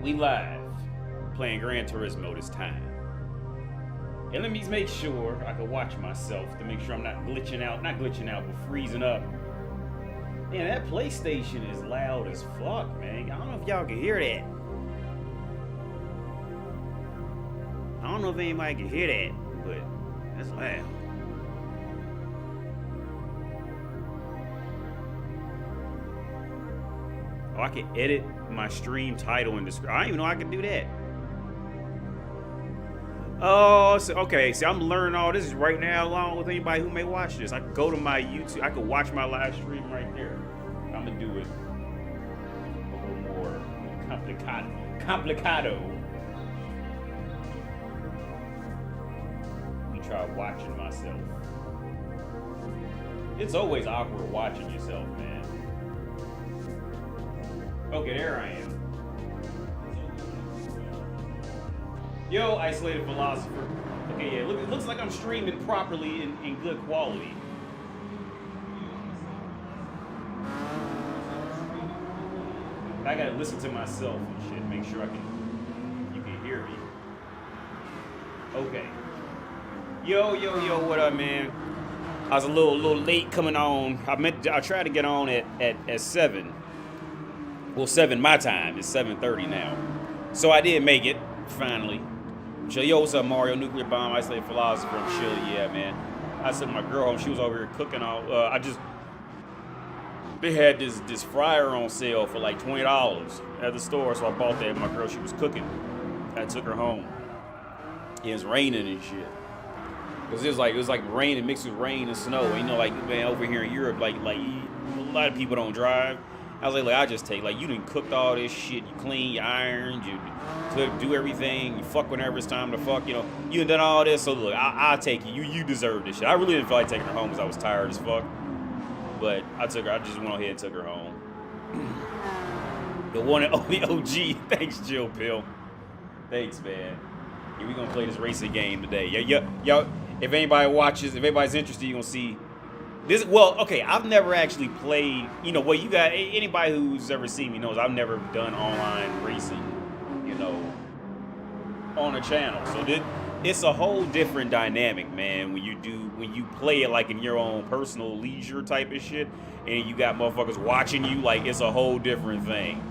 We live, playing Gran Turismo this time. And let me make sure I can watch myself to make sure I'm not glitching out, but freezing up. Man, that PlayStation is loud as fuck, man. I don't know if y'all can hear that. I don't know if anybody can hear that, but that's loud. Oh, I can edit my stream title and description. I didn't even know I could do that. Oh, so, okay. See, I'm learning all this right now along with anybody who may watch this. I can go to my YouTube. I can watch my live stream right there. I'm going to do it a little more complicado. Let me try watching myself. It's always awkward watching yourself, man. Okay, there I am. Yo, isolated philosopher. Okay, yeah, it looks like I'm streaming properly in good quality. I gotta listen to myself and shit, make sure you can hear me. Okay. Yo, what up, man? I was a little late coming on. I tried to get on at 7. Well, 7 my time. It's 7:30 now. So I did make it, finally. So, yo, what's up, Mario? Nuclear Bomb, Isolated Philosopher. I'm chill, yeah, man. I sent my girl home. She was over here cooking all. They had this fryer on sale for like $20 at the store, so I bought that. My girl, she was cooking. I took her home. It was raining and shit. Cause it was like rain mixed with rain and snow. And, you know, like, man, over here in Europe, like a lot of people don't drive. I was like, I just take, like, you done cooked all this shit. You clean, you ironed, you do everything. You fuck whenever it's time to fuck, you know. You done all this, so look, I'll take you. You deserve this shit. I really didn't feel like taking her home because I was tired as fuck. But I just went ahead and took her home. The one and only OG. Thanks, Jill Pill. Thanks, man. Yeah, we gonna play this racing game today. Yo, if anybody watches, if anybody's interested, you're gonna see this. Well, okay, I've never actually played, you know, well, you got, anybody who's ever seen me knows I've never done online racing, you know, on a channel. So it's a whole different dynamic, man, when you play it like in your own personal leisure type of shit, and you got motherfuckers watching you, like, it's a whole different thing.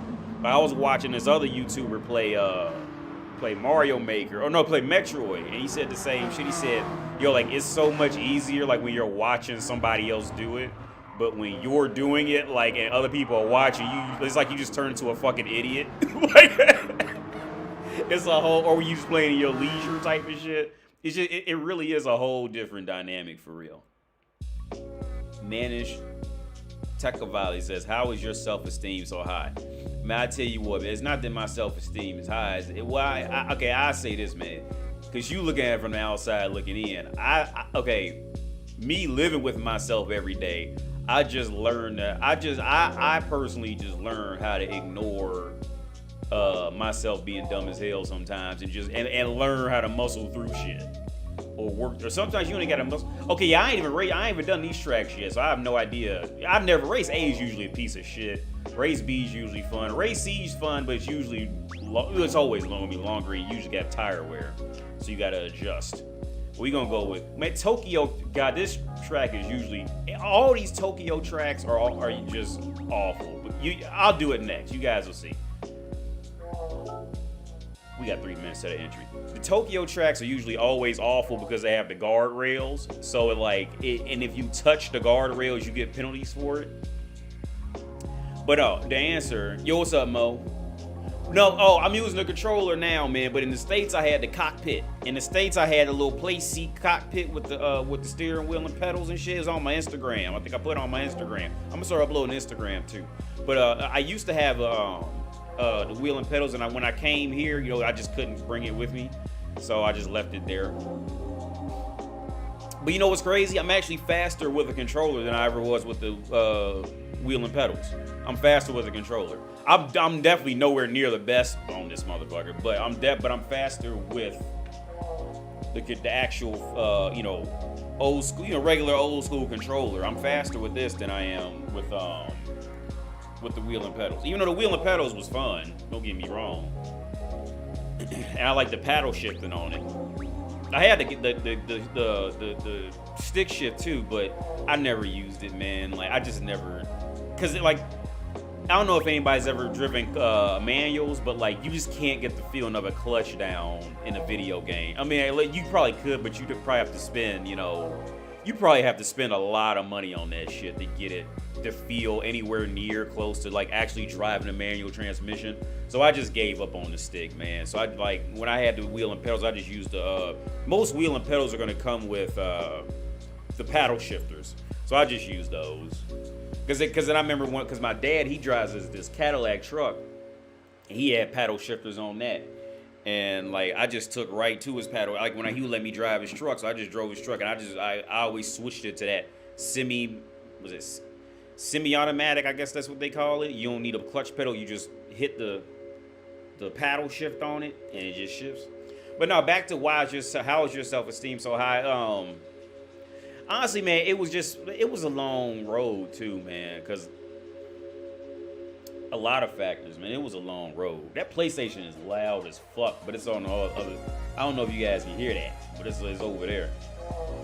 But I was watching this other YouTuber play Mario Maker, play Metroid, and he said the same shit. He said, yo, like, it's so much easier, like, when you're watching somebody else do it, but when you're doing it, like, and other people are watching you, it's like you just turn into a fucking idiot. Like, it's a whole, or when you just playing in your leisure type of shit. It's just, it really is a whole different dynamic for real. Manish Tekavali says, how is your self-esteem so high? Man, I tell you what, man, it's not that my self-esteem is high. I say this, man, because you looking at it from the outside looking in. Me living with myself every day, I just learned that, I personally just learned how to ignore myself being dumb as hell sometimes, and learn how to muscle through shit. Or work, or sometimes you ain't got to muscle. Okay, yeah, I ain't even done these tracks yet, so I have no idea. I've never, race A is usually a piece of shit. Race B is usually fun. Race C is fun, but it's usually, it's always longer. You usually got tire wear, so you gotta adjust. We gonna go with, man, Tokyo. God, this track is usually, all these Tokyo tracks are just awful. But I'll do it next. You guys will see. We got 3 minutes at an entry. The Tokyo tracks are usually always awful because they have the guardrails. So and if you touch the guardrails, you get penalties for it. But the answer, yo, what's up, Mo? No, I'm using the controller now, man. But in the States, I had the cockpit. In the States, I had a little play seat cockpit with the steering wheel and pedals and shit. It's on my Instagram. I think I put it on my Instagram. I'm gonna start uploading Instagram too. But I used to have the wheel and pedals, and when I came here, you know, I just couldn't bring it with me, so I just left it there. But you know what's crazy? I'm actually faster with a controller than I ever was with the wheel and pedals. I'm faster with a controller. I'm definitely nowhere near the best on this motherfucker, but I'm faster with the actual old school, regular old school controller. I'm faster with this than I am with with the wheel and pedals. Even though the wheel and pedals was fun, don't get me wrong. And I like the paddle shifting on it. I had to get the stick shift too, but I never used it, man. Like I just never, cause like I don't know if anybody's ever driven manuals, but like you just can't get the feeling of a clutch down in a video game. I mean, like, you probably could, but you'd probably have to spend, you know, you probably have to spend a lot of money on that shit to get it to feel anywhere near close to like actually driving a manual transmission. So I just gave up on the stick, man. So I like when I had the wheel and pedals, I just used the most wheel and pedals are gonna come with the paddle shifters. So I just used those. Cause then I remember cause my dad, he drives this Cadillac truck. He had paddle shifters on that. And like I just took right to his paddle. Like when he would let me drive his truck, so I just drove his truck, and I always switched it to that semi-automatic, I guess that's what they call it. You don't need a clutch pedal, you just hit the paddle shift on it and it just shifts. But now back to how is your self-esteem so high? Honestly, man, it was a long road too, man, because a lot of factors, man. It was a long road. That PlayStation is loud as fuck, but it's on the other. I don't know if you guys can hear that, but it's over there.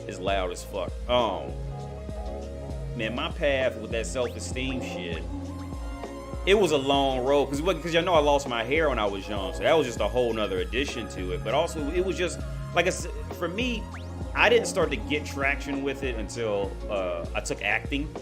It's loud as fuck. Man, my path with that self-esteem shit, it was a long road because y'all know I lost my hair when I was young, so that was just a whole nother addition to it. But also, it was just like I said, for me, I didn't start to get traction with it until I took acting.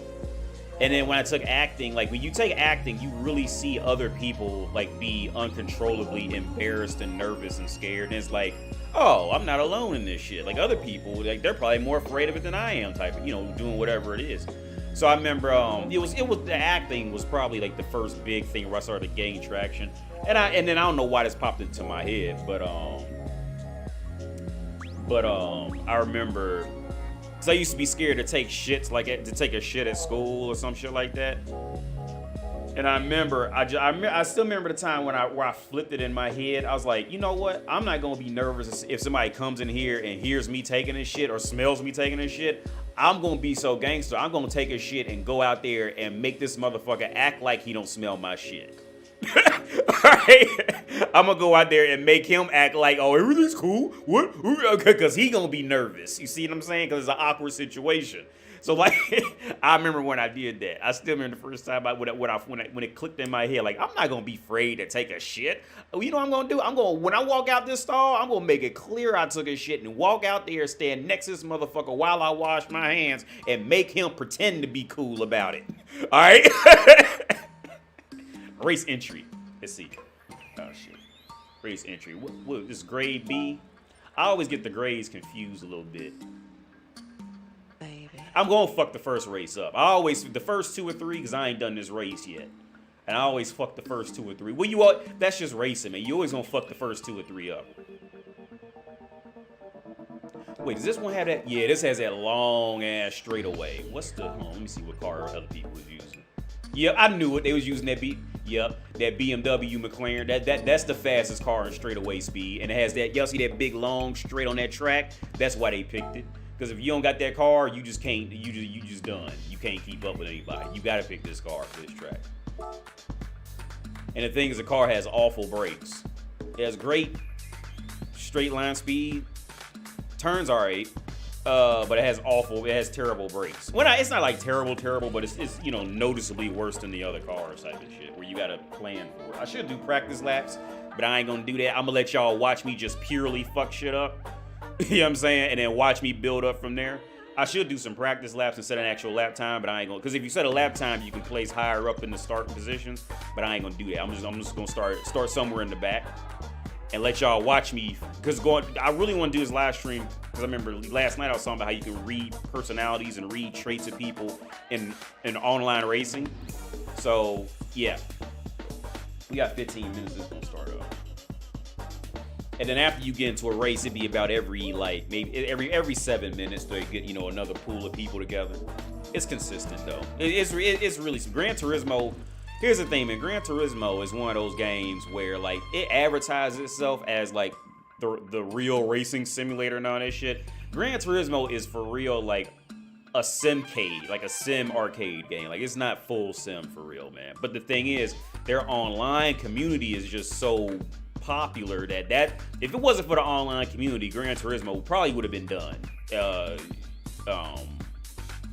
And then when I took acting, like when you take acting, you really see other people like be uncontrollably embarrassed and nervous and scared. And it's like, oh, I'm not alone in this shit. Like other people, like they're probably more afraid of it than I am, type of, you know, doing whatever it is. So I remember it was the acting was probably like the first big thing where I started to gain traction. And then I don't know why this popped into my head, but I remember. So I used to be scared to take shits, like to take a shit at school or some shit like that. And I remember, I still remember the time where I flipped it in my head. I was like, you know what? I'm not gonna be nervous if somebody comes in here and hears me taking this shit or smells me taking this shit. I'm gonna be so gangster. I'm gonna take a shit and go out there and make this motherfucker act like he don't smell my shit. Alright, I'm gonna go out there and make him act like, oh, everything's cool. What? Because he gonna be nervous. You see what I'm saying? Because it's an awkward situation. So like, I remember when I did that. I still remember the first time when it clicked in my head. Like, I'm not gonna be afraid to take a shit. You know what I'm gonna do? When I walk out this stall, I'm gonna make it clear I took a shit and walk out there, stand next to this motherfucker while I wash my hands and make him pretend to be cool about it. All right. Race entry. Let's see. Oh shit. Race entry. What this grade B? I always get the grades confused a little bit. Baby. I'm gonna fuck the first race up. The first 2 or 3, because I ain't done this race yet. And I always fuck the first 2 or 3. Well, that's just racing, man. You always gonna fuck the first 2 or 3 up. Wait, does this one have that? Yeah, this has that long ass straightaway. What's the? Let me see what car other people was using. Yep, I knew it. They was using that that BMW McLaren. That's the fastest car in straightaway speed, and it has that. Y'all see that big long straight on that track? That's why they picked it. Because if you don't got that car, you just can't. You just done. You can't keep up with anybody. You gotta pick this car for this track. And the thing is, the car has awful brakes. It has great straight line speed. Turns alright. But it has terrible brakes. Well, it's not like terrible, but it's you know, noticeably worse than the other cars type of shit, where you gotta plan for it. I should do practice laps, but I ain't gonna do that. I'm gonna let y'all watch me just purely fuck shit up. You know what I'm saying? And then watch me build up from there. I should do some practice laps and set an actual lap time, but I ain't gonna, because if you set a lap time, you can place higher up in the starting positions, but I ain't gonna do that. I'm just gonna start somewhere in the back and let y'all watch me, because I really want to do this live stream, because I remember last night I was talking about how you can read personalities and read traits of people in online racing. So yeah, we got 15 minutes. This is gonna start up, and then after you get into a race, it'd be about every 7 minutes to get, you know, another pool of people together. It's consistent though. It's really Gran Turismo. Here's the thing, man. Gran Turismo is one of those games where, like, it advertises itself as, like, the real racing simulator and all that shit. Gran Turismo is for real, like, a simcade, like a sim arcade game. Like, it's not full sim for real, man. But the thing is, their online community is just so popular that if it wasn't for the online community, Gran Turismo probably would have been done.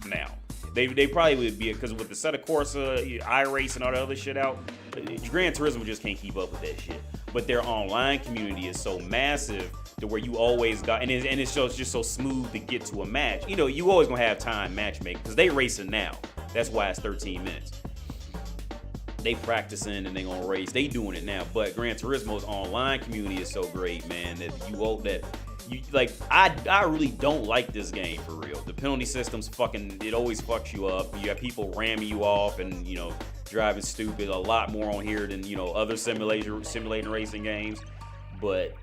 Now they probably would be, because with the Assetto Corsa, iRace, and all the other shit out, Gran Turismo just can't keep up with that shit. But their online community is so massive to where you always got, and it's just so smooth to get to a match. You know, you always gonna have time matchmaking because they racing now. That's why it's 13 minutes. They practicing and they gonna race. They doing it now. But Gran Turismo's online community is so great, man, that you hope that you like. I really don't like this game for real. The penalty system's fucking. It always fucks you up. You have people ramming you off and driving stupid. A lot more on here than other simulating racing games, but.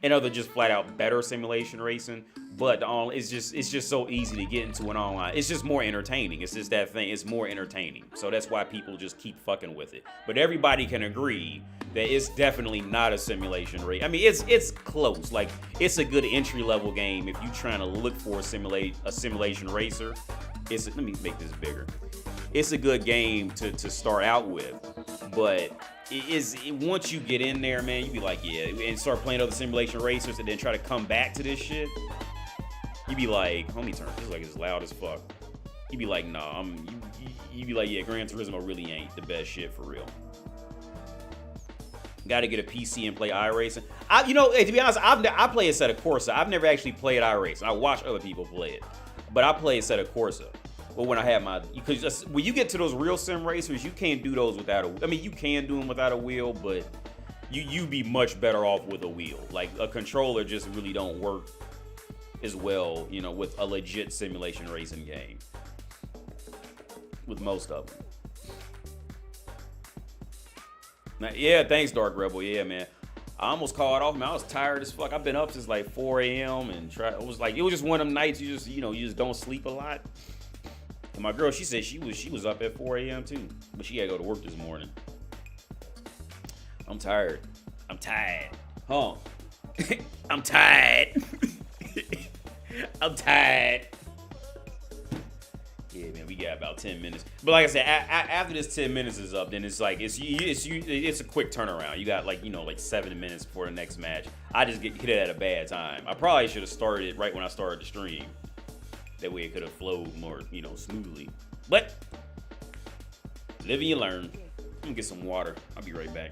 And other just flat out better simulation racing, but it's just so easy to get into an online. It's just more entertaining. It's just that thing. It's more entertaining. So that's why people just keep fucking with it. But everybody can agree that it's definitely not a simulation race. I mean, it's close. Like, it's a good entry level game if you're trying to look for a simulation racer. Let me make this bigger. It's a good game to start out with, but once you get in there, man, you be like, yeah, and start playing other simulation racers, and then try to come back to this shit. You be like, homie, turn this like it's loud as fuck. You be like, nah, you be like, yeah, Gran Turismo really ain't the best shit for real. Got to get a PC and play iRacing. Hey, to be honest, I play a Assetto Corsa. I've never actually played iRacing. I watch other people play it, but I play a Assetto Corsa. But when I have because when you get to those real sim racers, you can't do those without you can do them without a wheel, but you be much better off with a wheel. Like, a controller just really don't work as well, with a legit simulation racing game. With most of them. Now, yeah, thanks, Dark Rebel. Yeah, man. I almost called off, man. I was tired as fuck. I've been up since like 4 a.m. and it was just one of them nights you just don't sleep a lot. And my girl, she said she was up at 4 a.m. too, but she had to go to work this morning. I'm tired. Huh? I'm tired. I'm tired. Yeah, man, we got about 10 minutes. But like I said, after this 10 minutes is up, then it's like it's a quick turnaround. You got like 7 minutes before the next match. I just hit it at a bad time. I probably should have started it right when I started the stream. That way it could have flowed more, smoothly. But live and you learn. I'm gonna get some water. I'll be right back.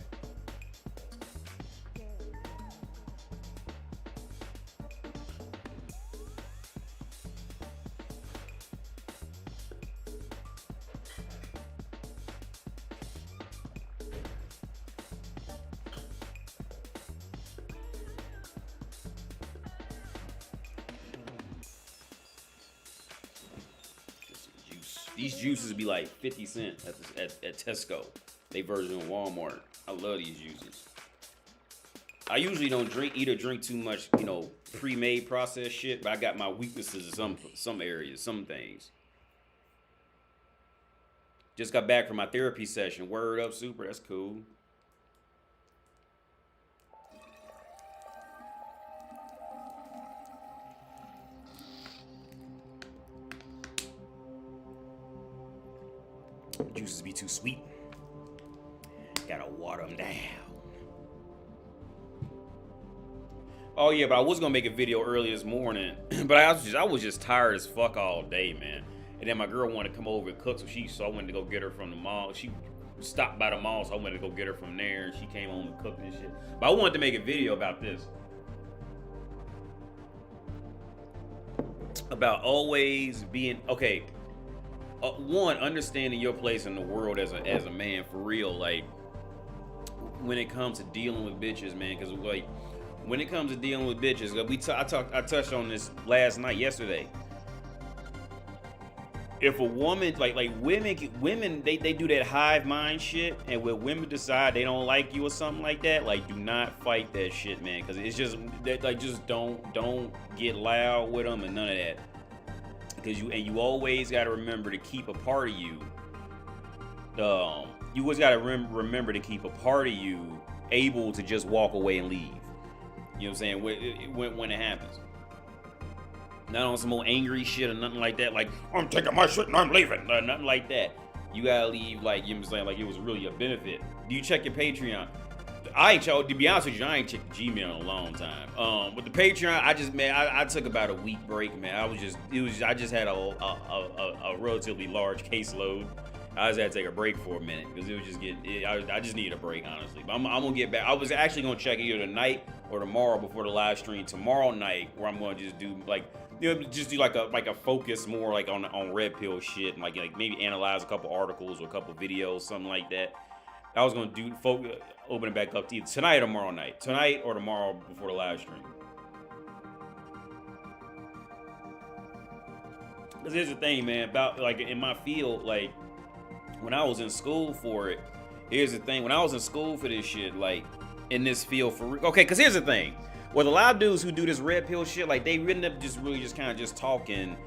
These juices be like 50 cents at Tesco. They version of Walmart. I love these juices. I usually don't drink too much, pre-made processed shit, but I got my weaknesses in some areas, some things. Just got back from my therapy session. Word up, super. That's cool. Juices be too sweet. Gotta water them down. Oh yeah, but I was gonna make a video early this morning, but I was just tired as fuck all day, man. And then my girl wanted to come over and cook, so I went to go get her from the mall. She stopped by the mall, so I went to go get her from there, and she came home and cooked and shit. But I wanted to make a video about this. About always being okay. One, understanding your place in the world as a man for real, like when it comes to dealing with bitches, man. Because like when it comes to dealing with bitches, I touched on this yesterday. If a woman like women they do that hive mind shit, and when women decide they don't like you or something like that, like do not fight that shit, man. Because it's just like just don't get loud with them and none of that. Because you always got to remember to keep a part of you. You always got to remember to keep a part of you able to just walk away and leave. You know what I'm saying? When it happens. Not on some old angry shit or nothing like that. Like, I'm taking my shit and I'm leaving. Nothing like that. You gotta leave, like, you know what I'm saying? Like, it was really a benefit. Do you check your Patreon? To be honest with you, I ain't checked Gmail in a long time. With the Patreon, I took about a week break, man. I just had a relatively large caseload. I just had to take a break for a minute because it was just I just needed a break, honestly. But I'm gonna get back. I was actually gonna check either tonight or tomorrow before the live stream. Tomorrow night, where I'm gonna just do like, you know, just do like a focus more like on red pill shit and like maybe analyze a couple articles or a couple videos, something like that. I was gonna open it back up to either tonight or tomorrow night. Tonight or tomorrow before the live stream. Because here's the thing, man, about like in my field, like when I was in school for it, here's the thing, when I was in school for this shit, like in this field okay, because here's the thing. With a lot of dudes who do this red pill shit, like they end up just really just kind of just talking,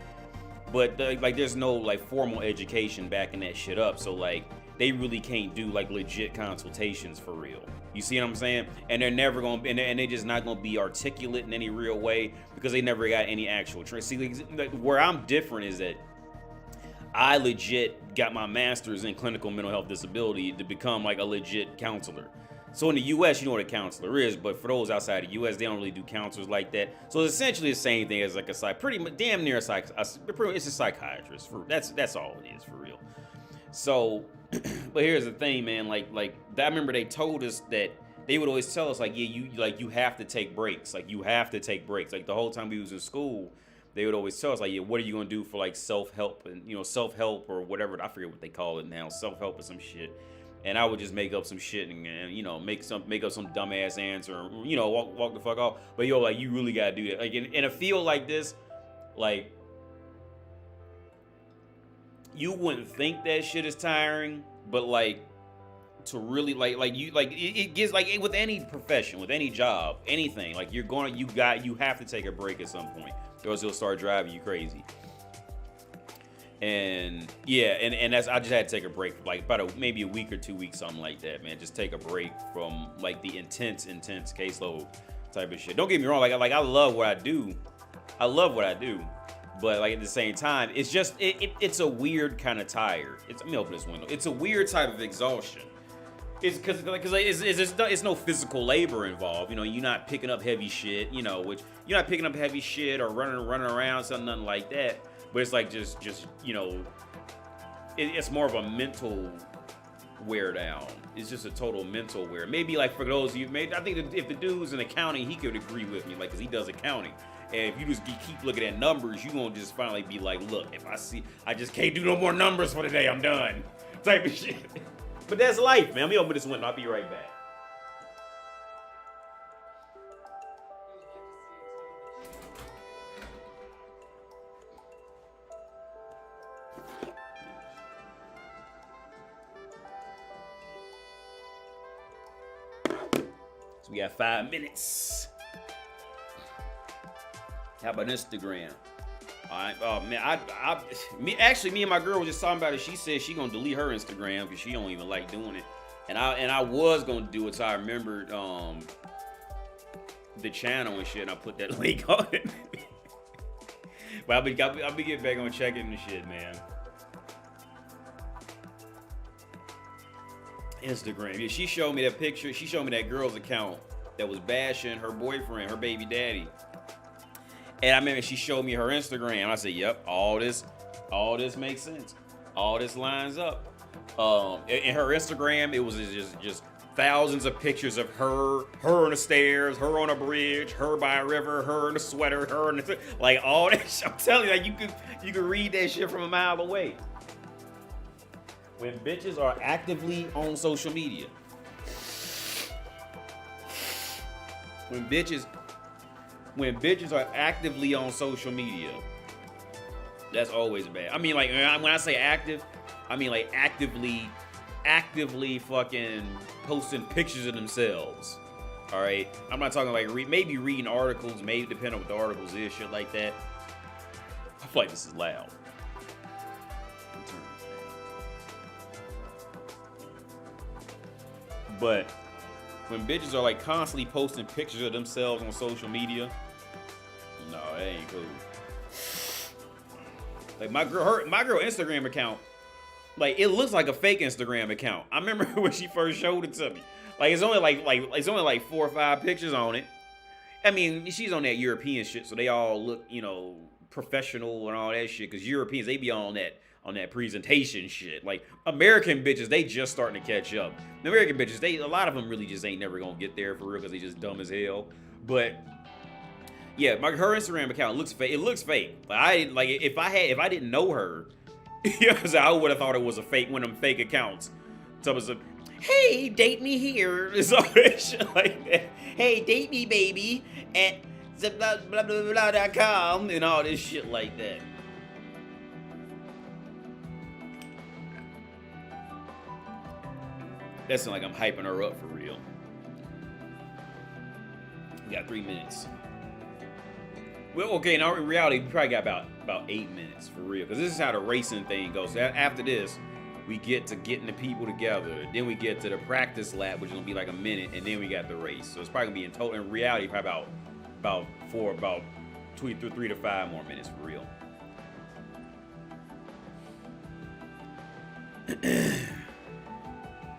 but like there's no like formal education backing that shit up. So like they really can't do like legit consultations for real. You see what I'm saying? And they're never gonna, and they're just not gonna be articulate in any real way because they never got any actual training. See, like, where I'm different is that I legit got my master's in clinical mental health disability to become like a legit counselor. So in the U.S., you know what a counselor is, but for those outside the U.S., they don't really do counselors like that. So it's essentially the same thing as like damn near it's a psychiatrist. That's all it is for real. So, but here's the thing, man. Like I remember they told us that they would always tell us like, yeah, you have to take breaks. Like you have to take breaks. Like the whole time we was in school, they would always tell us like, yeah, what are you gonna do for like self-help and self-help or whatever, I forget what they call it now, self-help or some shit. And I would just make up some shit and make up some dumbass answer, walk the fuck off. But like you really gotta do that. Like in a field like this, like you wouldn't think that shit is tiring, but like to really it gets like with any profession, with any job, anything, like you have to take a break at some point, or else it'll start driving you crazy. And yeah, and that's, I just had to take a break for like about maybe a week or 2 weeks, something like that, man. Just take a break from like the intense caseload type of shit. Don't get me wrong, like I love what I do. But like at the same time, it's just it's a weird kind of tired. Let me open this window. It's a weird type of exhaustion. It's because it's no physical labor involved. You're not picking up heavy shit. Which you're not picking up heavy shit or running around, something nothing like that. But it's like just it's more of a mental wear down. It's just a total mental wear. Maybe like for those of you, maybe I think if the dude's in accounting, he could agree with me, like, because he does accounting. And if you just keep looking at numbers, you're gonna just finally be like, look, if I just can't do no more numbers for today, I'm done, type of shit. But that's life, man. Let me open this window. I'll be right back. So we got 5 minutes. How about Instagram? All right. Oh man, me and my girl were just talking about it. She said she gonna delete her Instagram because she don't even like doing it. And I was gonna do it, so I remembered the channel and shit, and I put that link on it. But I'll be getting back on checking the shit, man. Instagram. Yeah, she showed me that picture. She showed me that girl's account that was bashing her boyfriend, her baby daddy. And I remember she showed me her Instagram. I said, yep, all this makes sense. All this lines up. In her Instagram, it was just thousands of pictures of her on the stairs, her on a bridge, her by a river, her in a sweater, her in the, like all that shit. I'm telling you, like you could read that shit from a mile away. When bitches are actively on social media. When bitches are actively on social media, that's always bad. I mean, like, when I say active, I mean like actively fucking posting pictures of themselves. All right, I'm not talking like maybe reading articles, maybe depending on what the articles is, shit like that. I feel like this is loud. But when bitches are like constantly posting pictures of themselves on social media, no, that ain't cool. Like my girl Instagram account, like it looks like a fake Instagram account. I remember when she first showed it to me. Like it's only like 4 or 5 pictures on it. I mean, she's on that European shit, so they all look, you know, professional and all that shit. Cause Europeans, they be on that presentation shit. Like American bitches, they just starting to catch up. The American bitches, a lot of them really just ain't never gonna get there for real, cause they just dumb as hell. But yeah, her Instagram account looks fake. It looks fake. Like if I didn't know her, you know, I would have thought it was a fake, one of them fake accounts. So it was a, hey, date me here. It's all that shit like that. Hey, date me, baby, at blah blah blah blah.com and all this shit like that. That sounds like I'm hyping her up for real. We got 3 minutes. Well, okay, now in reality, we probably got about 8 minutes for real. Because this is how the racing thing goes. So after this, we get to getting the people together. Then we get to the practice lap, which is going to be like a minute. And then we got the race. So it's probably going to be in total, in reality, probably about 3 to 5 more minutes for real.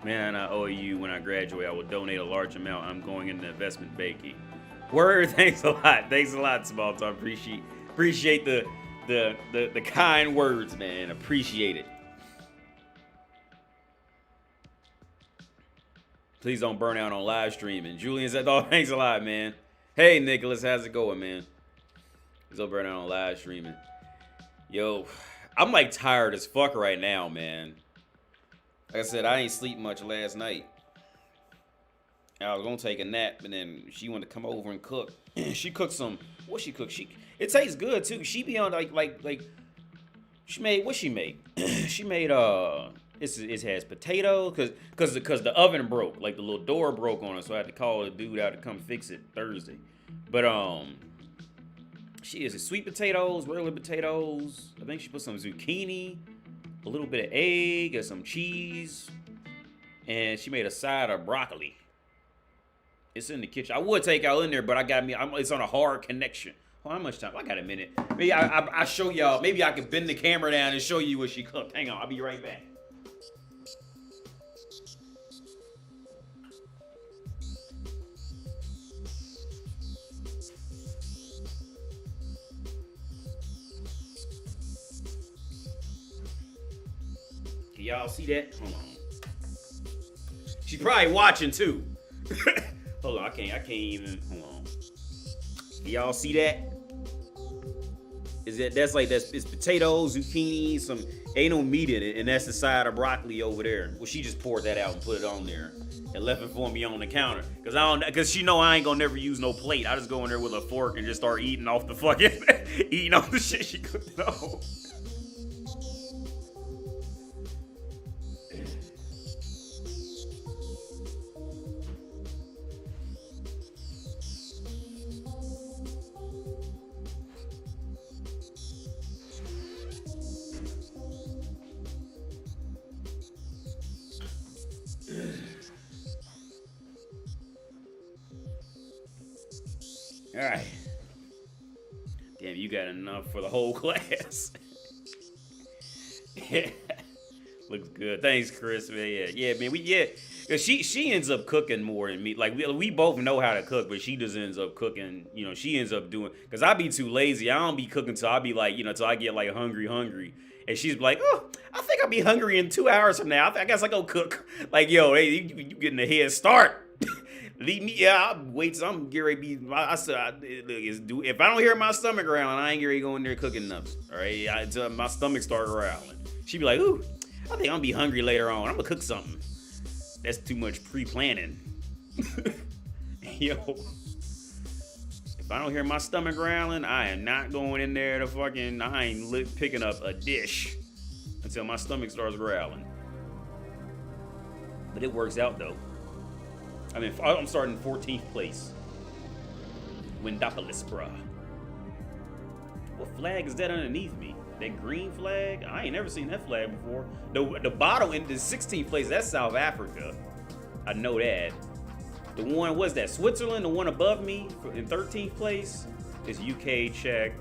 Man, I owe you when I graduate. I will donate a large amount. I'm going into investment banking. Word, thanks a lot. Thanks a lot, Small Talk. Appreciate the kind words, man. Appreciate it. Please don't burn out on live streaming. Julian said, oh, thanks a lot, man. Hey, Nicholas, how's it going, man? Please don't burn out on live streaming. Yo, I'm like tired as fuck right now, man. Like I said, I ain't sleep much last night. I was gonna take a nap, and then she wanted to come over and cook. She cooked some. What she cooked? It tastes good too. She be on like. She made what she made. She made it has potatoes because the oven broke, like the little door broke on it, so I had to call the dude out to come fix it Thursday. But she is sweet potatoes, regular potatoes. I think she put some zucchini, a little bit of egg, and some cheese, and she made a side of broccoli. It's in the kitchen. I would take y'all in there, but it's on a hard connection. Oh, how much time? I got a minute. Maybe I show y'all. Maybe I can bend the camera down and show you what she cooked. Hang on, I'll be right back. Can y'all see that? Hold on. She's probably watching too. Hold on, I can't even. Hold on. Can y'all see that? It's potatoes, zucchini, ain't no meat in it, and that's the side of broccoli over there. Well, she just poured that out and put it on there and left it for me on the counter. Cause she know I ain't gonna never use no plate. I just go in there with a fork and just start eating off the fucking eating off the shit she cooked it on. All right. Damn, you got enough for the whole class. Yeah. Looks good. Thanks, Chris, man. Yeah, man. Cause she ends up cooking more than me. Like we both know how to cook, but she just ends up cooking. You know, she ends up doing. Cause I be too lazy. I don't be cooking till I be like, till I get like hungry. And she's like, oh, I think I'll be hungry in 2 hours from now. I guess I go cook. Like, yo, hey, you getting a head start. Leave me, I'll wait till I'm Gary be. I said, if I don't hear my stomach growling, I ain't Gary going there cooking nothing. All right, until my stomach start growling. She be like, ooh, I think I'm gonna be hungry later on. I'm gonna cook something. That's too much pre-planning. Yo, if I don't hear my stomach growling, I am not going in there to fucking. I ain't picking up a dish until my stomach starts growling. But it works out though. I mean, I'm starting 14th place. Windopolis, bruh. What flag is that underneath me? That green flag? I ain't never seen that flag before. The bottom in the 16th place, that's South Africa. I know that. The one, what's that? Switzerland, the one above me in 13th place is UK, Czech.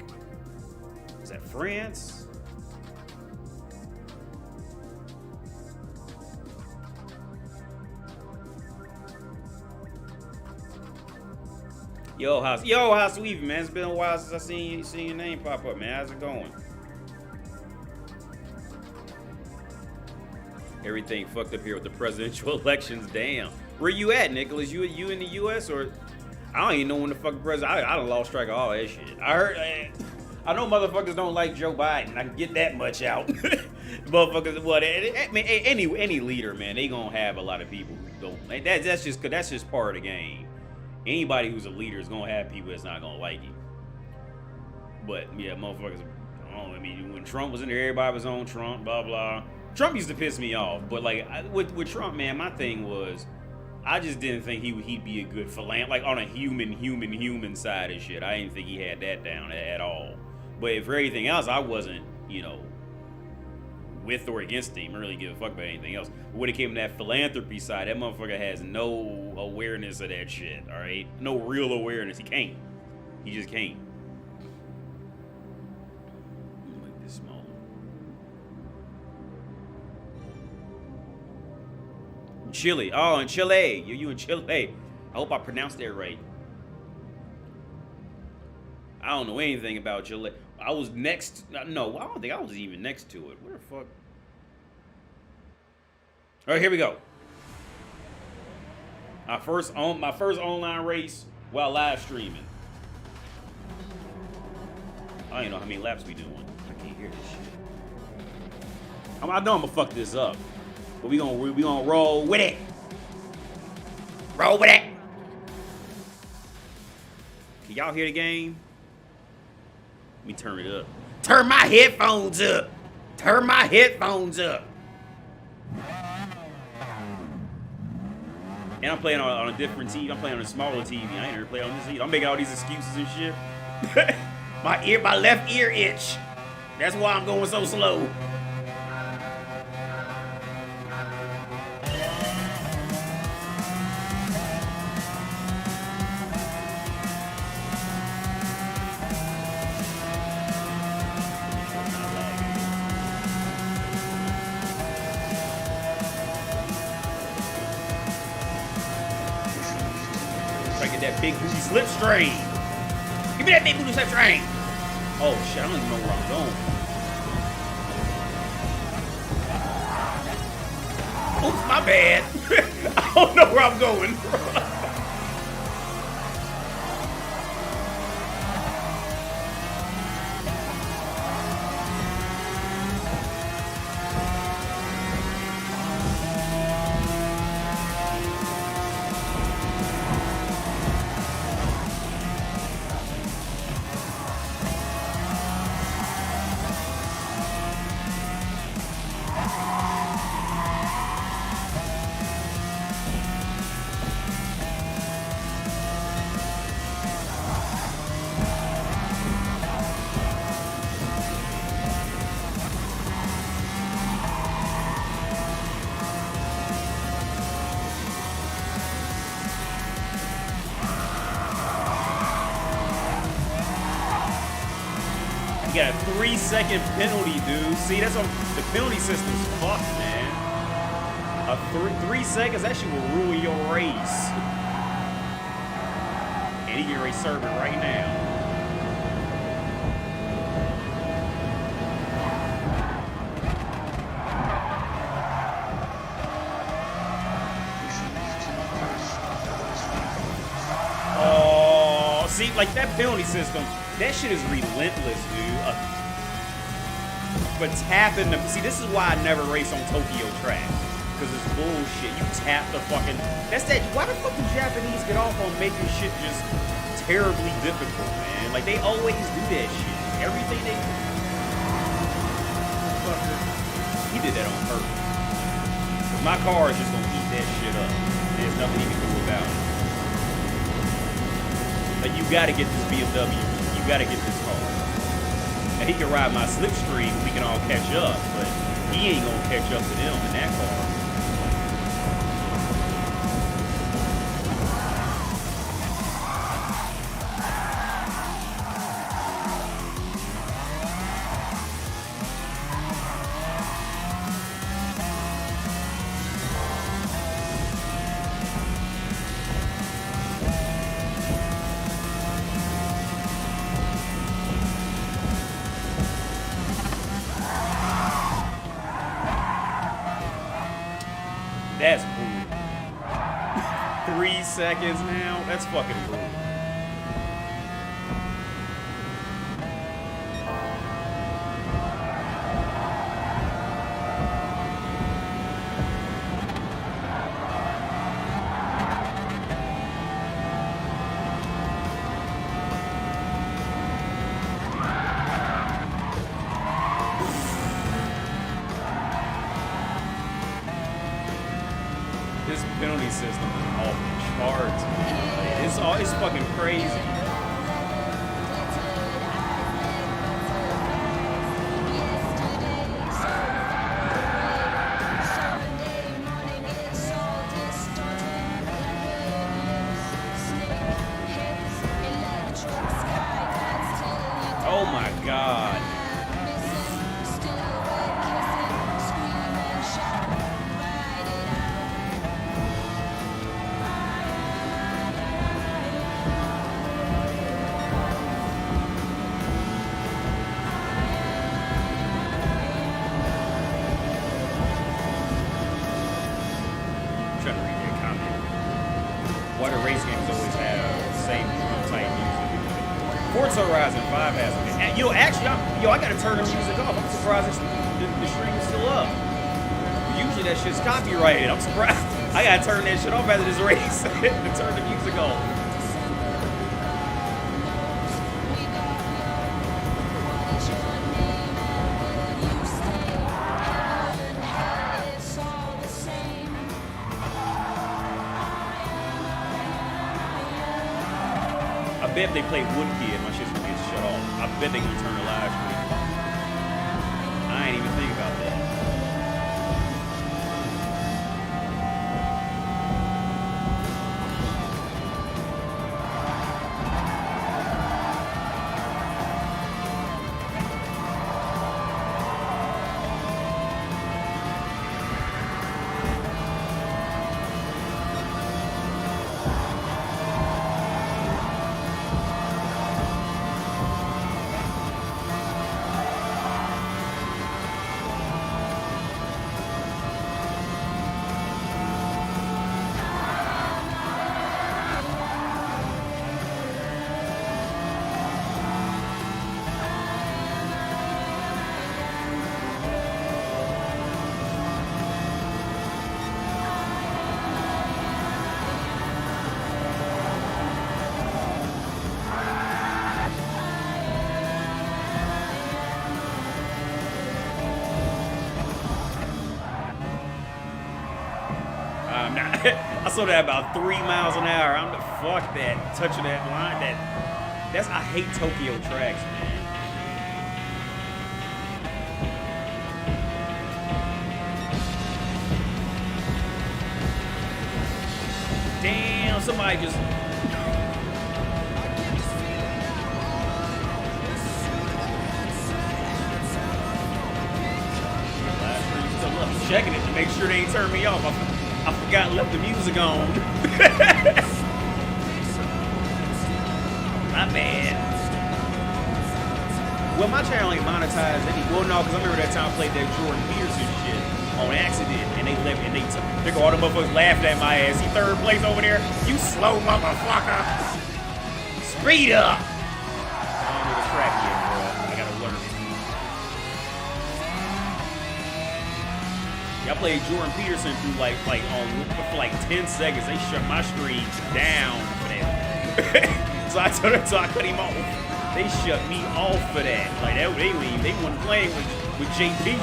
Is that France? How's Weaving, man? It's been a while since I seen your name pop up, man. How's it going? Everything fucked up here with the presidential elections. Damn. Where you at, Nicholas? You in the U.S. or? I don't even know when the fucking president. I done lost track of all that shit. I know motherfuckers don't like Joe Biden. I can get that much out. Motherfuckers, what? I mean, any leader, man, they gonna have a lot of people who don't. That's just part of the game. Anybody who's a leader is gonna have people that's not gonna like him. But yeah, motherfuckers. I mean, when Trump was in there, everybody was on Trump. Blah blah. Trump used to piss me off, but like with Trump, man, my thing was, I just didn't think he'd be a good philanthropist, like on a human side of shit. I didn't think he had that down at all. But for everything else, I wasn't, with or against him. I really give a fuck about anything else. But when it came to that philanthropy side, that motherfucker has no awareness of that shit, all right? No real awareness. He can't. He just can't. Make this smaller. Chile. Oh, in Chile. You in Chile. I hope I pronounced that right. I don't know anything about Chile. I was next. No, I don't think I was even next to it. Where the fuck? All right, here we go. My first online race while live streaming. I don't even know how many laps we doing. I can't hear this shit. I know I'm gonna fuck this up, but we gonna roll with it. Roll with it. Can y'all hear the game? Let me turn it up. Turn my headphones up. Turn my headphones up. And I'm playing on a different TV. I'm playing on a smaller TV. I ain't never played on this either. I'm making all these excuses and shit. my left ear itch. That's why I'm going so slow. That big booty slipstream. Give me that big booty slipstream. Oh shit, I don't even know where I'm going. Oops, my bad. I don't know where I'm going. You got a 3-second penalty, dude. See, that's on the penalty system's fucked, man. A 3 seconds actually will ruin your race. And he can race serve it right now. Oh, see, like that penalty system. That shit is relentless, dude. But tapping the... See, this is why I never race on Tokyo tracks. Because it's bullshit. You tap the fucking... That's that... Why the fuck do Japanese get off on making shit just terribly difficult, man? Like, they always do that shit. Everything they do. Fucker. He did that on purpose. Because my car is just gonna eat that shit up. There's nothing he can do about it. Like, you gotta get this BMW. You gotta get this car. And he can ride my slipstream, we can all catch up, but he ain't gonna catch up to them in that car. 3 seconds now. That's fucking brutal. This penalty system is off the charts, man. It's fucking crazy. Oh my God. Trying to read that comment. Why do race games always have the same type music? Forza Horizon 5 has it. You know, actually, I gotta turn the music off. I'm surprised the stream is still up. Usually that shit's copyrighted. I'm surprised. I gotta turn that shit off after this race to turn the music off. I bet if they play Woodkid, my shit's gonna get shut off. I bet they gonna turn the live stream. I ain't even think about that. I saw that about 3 miles an hour. I'm the fuck that touching that line. That's I hate Tokyo tracks, man. Damn, somebody just. I'm checking it to make sure they ain't turn me off. I forgot and left the music on. My bad. Well, my channel ain't monetized any. Well, no, because I remember that time I played that Jordan Peterson shit on accident, and they left, and they go all the motherfuckers laughing at my ass. He third place over there. You slow motherfucker. Speed up. I don't know the track yet, bro. I gotta learn it. I played Jordan Peterson through like for like 10 seconds. They shut my stream down for that. so I cut him off. They shut me off for that. Like that, they leave. They wasn't playing with JP.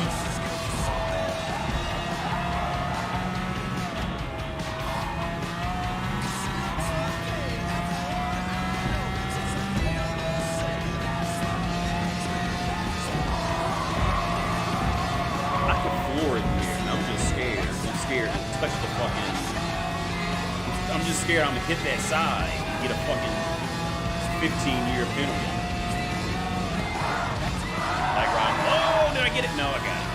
I'm just scared I'm gonna hit that side and get a fucking 15-year penalty. Like, right, oh, did I get it? No, I got it.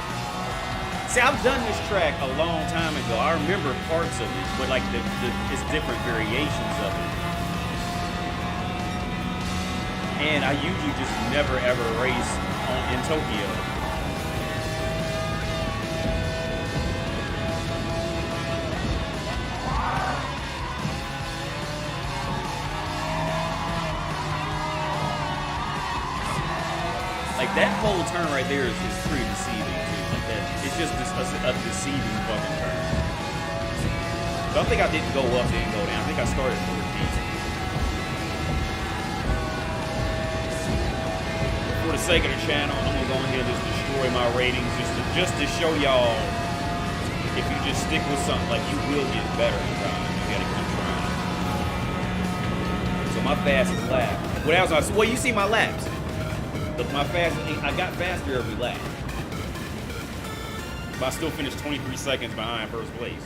See, I've done this track a long time ago. I remember parts of it, but like it's different variations of it. And I usually just never ever race in Tokyo. That whole turn right there is pretty deceiving too. Like that, it's just a deceiving fucking turn. So I think I didn't go up, didn't go down. I think I started 14th. For the sake of the channel, I'm gonna go ahead and just destroy my ratings just to show y'all if you just stick with something, like you will get better in time. You gotta keep trying. So my fastest lap. Well, you see my laps. I got faster every lap. But I still finished 23 seconds behind first place.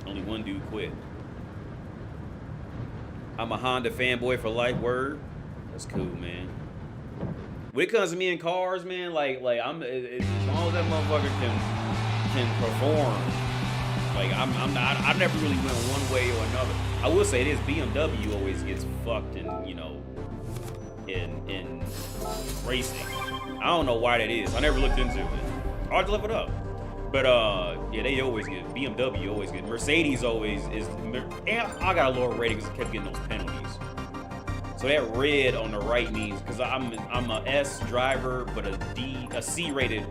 Only one dude quit. I'm a Honda fanboy for life. Word. That's cool, man. When it comes to me in cars, man, like I'm as long as that motherfucker can perform. Like I never really went one way or another. I will say this: BMW always gets fucked in, you know, in racing. I don't know why that is. I never looked into it. Hard to look it up. But yeah, they always get BMW always get Mercedes always is. And I got a lower rating because I kept getting those penalties. So that red on the right means because I'm a S driver, but a C rated.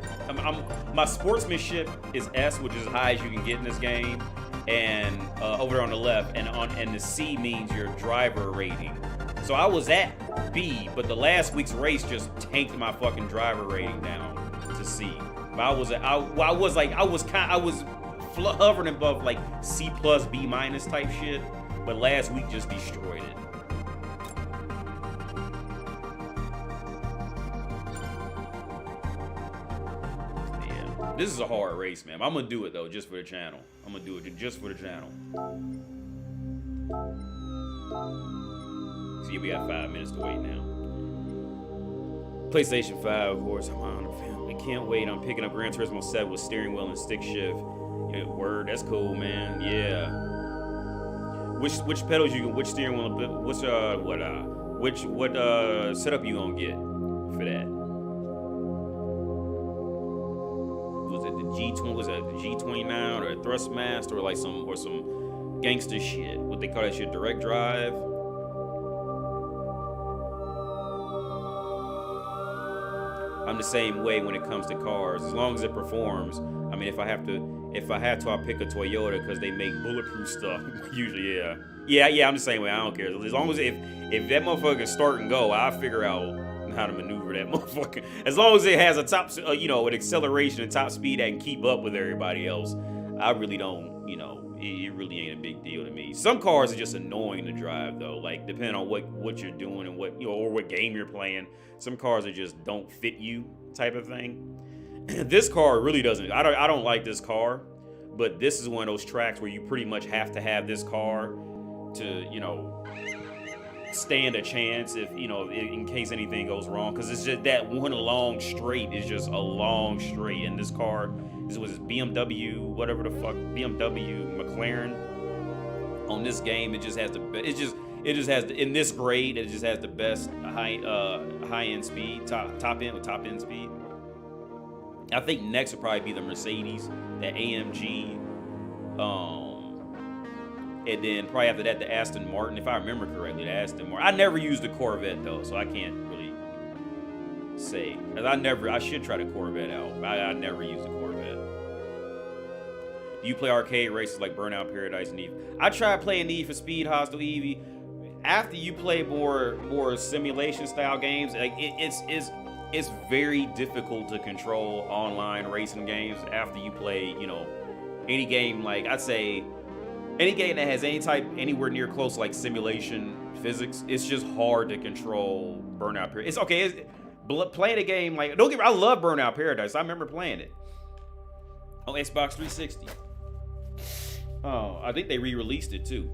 My sportsmanship is S, which is as high as you can get in this game, and over there on the left, and the C means your driver rating. So I was at B, but the last week's race just tanked my fucking driver rating down to C. But I was hovering above like C plus B minus type shit, but last week just destroyed it. This is a hard race, man. I'm gonna do it though, just for the channel. I'm gonna do it just for the channel. See, we got 5 minutes to wait now. PlayStation 5, of course. I'm on the family. Can't wait. I'm picking up Gran Turismo 7 with steering wheel and stick shift. Yeah, word, that's cool, man. Yeah. Which pedals you can? Which steering wheel? Which setup you gonna get for that? Was it the G20? Was it the G29 or a Thrustmaster or like some gangster shit? What they call that shit? Direct drive. I'm the same way when it comes to cars. As long as it performs. I mean, if I have to, I'll pick a Toyota because they make bulletproof stuff. Usually, yeah. I'm the same way. I don't care. As long as if that motherfucker can start and go, I'll figure out how to maneuver that motherfucker. As long as it has a top, an acceleration and top speed that can keep up with everybody else, I really don't, it really ain't a big deal to me. Some cars are just annoying to drive though, like depending on what you're doing and what, or what game you're playing. Some cars are just don't fit you type of thing. This car really doesn't. I don't like this car, but this is one of those tracks where you pretty much have to have this car to, stand a chance if in case anything goes wrong, because it's just that one long straight is just a long straight, and this car was BMW, whatever the fuck, BMW McLaren on this game. It just has in this grade it just has the best high end speed, top end speed. I think next would probably be the Mercedes, the AMG, and then probably after that, the Aston Martin, if I remember correctly, the Aston Martin. I never used the Corvette though, so I can't really say. Cause I should try the Corvette out. I never used the Corvette. Do you play arcade races like Burnout Paradise and Need? I tried playing Need for Speed, Hostile Eevee. After you play more simulation style games, like it's very difficult to control online racing games after you play, any game, like I'd say any game that has anywhere near close like simulation physics. It's just hard to control Burnout Paradise. It's okay. Playing a game like, don't get me, I love Burnout Paradise. I remember playing it on Xbox 360. Oh, I think they re-released it too.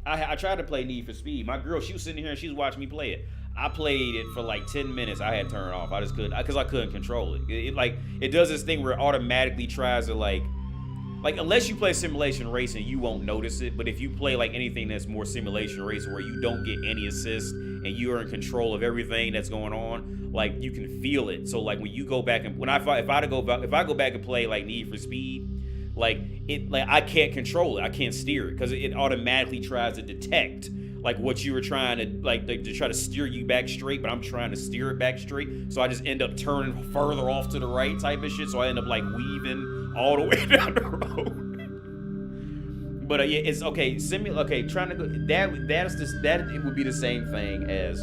I tried to play Need for Speed. My girl, she was sitting here and she was watching me play it. I played it for like 10 minutes. I had to turn it off. I just couldn't, because I couldn't control it. It does this thing where it automatically tries to like unless you play simulation racing, you won't notice it. But if you play like anything that's more simulation racing where you don't get any assist and you are in control of everything that's going on, like you can feel it. So like when you go back and if I go back and play like Need for Speed, I can't control it. I can't steer it because it automatically tries to detect like what you were trying to like to try to steer you back straight, but I'm trying to steer it back straight. So I just end up turning further off to the right type of shit. So I end up like weaving all the way down the road. But yeah, it's okay. Trying to go that it would be the same thing as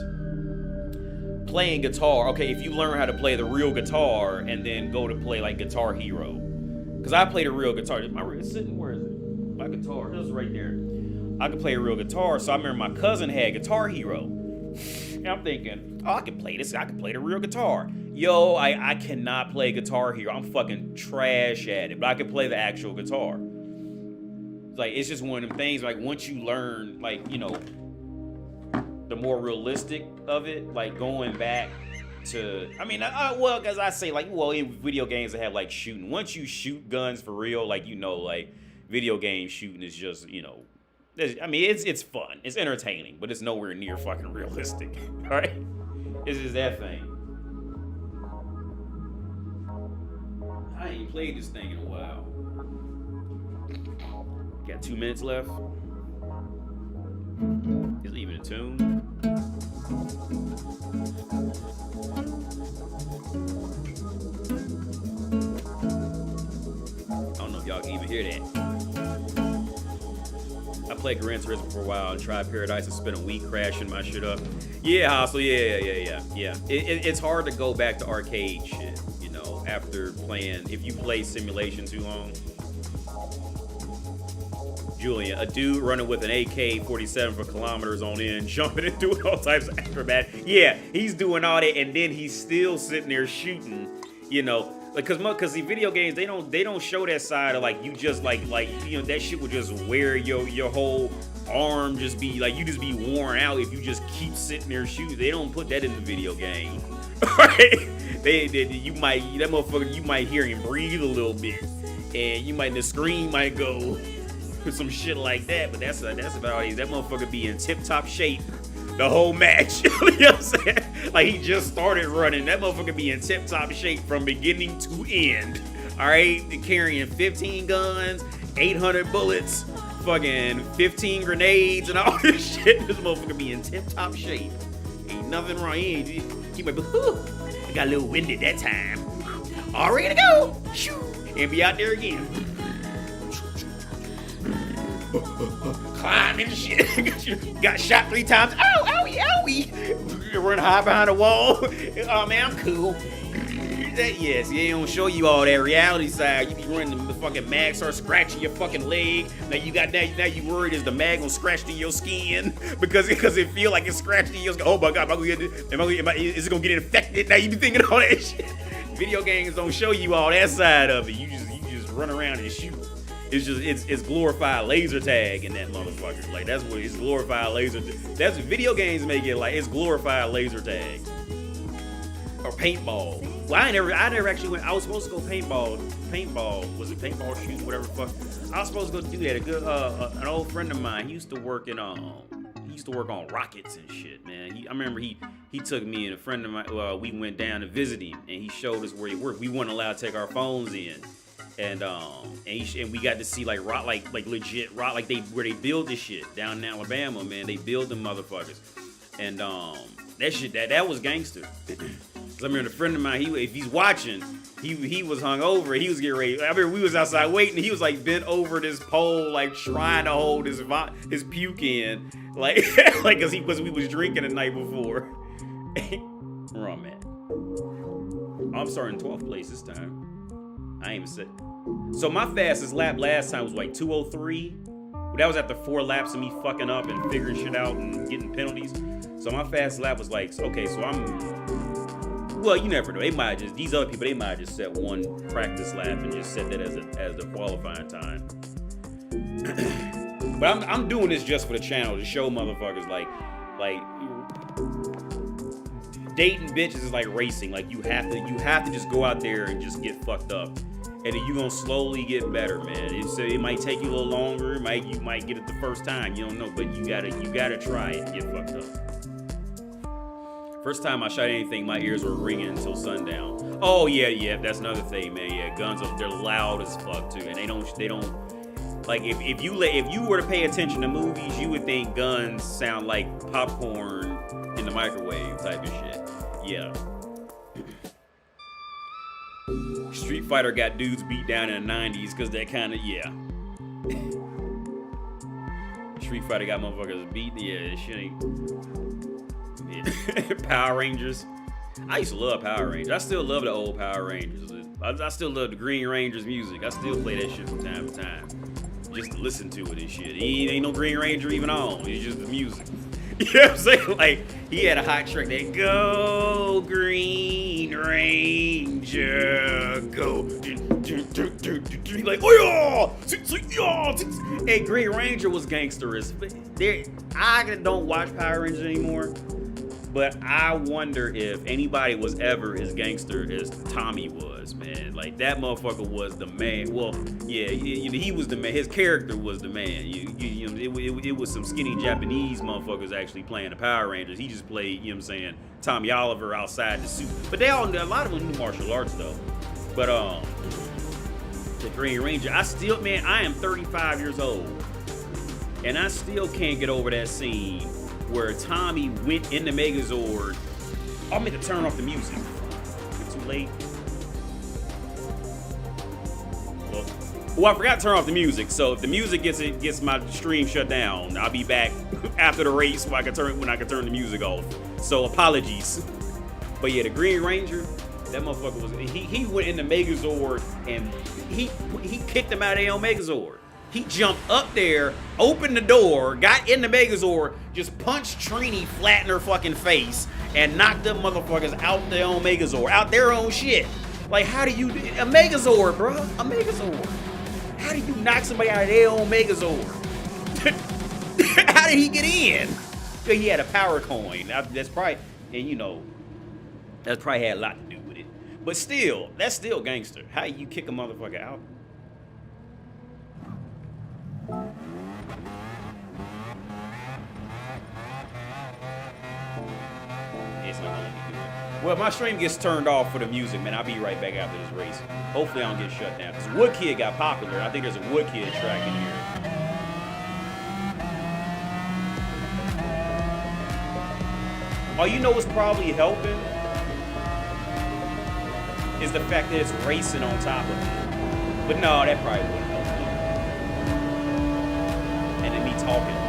playing guitar. Okay, if you learn how to play the real guitar and then go to play like Guitar Hero, because I played a real guitar. It's sitting, where is it? My guitar, it's right there. I could play a real guitar, so I remember my cousin had Guitar Hero. And I'm thinking, oh, I can play this. I can play the real guitar. Yo, I cannot play Guitar Hero. I'm fucking trash at it, but I can play the actual guitar. Like, it's just one of them things, like, once you learn, like, you know, the more realistic of it, like, going back to, I mean, well, because I say, like, well, in video games, they have, like, shooting. Once you shoot guns for real, like, you know, like, video game shooting is just, you know, I mean, it's fun. It's entertaining, but it's nowhere near fucking realistic, all right? It's just that thing. I ain't played this thing in a while. Got 2 minutes left. Is it even a tune? I don't know if y'all can even hear that. I played Gran Turismo for a while and tried Paradise and spent a week crashing my shit up. Yeah, Hostel, yeah. It's hard to go back to arcade shit, you know, after playing, if you play simulation too long. Julian, a dude running with an AK-47 for kilometers on end, jumping and doing all types of acrobat. Yeah, he's doing all that, and then he's still sitting there shooting, you know, like, cause the video games, they don't show that side of like you just like you know, that shit would just wear your whole arm, just be like, you just be worn out if you just keep sitting there shooting. They don't put that in the video game, right? You might hear him breathe a little bit, and the screen might go with some shit like that, but that's about all. That motherfucker be in tip-top shape the whole match. You know what I'm saying? Like, he just started running. That motherfucker be in tip-top shape from beginning to end. All right? Carrying 15 guns, 800 bullets, fucking 15 grenades, and all this shit. This motherfucker be in tip-top shape. Ain't nothing wrong. He might be, whew, I got a little winded that time. All ready to go. Shoo. And be out there again. Climbing and shit. Got shot 3 times. Ow, owie, owie. Run high behind a wall. Oh man, I'm cool. Yes, they don't show you all that reality side. You be running the fucking mag, start scratching your fucking leg. Now you worried, is the mag gonna scratch to your skin? Because it feel like it's scratching to your skin. Oh my god, is it gonna get infected? Now you be thinking all that shit. Video games don't show you all that side of it. You just run around and shoot. It's glorified laser tag in that motherfucker. Like, that's what it's glorified laser. That's what video games make it like. It's glorified laser tag or paintball. Well, I never actually went. I was supposed to go paintball. Was it paintball shooting? Whatever the fuck. I was supposed to go do that. An old friend of mine. He used to work on rockets and shit, man. I remember he took me and a friend of mine. We went down to visit him, and he showed us where he worked. We weren't allowed to take our phones in. And we got to see like legit rock, like where they build this shit down in Alabama, man. They build them motherfuckers, and that shit that was gangster. Cause I remember a friend of mine, if he's watching, he was hungover. He was getting ready. I remember we was outside waiting. And he was like bent over this pole, like trying to hold his puke in, like cause we was drinking the night before. Where I'm at? I'm starting 12th place this time. I ain't even said. So my fastest lap last time was like 2:03. That was after 4 laps of me fucking up and figuring shit out and getting penalties. So my fastest lap was like, okay, so well, you never know. These other people, they might just set one practice lap and just set that as the qualifying time. But I'm doing this just for the channel to show motherfuckers like dating bitches is like racing. Like you have to just go out there and just get fucked up. And then you're gonna slowly get better, man. It might take you a little longer. You might get it the first time. You don't know, but you gotta try it and get fucked up. First time I shot anything, my ears were ringing until sundown. Oh yeah, that's another thing, man. Yeah, guns, they're loud as fuck too, and they don't. Like if you were to pay attention to movies, you would think guns sound like popcorn in the microwave type of shit. Yeah. Street Fighter got dudes beat down in the 90s because that kind of, yeah. Street Fighter got motherfuckers beat, yeah, that shit ain't. Yeah. Power Rangers. I used to love Power Rangers. I still love the old Power Rangers. I still love the Green Rangers music. I still play that shit from time to time. Just to listen to it and shit. He ain't no Green Ranger even on. It's just the music. You know what I'm saying? Like, he had a hot track that go Green Ranger, go. Like, oh yeah! Hey, Green Ranger was gangsterous. I don't watch Power Rangers anymore, but I wonder if anybody was ever as gangster as Tommy was, man. Like, that motherfucker was the man. Well, yeah, he was the man. His character was the man. It was some skinny Japanese motherfuckers actually playing the Power Rangers. He just played, you know what I'm saying, Tommy Oliver outside the suit. But a lot of them knew martial arts, though. But, the Green Ranger, I am 35 years old. And I still can't get over that scene where Tommy went in the Megazord. I'll make to turn off the music. It's too late. Well, I forgot to turn off the music. So if the music gets my stream shut down, I'll be back after the race when I can turn the music off. So apologies. But yeah, the Green Ranger, that motherfucker was he went in the Megazord and he kicked him out of the Megazord. He jumped up there, opened the door, got in the Megazord, just punched Trini flat in her fucking face, and knocked them motherfuckers out their own Megazord, out their own shit. Like, how do you do a Megazord, bro? A Megazord. How do you knock somebody out of their own Megazord? How did he get in? He had a power coin. That's probably, and you know, that's probably had a lot to do with it. But still, that's still gangster. How you kick a motherfucker out? It's not gonna let me do it. Well, my stream gets turned off for the music, man. I'll be right back after this race. Hopefully I don't get shut down. Because Wood Kid got popular. I think there's a Wood Kid track in here. Oh, you know what's probably helping? Is the fact that it's racing on top of it. But no, that probably wouldn't help me. And then me talking.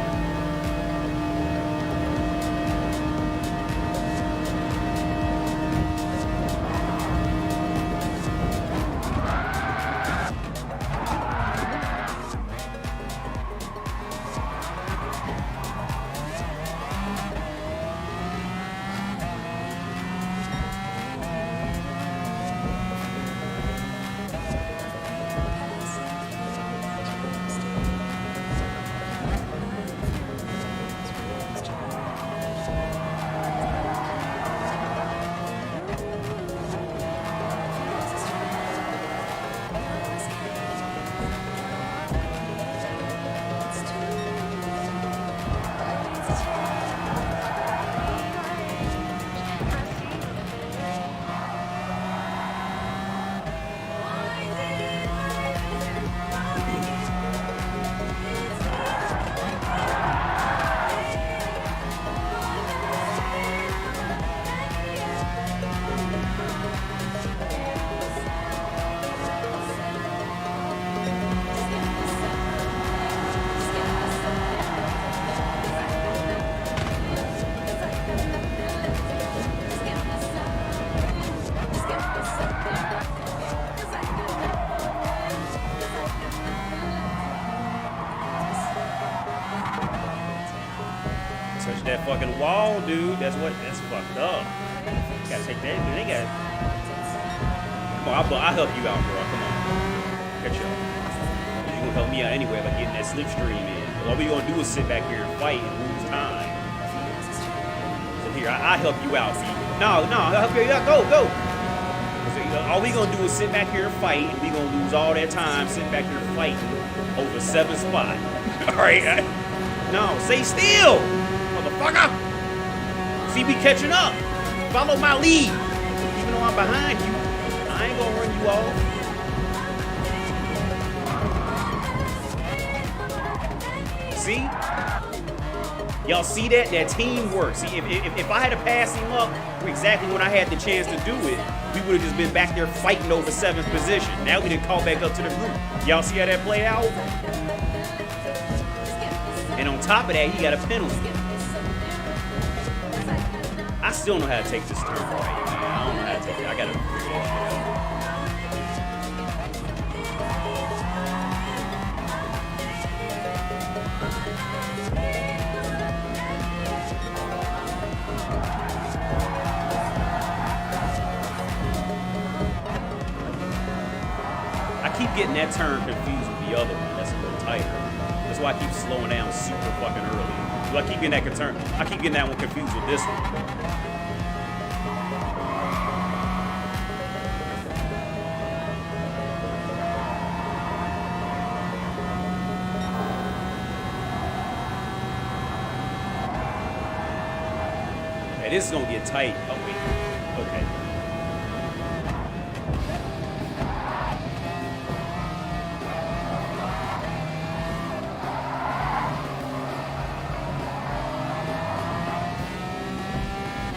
That fucking wall, dude. That's fucked up. You gotta take that, dude. They got. Come on, I'll help you out, bro. Come on. Catch up. You gonna help me out anyway by getting that slipstream in. All we gonna do is sit back here and fight and lose time. So here, I'll help you out, see. No, I'll help you out. Go. So, all we gonna do is sit back here and fight, and we gonna lose all that time sitting back here fighting over 7 spots. All right? No, stay still. Motherfucker! See me catching up. Follow my lead. Even though I'm behind you, I ain't gonna run you off. See? Y'all see that? That teamwork. See, if I had to pass him up exactly when I had the chance to do it, we would have just been back there fighting over 7th position. Now we didn't call back up to the group. Y'all see how that played out? And on top of that, he got a penalty. I still know how to take this turn right, man. I don't know how to take it. I gotta figure that shit out. I keep getting that turn confused with the other one. That's a little tighter. That's why I keep slowing down super fucking early. So I keep getting that turn. I keep getting that one confused with this one. Okay, this is gonna get tight. Oh wait. Okay.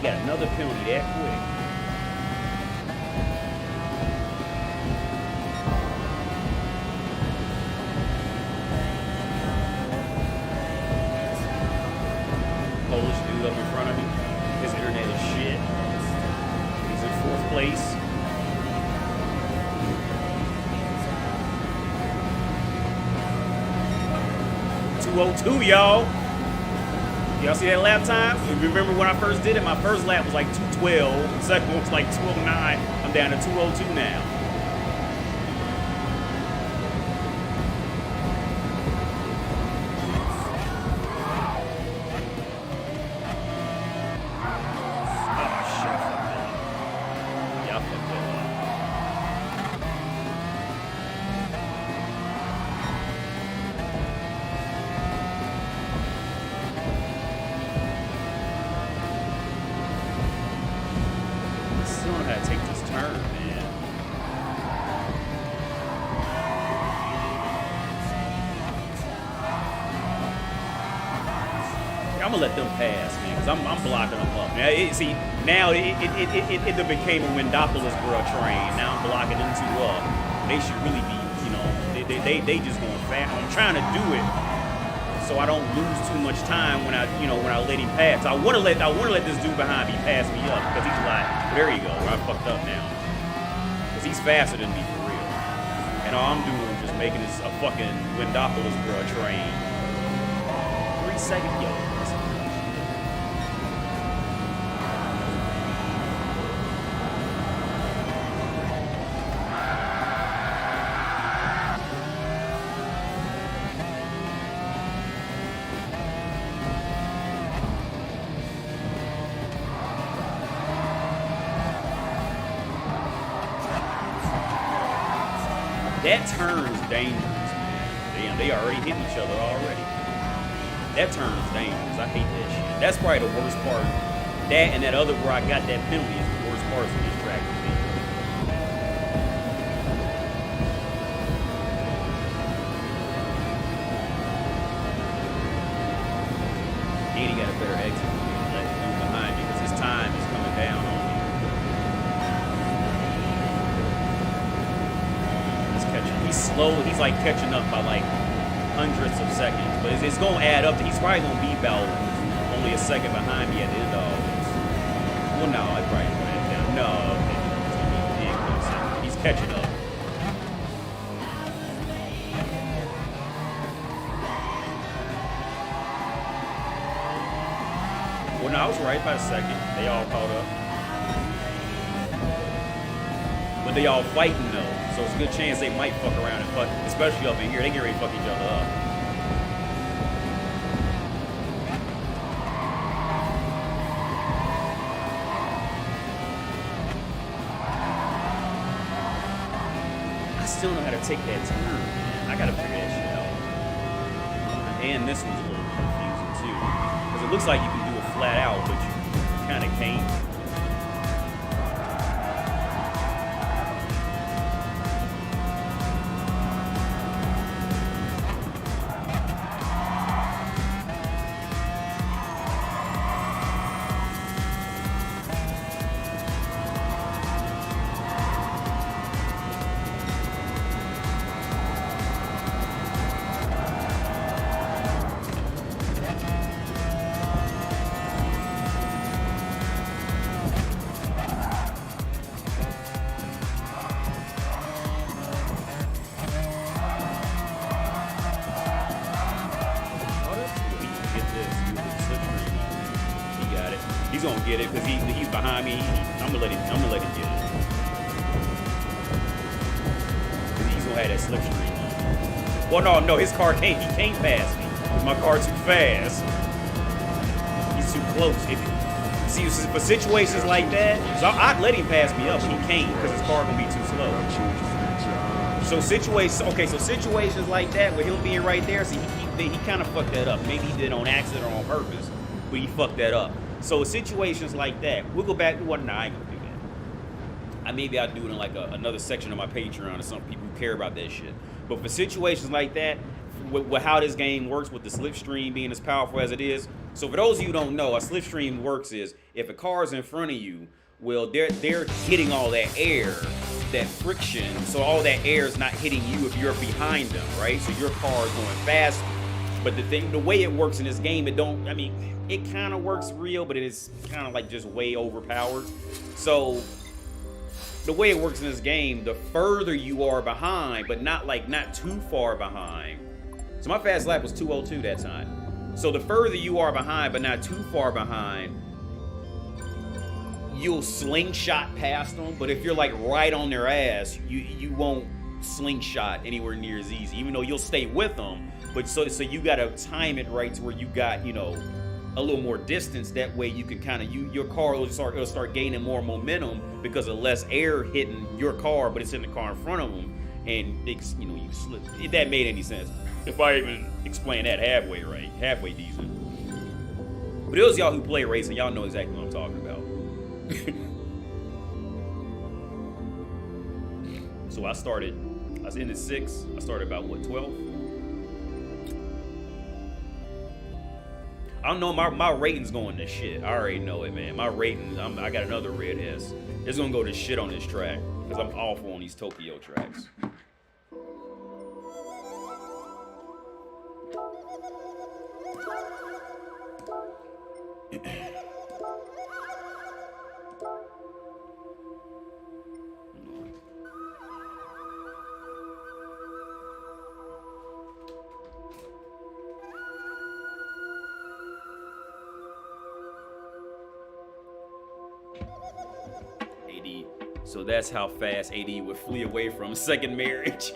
Got another penalty that quick. Polish dude up in front of me. His internet is shit. He's in 4th place. .202, y'all. Y'all see that lap time? Remember when I first did it? My first lap was like 2:12. The second one was like 2:09. I'm down to 2:02 now. Oh, shit. Y'all fucked that up. I don't know how to take this turn, man. I'm gonna let them pass, man, because I'm blocking them up. Now, now it became a Windopoulos girl train. Now I'm blocking them two up. They should really be, you know, they just going fast. I'm trying to do it so I don't lose too much time when I let him pass. I want to let this dude behind me pass me up because he's like, there you go, I fucked up now. Because he's faster than me for real. And all I'm doing is just making this a fucking Windopoulos girl train. 3 seconds, yo. That turn is dangerous, man. Damn, they already hit each other already. That turn is dangerous. I hate that shit. That's probably the worst part. That and that other where I got that penalty is the worst parts of this track for me. And he got a better exit for me to let him do behind me because his time is coming down on me. He's slow. He's like catching up by like hundredths of seconds, but it's gonna add up. He's probably gonna be about only a second behind me at the end of all this. Well, no, I probably put it down. No, okay. He's catching up. Well, no, I was right by a second. They all caught up, but they all fighting though. So it's a good chance they might fuck around and fuck, especially up in here. They get ready to fuck each other up. I still know how to take that turn, man. I gotta figure that shit out. And this one's a little confusing too. Because it looks like you can do it flat out, but you kinda can't. gonna get it because he's behind me. I'm gonna let him get it. He's gonna have that slipstream. Well, no, his car can't. He can't pass me. My car too fast. He's too close. See, for situations like that, so I'd let him pass me up, but he can't because his car gonna be too slow. So situations like that where he'll be right there. See, he kind of fucked that up. Maybe he did it on accident or on purpose, but he fucked that up. So situations like that, we'll go back to what. Nah, I ain't gonna do that. Maybe I'll do it in like another section of my Patreon or some people who care about that shit. But for situations like that, with how this game works with the slipstream being as powerful as it is. So for those of you who don't know, a slipstream works is if a car's in front of you, well, they're hitting all that air, that friction, so all that air is not hitting you if you're behind them, right? So your car is going fast. But the way it works in this game, it kind of works real, but it is kind of like just way overpowered. So the way it works in this game, the further you are behind, but not too far behind. So my fast lap was 2:02 that time. So the further you are behind, but not too far behind, you'll slingshot past them. But if you're like right on their ass, you won't slingshot anywhere near as easy, even though you'll stay with them. But so you gotta time it right to where you got, a little more distance. That way you can kind of, your car will start gaining more momentum because of less air hitting your car, but it's in the car in front of them, and you slip. If that made any sense. If I even explain that halfway right, halfway decent. But those y'all who play racing, y'all know exactly what I'm talking about. So I was in the 6. I started about 12? I don't know, my rating's going to shit. I already know it, man. My rating, I got another red S. It's gonna go to shit on this track because I'm awful on these Tokyo tracks. So that's how fast AD would flee away from second marriage.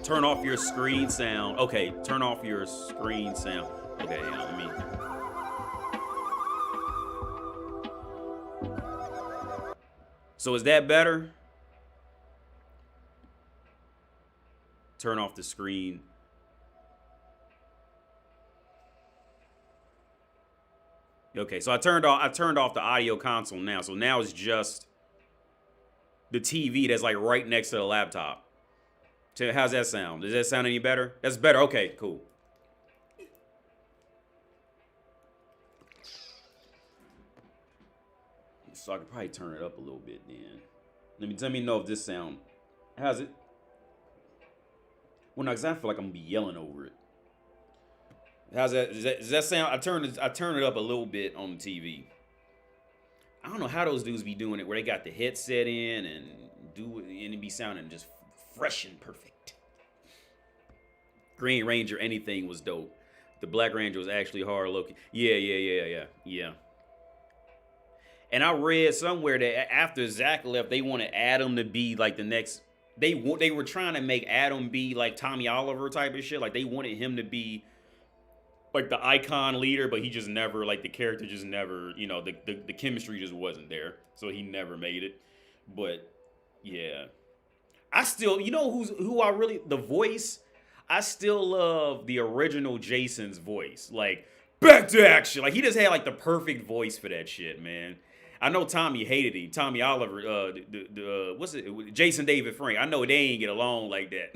Turn off your screen sound. Okay, turn off your screen sound. Okay, let me. So is that better? Turn off the screen. Okay, so I turned off the audio console now. So now it's just the TV that's like right next to the laptop. So how's that sound? Does that sound any better? That's better. Okay, cool. So I could probably turn it up a little bit then. Let me know if this sound. How's it? Well, no, because I feel like I'm gonna be yelling over it. How's that? Does that sound? I turn it up a little bit on the TV. I don't know how those dudes be doing it, where they got the headset in and it be sounding just fresh and perfect. Green Ranger, anything was dope. The Black Ranger was actually hard looking. Yeah. And I read somewhere that after Zach left, they wanted Adam to be like the next. They were trying to make Adam be like Tommy Oliver type of shit. Like they wanted him to be like the icon leader, but he just never, like the character just never, the chemistry just wasn't there. So he never made it. But yeah. I still, the voice, I still love the original Jason's voice. Like, back to action. Like he just had like the perfect voice for that shit, man. I know Tommy hated him. Tommy Oliver, what's it? Jason David Frank. I know they ain't get along like that.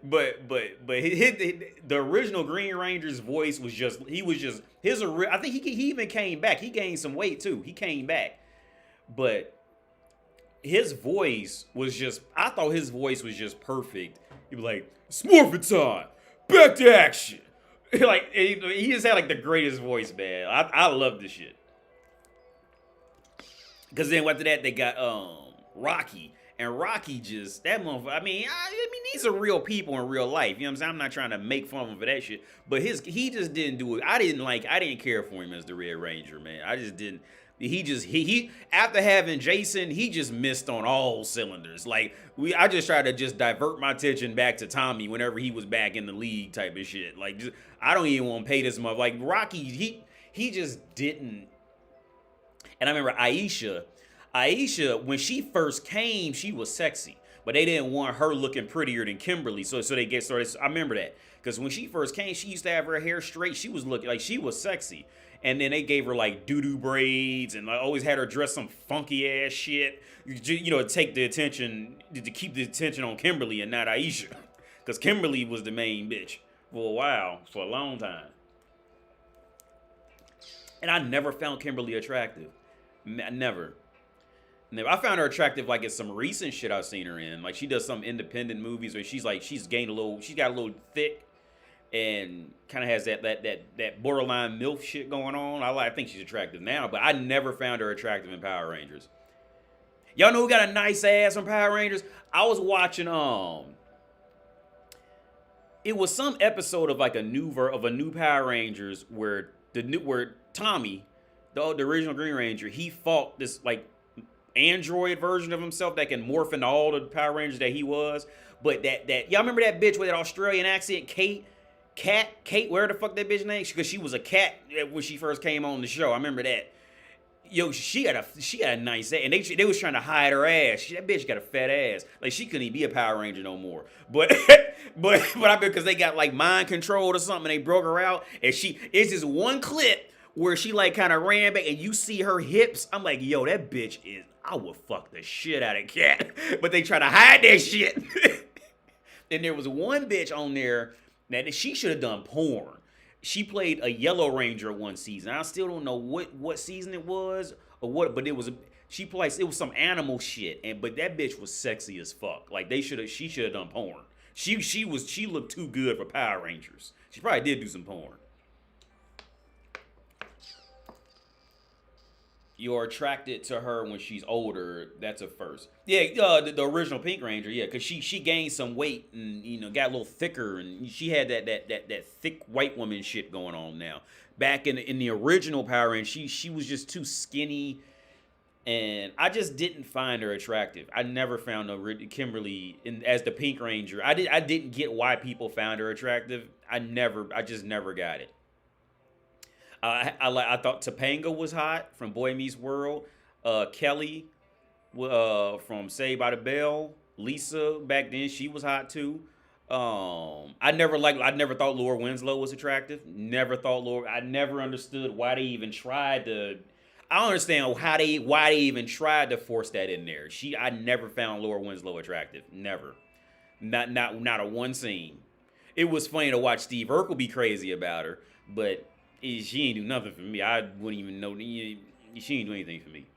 but the original Green Ranger's voice was just, I think he even came back. He gained some weight too. He came back. But his voice was just, I thought his voice was just perfect. He'd be like, Smurfing time, back to action. Like, he just had like the greatest voice, man. I love this shit. Because then after that, they got Rocky. And Rocky just, that motherfucker, I mean, these are real people in real life. You know what I'm saying? I'm not trying to make fun of him for that shit. But he just didn't do it. I didn't care for him as the Red Ranger, man. I just didn't. He after having Jason, he just missed on all cylinders. Like I just tried to just divert my attention back to Tommy whenever he was back in the league type of shit. Like I don't even want to pay this much. Like Rocky, he just didn't. And I remember Aisha, when she first came, she was sexy. But they didn't want her looking prettier than Kimberly. So they get started. I remember that. Because when she first came, she used to have her hair straight. She was looking like she was sexy. And then they gave her like doo-doo braids and like always had her dress some funky ass shit. You know, to take the attention, to keep the attention on Kimberly and not Aisha. Because Kimberly was the main bitch for a while, for a long time. And I never found Kimberly attractive. Never. I found her attractive like in some recent shit I've seen her in. Like she does some independent movies where she's got a little thick and kind of has that borderline MILF shit going on. I think she's attractive now, but I never found her attractive in Power Rangers. Y'all know who got a nice ass from Power Rangers? I was watching it was some episode of like a new Power Rangers where Tommy, the original Green Ranger, he fought this like android version of himself that can morph into all the Power Rangers that he was. But that y'all remember that bitch with that Australian accent, Kate, where the fuck that bitch name? Because she was a cat when she first came on the show. I remember that. Yo, she had a nice ass, and they was trying to hide her ass. That bitch got a fat ass. Like she couldn't even be a Power Ranger no more. But I bet because they got like mind controlled or something, they broke her out, and it's just one clip where she like kind of ran back, and you see her hips. I'm like, yo, that bitch is. I would fuck the shit out of Cat, but they try to hide that shit. And there was one bitch on there that she should have done porn. She played a Yellow Ranger one season. I still don't know what season it was or what, but it was some animal shit. But that bitch was sexy as fuck. Like she should have done porn. She looked too good for Power Rangers. She probably did do some porn. You're attracted to her when she's older. That's a first. Yeah, the original Pink Ranger. Yeah, because she gained some weight and got a little thicker, and she had that thick white woman shit going on now. Back in the original Power Ranger, she was just too skinny, and I just didn't find her attractive. I never found Kimberly as the Pink Ranger. I didn't get why people found her attractive. I just never got it. I thought Topanga was hot from Boy Meets World. Kelly from Saved by the Bell. Lisa back then, she was hot too. I never thought Laura Winslow was attractive. I never understood why they even tried to. I don't understand why they even tried to force that in there. I never found Laura Winslow attractive. Never. Not a one scene. It was funny to watch Steve Urkel be crazy about her, but she ain't do nothing for me. I wouldn't even know. She ain't do anything for me.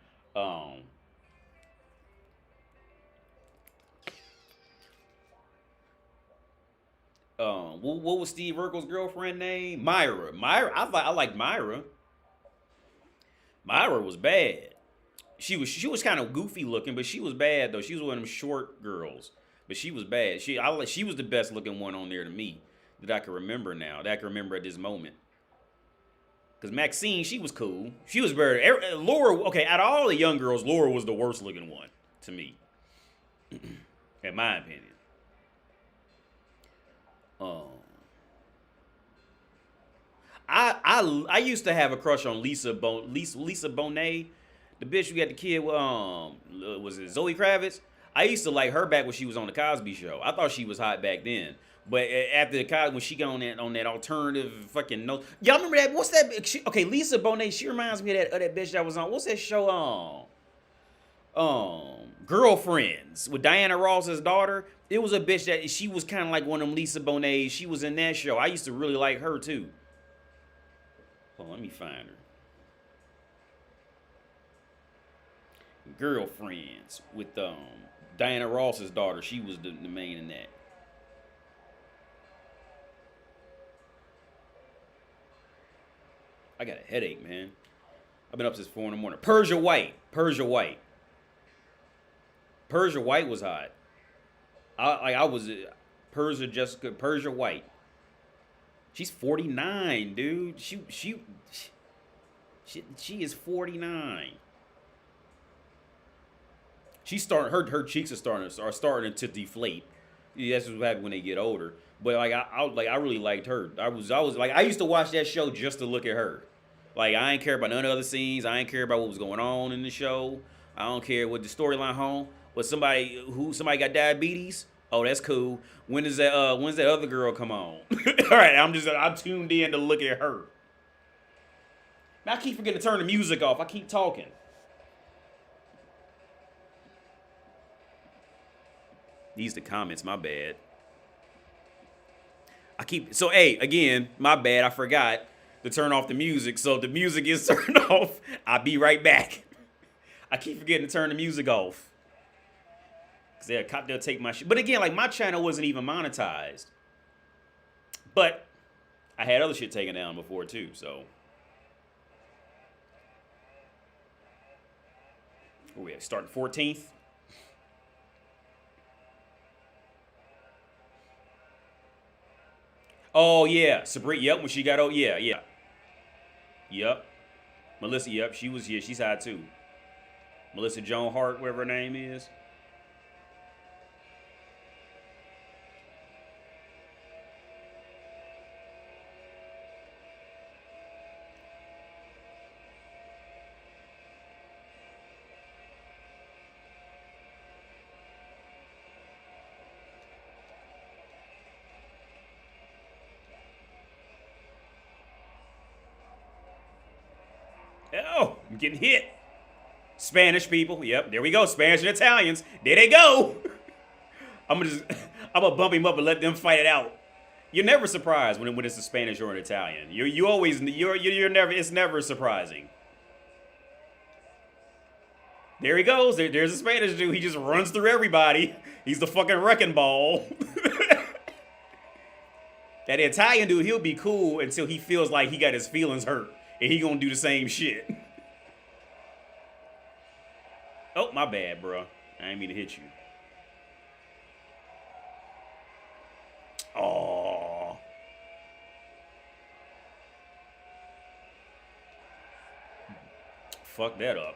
What was Steve Urkel's girlfriend name? Myra. I like Myra. Myra was bad. She was kind of goofy looking, but she was bad though. She was one of them short girls, but she was bad. She was the best looking one on there to me that I can remember now. That I can remember at this moment. Because Maxine, she was cool. She was better. Laura, okay, out of all the young girls, Laura was the worst looking one to me. In my opinion. I used to have a crush on Lisa Bonet. The bitch who got the kid with, was it Zoe Kravitz? I used to like her back when she was on the Cosby Show. I thought she was hot back then. But after the Cosby, when she got on that alternative fucking note, y'all remember that? What's that? Okay, Lisa Bonet. She reminds me of that bitch that was on. What's that show on? Girlfriends with Diana Ross's daughter. It was a bitch that she was kind of like one of them Lisa Bonet. She was in that show. I used to really like her too. Hold on, let me find her. Girlfriends with Diana Ross's daughter. She was the main in that. I got a headache, man. I've been up since 4 in the morning. Persia White was hot. Persia White. She's 49, dude. She is 49. She's starting her cheeks are starting to deflate. Yeah, that's what happens when they get older. But like I really liked her. I was like I used to watch that show just to look at her. Like I ain't care about none of the other scenes. I ain't care about what was going on in the show. I don't care what the storyline home. But somebody got diabetes. Oh, that's cool. When's that other girl come on? All right, I'm tuned in to look at her. Now I keep forgetting to turn the music off. I keep talking. These the comments, my bad. Hey, again, my bad, I forgot to turn off the music. So if the music is turned off, I'll be right back. I keep forgetting to turn the music off. Because they'll take my shit. But again, like my channel wasn't even monetized. But I had other shit taken down before too, so. Where we at? Starting 14th? Oh yeah, Sabrina. Yep, when she got yeah. Yep. Melissa. Yep, she was here. She's high too. Melissa Joan Hart, whatever her name is. Oh, I'm getting hit. Spanish people. Yep, there we go. Spanish and Italians. There they go. I'm gonna bump him up and let them fight it out. You're never surprised when it's a Spanish or an Italian. You're never. It's never surprising. There he goes. There's a Spanish dude. He just runs through everybody. He's the fucking wrecking ball. That Italian dude, he'll be cool until he feels like he got his feelings hurt. And he gonna do the same shit. Oh, my bad, bro. I didn't mean to hit you. Oh. Fuck that up.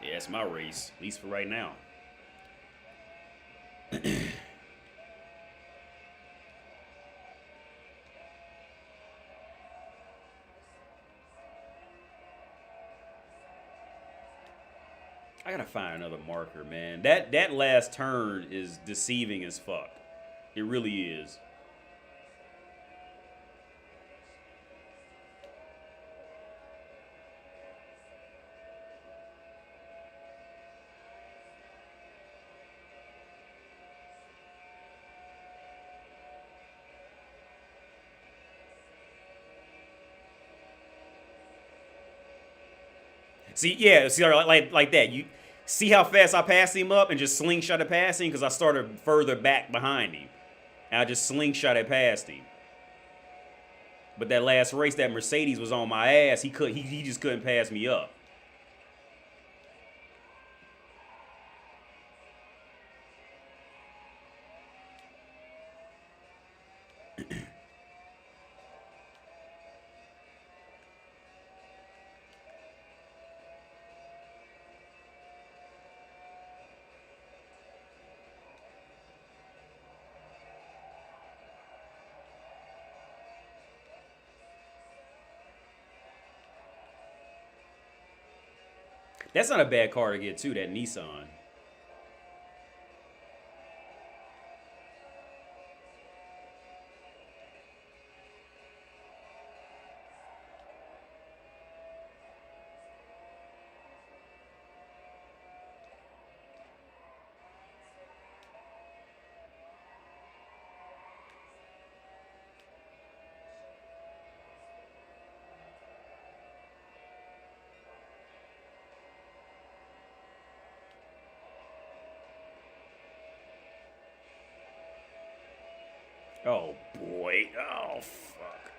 Yeah, it's my race, at least for right now. I gotta find another marker, man. That last turn is deceiving as fuck. It really is. See, yeah, see, like that. You see how fast I passed him up and just slingshot it past him because I started further back behind him. And I just slingshot it past him. But that last race, that Mercedes was on my ass. He just couldn't pass me up. That's not a bad car to get too, that Nissan. Oh, boy. Oh, fuck.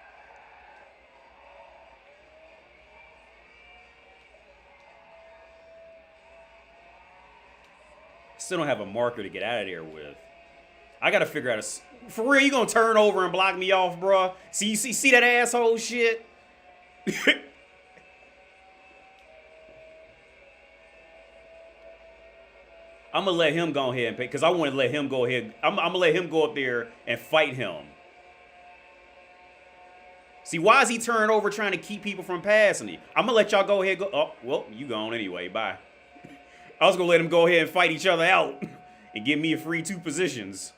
Still don't have a marker to get out of there with. I gotta figure out a... For real, you gonna turn over and block me off, bruh? See that asshole shit? I'm gonna let him go ahead and pay, because I want to let him go ahead. I'm gonna let him go up there and fight him. See, why is he turning over trying to keep people from passing you? I'm gonna let y'all go ahead and go. Oh, well, you gone anyway. Bye. I was gonna let them go ahead and fight each other out and give me a free 2 positions.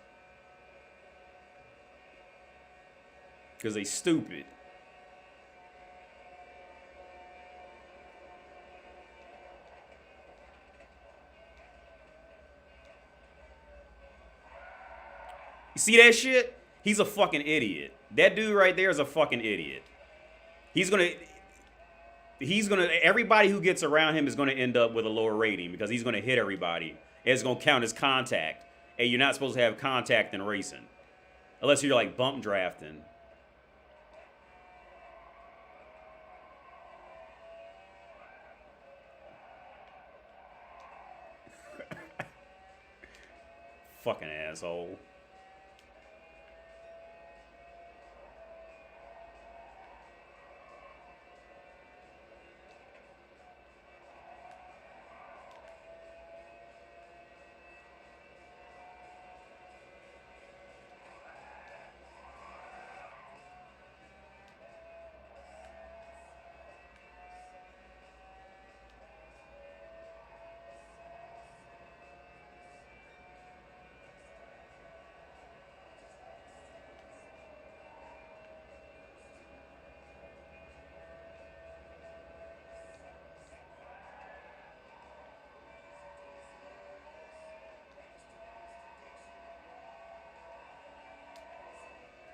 Because they stupid. You see that shit? He's a fucking idiot. That dude right there is a fucking idiot. He's gonna, everybody who gets around him is gonna end up with a lower rating because he's gonna hit everybody. And it's gonna count as contact. And you're not supposed to have contact in racing. Unless you're like bump drafting. Fucking asshole.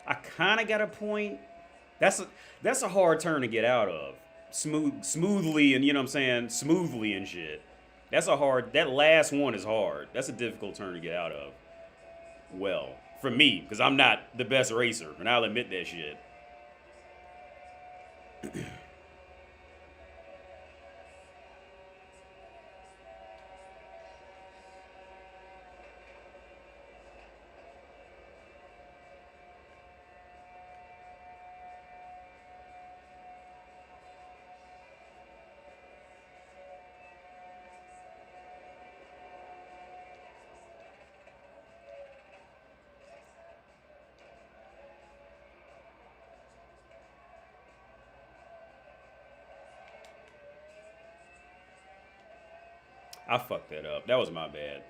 I kind of got a point. That's a hard turn to get out of. Smoothly, and you know what I'm saying? Smoothly and shit. That's a hard, that last one is hard. That's a difficult turn to get out of. Well, for me, because I'm not the best racer, and I'll admit that shit. I fucked that up. That was my bad.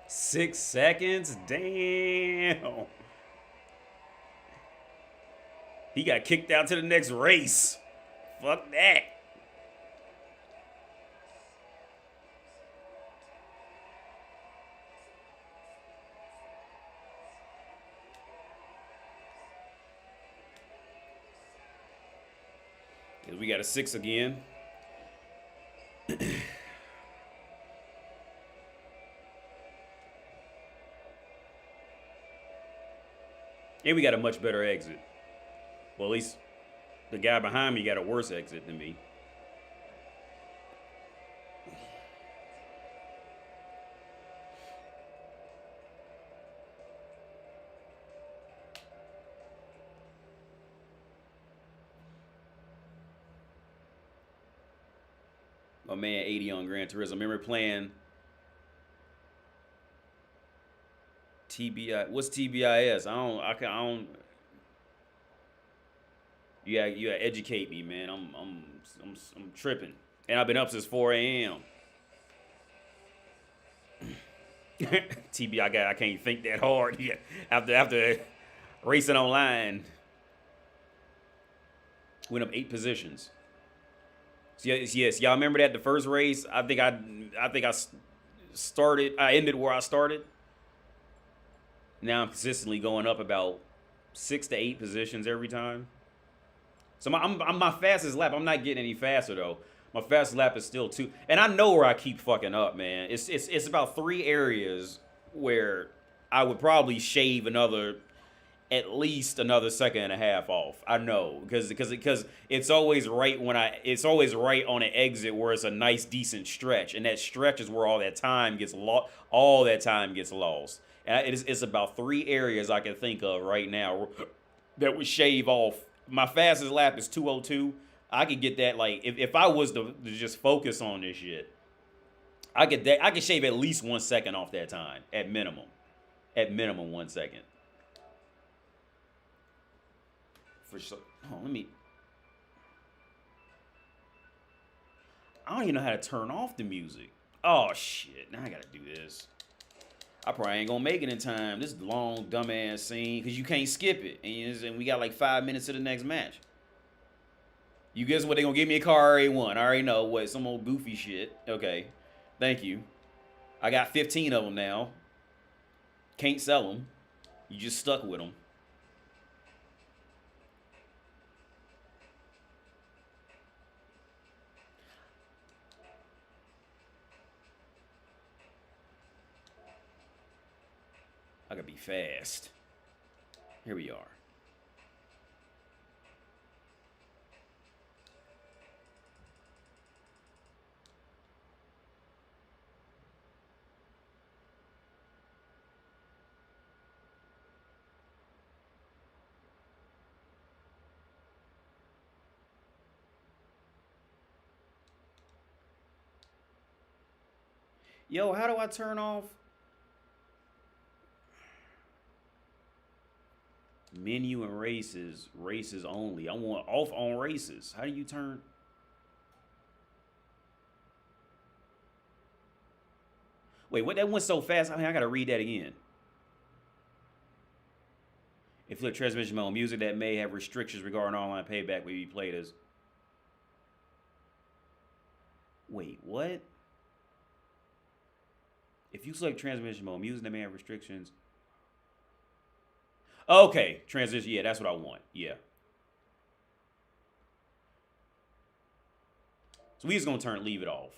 Six seconds? Damn. He got kicked out to the next race. Fuck that. We got a 6 again. And we got a much better exit. Well, at least the guy behind me got a worse exit than me. My man 80 on Gran Turismo. I remember playing TBI. What's TBIS? I don't. You gotta educate me, man. I'm tripping, and I've been up since 4 a.m. TB, I can't think that hard. Yeah, after racing online, went up 8 positions. So yes, y'all remember that the first race? I think I started. I ended where I started. Now I'm consistently going up about 6 to 8 positions every time. So I'm my fastest lap. I'm not getting any faster though. My fastest lap is still 2, and I know where I keep fucking up, man. It's about 3 areas where I would probably shave at least another second and a half off. I know because it's always right it's always right on an exit where it's a nice decent stretch, and that stretch is where all that time gets lost. All that time gets lost, and it's about 3 areas I can think of right now that would shave off. My fastest lap is 2:02. I could get that, like, if I was to just focus on this shit, I could shave at least 1 second off that time at minimum. At minimum 1 second. For sure. Oh, I don't even know how to turn off the music. Oh shit! Now I gotta do this. I probably ain't gonna make it in time. This long dumbass scene because you can't skip it, and we got like 5 minutes to the next match. You guess what? They gonna give me a car A1. I already know what, some old goofy shit. Okay, thank you. I got 15 of them now. Can't sell them. You just stuck with them. I gotta be fast. Here we are. Yo, how do I turn off menu and races? Races only. I want off on races. How do you turn? Wait, what? That went so fast. I gotta read that again. If flip transmission mode, music that may have restrictions regarding online payback will be played as. Wait, what? If you select transmission mode, music that may have restrictions. Okay, transition. Yeah, that's what I want. Yeah. So we just gonna leave it off.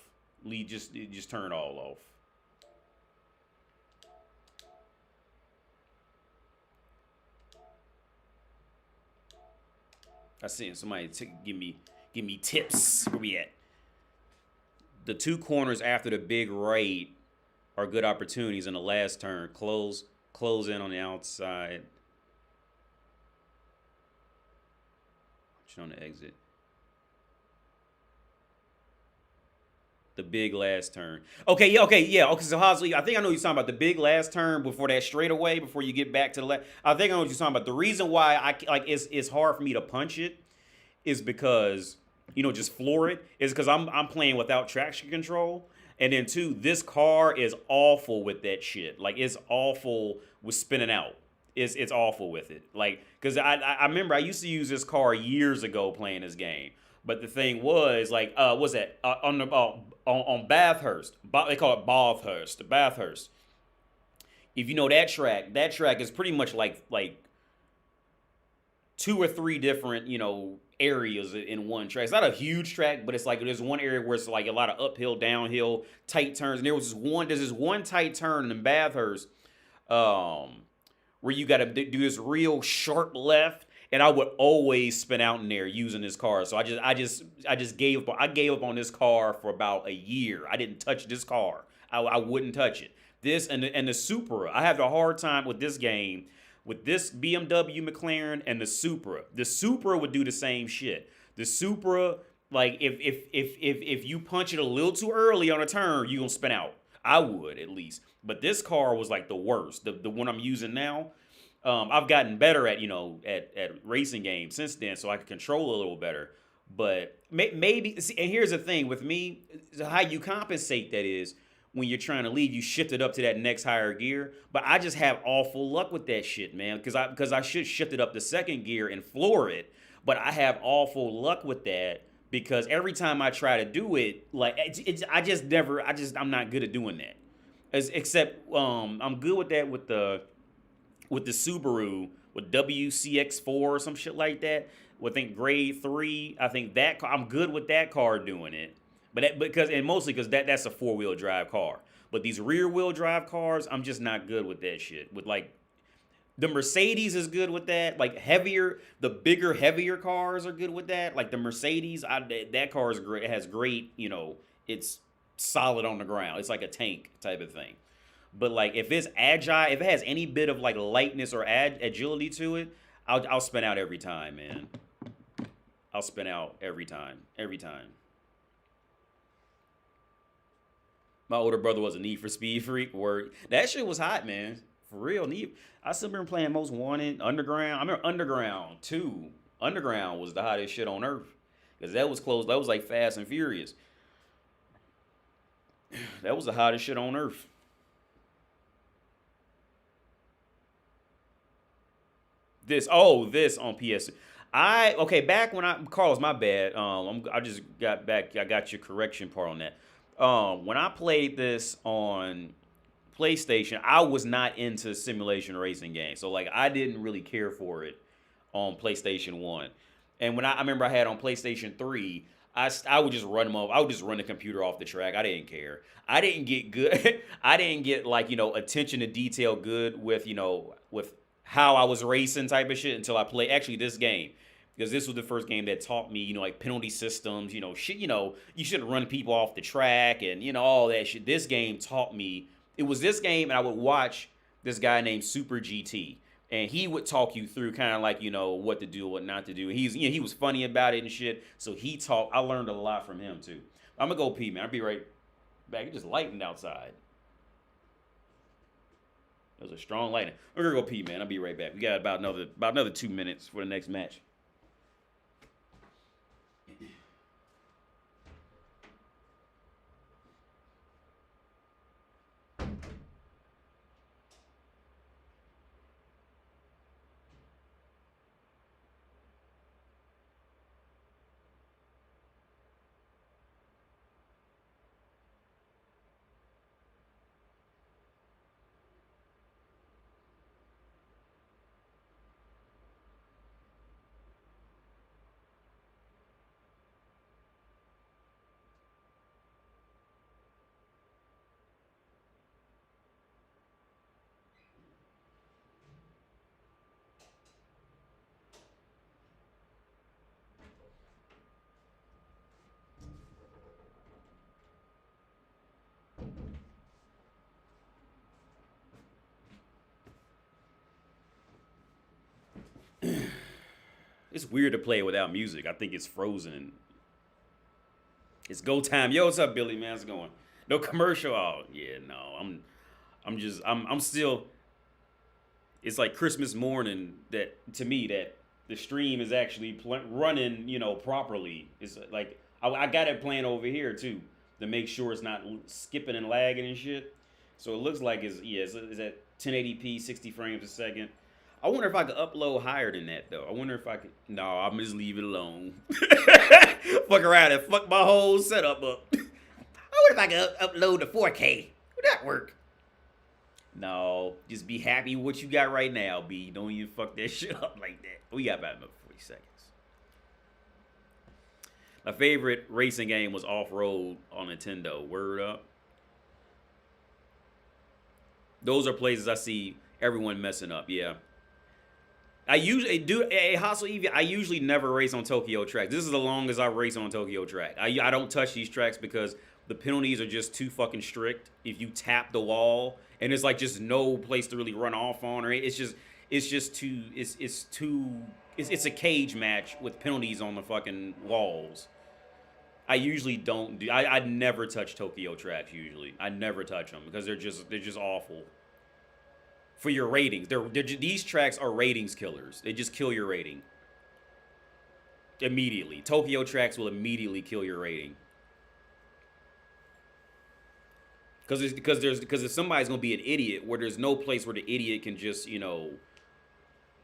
Just turn it all off. I seen somebody give me tips. Where we at? The 2 corners after the big right are good opportunities in the last turn. Close in on the outside. On the exit. The big last turn. Okay, yeah. Okay, so Hosley, I think I know what you're talking about. The big last turn before that straightaway, before you get back to the left. I think I know what you're talking about. The reason why it's hard for me to punch it is because, just floor it, is because I'm playing without traction control. And then 2, this car is awful with that shit. Like, it's awful with spinning out. It's awful with it. Like, because I remember I used to use this car years ago playing this game. But the thing was, like, what's that? On Bathurst. They call it Bathurst. If you know that track is pretty much like 2 or 3 different, areas in one track. It's not a huge track, but it's like there's one area where it's like a lot of uphill, downhill, tight turns. And there's this one tight turn in Bathurst, where you got to do this real sharp left, and I would always spin out in there using this car. So I just gave up. I gave up on this car for about a year. I didn't touch this car. I wouldn't touch it. This and the Supra. I have a hard time with this game. With this BMW McLaren and the Supra. The Supra would do the same shit. The Supra, like, if you punch it a little too early on a turn, you're gonna spin out. I would at least. But this car was like the worst. The one I'm using now. I've gotten better at at racing games since then, so I can control a little better. But maybe, see, and here's the thing with me, how you compensate that is when you're trying to leave, you shift it up to that next higher gear. But I just have awful luck with that shit, man, because I should shift it up to second gear and floor it, but I have awful luck with that because every time I try to do it, like I'm not good at doing that. Except I'm good with that with the Subaru with WCX4 or some shit like that. With, I think, grade 3. I think that I'm good with that car doing it. Mostly because that's a 4-wheel drive car. But these rear wheel drive cars, I'm just not good with that shit. With like the Mercedes is good with that. Like the bigger, heavier cars are good with that. Like the Mercedes, that car is great. It has great, it's solid on the ground. It's like a tank type of thing. But like if it's agile, if it has any bit of like lightness or agility to it, I'll spin out every time, man. I'll spin out every time. Every time. My older brother was a Need for Speed freak. Word. That shit was hot, man. For real. I still been playing Most Wanted, Underground. I remember Underground 2. Underground was the hottest shit on earth. Because that was close. That was like Fast and Furious. That was the hottest shit on earth. This on PS. Back when Carlos, my bad. I just got back. I got your correction part on that. When I played this on PlayStation, I was not into simulation racing games, so like I didn't really care for it on PlayStation 1. And when I remember I had on PlayStation 3, I would just run them off. I would just run the computer off the track. I didn't care. I didn't get good. I didn't get like attention to detail good with with how I was racing type of shit until I played actually this game. Because this was the first game that taught me, like penalty systems, shit, you shouldn't run people off the track and, all that shit. This game taught me, it was this game, and I would watch this guy named Super GT. And he would talk you through kind of like, what to do, what not to do. He was funny about it and shit. So I learned a lot from him too. I'm going to go pee, man. I'll be right back. It just lightened outside. It was a strong lightning. We're going to go pee, man. I'll be right back. We got about another 2 minutes for the next match. It's weird to play without music. I think it's frozen. It's go time. Yo, what's up, Billy? Man, how's it going? No commercial. Oh, yeah, no. I'm still. It's like Christmas morning that to me that the stream is actually running, properly. It's like I got it playing over here too to make sure it's not skipping and lagging and shit. So it looks like it's at 1080p, 60 frames a second. I wonder if I could upload higher than that, though. I wonder if I could. No, I'm just leave it alone. Fuck around and fuck my whole setup up. I wonder if I could upload to 4K. Would that work? No, just be happy with what you got right now, B. Don't even fuck that shit up like that. We got about another 40 seconds. My favorite racing game was Off-Road on Nintendo. Word up. Those are places I see everyone messing up, yeah. I usually do a Hostile Evie. I usually never race on Tokyo track. This is the longest I race on Tokyo track. I don't touch these tracks because the penalties are just too fucking strict. If you tap the wall and there's like just no place to really run off on, or it's a cage match with penalties on the fucking walls. I usually don't do. I never touch Tokyo tracks. Usually, I never touch them because they're just awful for your ratings. These tracks are ratings killers. They just kill your rating immediately. Tokyo tracks will immediately kill your rating. Because if somebody's gonna be an idiot, where there's no place where the idiot can just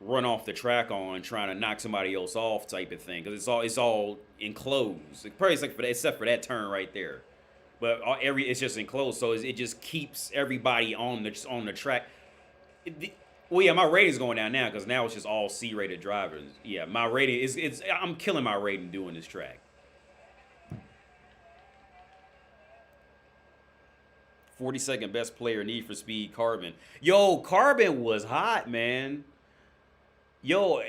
run off the track on trying to knock somebody else off type of thing. Because it's all enclosed. Probably except for that turn right there, but it's just enclosed, so it just keeps everybody on the track. Well, yeah, my rating's going down now because now it's just all C-rated drivers. Yeah, my rating is I'm killing my rating doing this track. 42nd best player, Need for Speed, Carbon. Yo, Carbon was hot, man. Yo,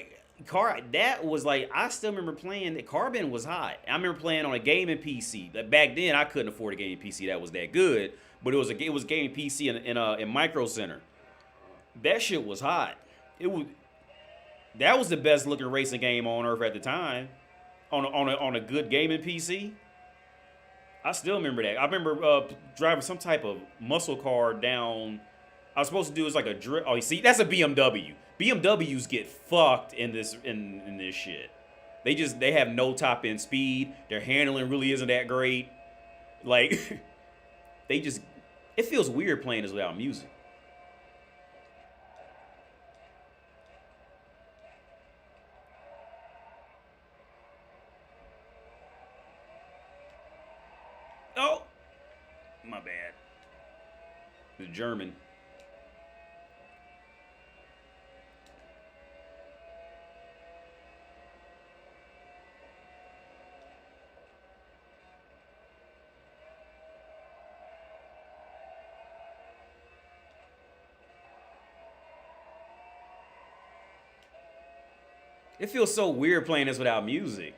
that was like, I still remember playing that. Carbon was hot. I remember playing on a gaming PC. Back then, I couldn't afford a gaming PC that was that good, but it was gaming PC in Micro Center. That shit was hot. That was the best looking racing game on earth at the time, on a good gaming PC. I still remember that. I remember driving some type of muscle car down. I was supposed to do like a drift. Oh, you see, that's a BMW. BMWs get fucked in this shit. They have no top end speed. Their handling really isn't that great. Like, it feels weird playing this without music. Oh, my bad. The German. It feels so weird playing this without music.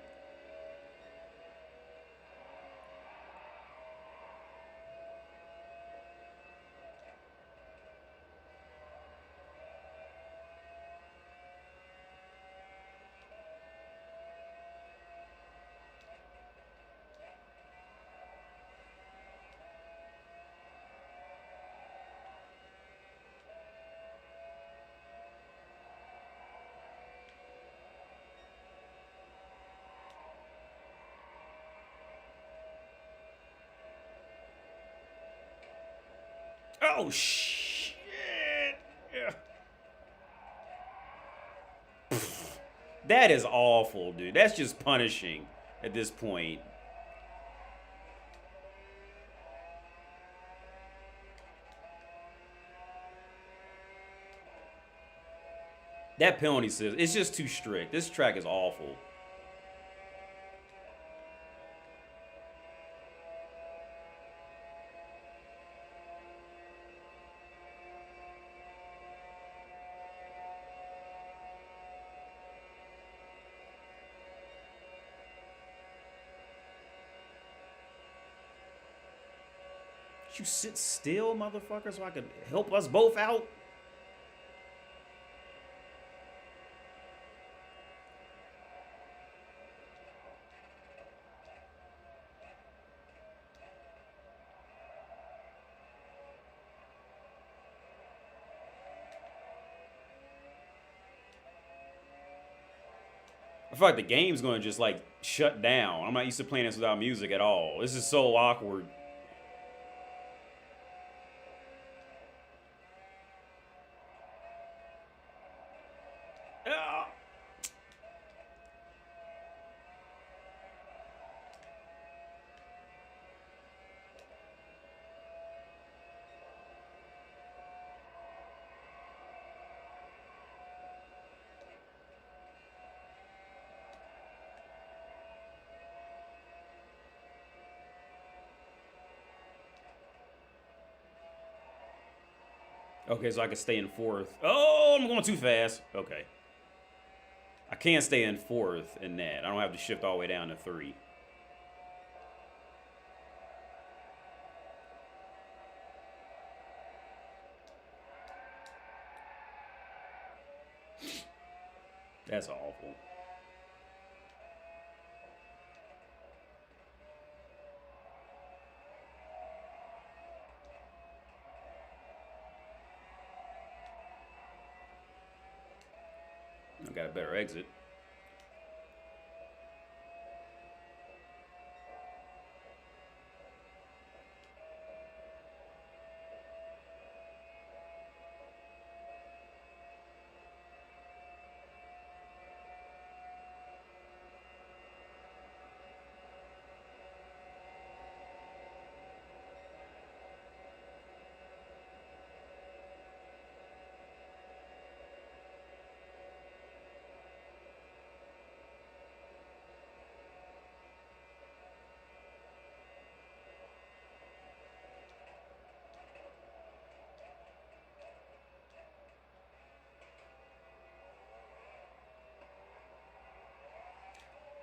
Oh, shit. Yeah. That is awful, dude. That's just punishing at this point. That penalty system, it's just too strict. This track is awful. You sit still, motherfucker, so I can help us both out? I feel like the game's gonna just like shut down. I'm not used to playing this without music at all. This is so awkward. Okay, so I can stay in fourth. Oh, I'm going too fast. Okay. I can't stay in fourth in that. I don't have to shift all the way down to 3. That's awful. got a better exit.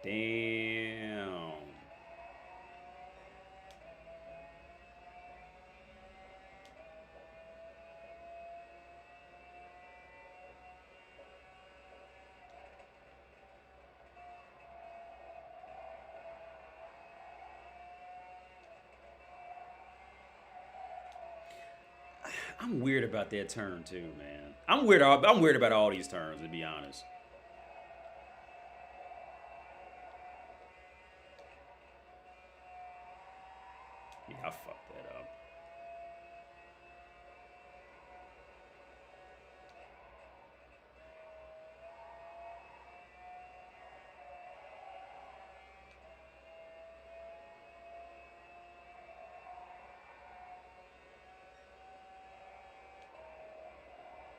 Damn. I'm weird about that turn too, man. I'm weird about all these turns, to be honest. Yeah, I fucked that up.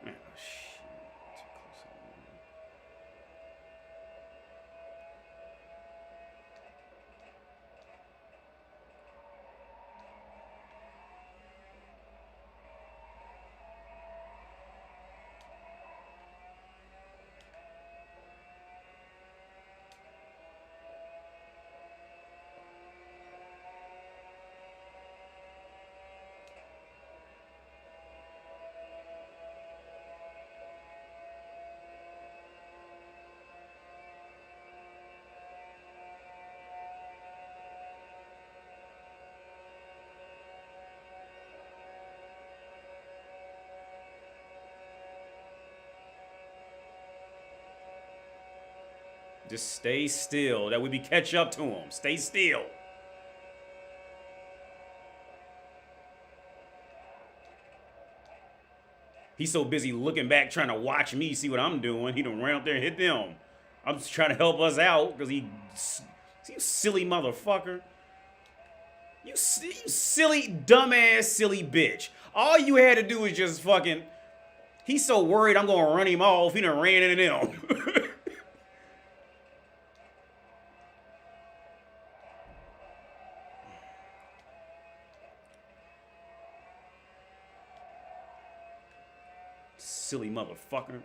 Oh, shit. Too close on that. Just stay still. That would be catch up to him. Stay still. He's so busy looking back, trying to watch me, see what I'm doing. He done ran up there and hit them. I'm just trying to help us out because you silly motherfucker. You silly, dumbass, silly bitch. All you had to do was just fucking. He's so worried I'm gonna run him off. He done ran into them. Silly motherfucker.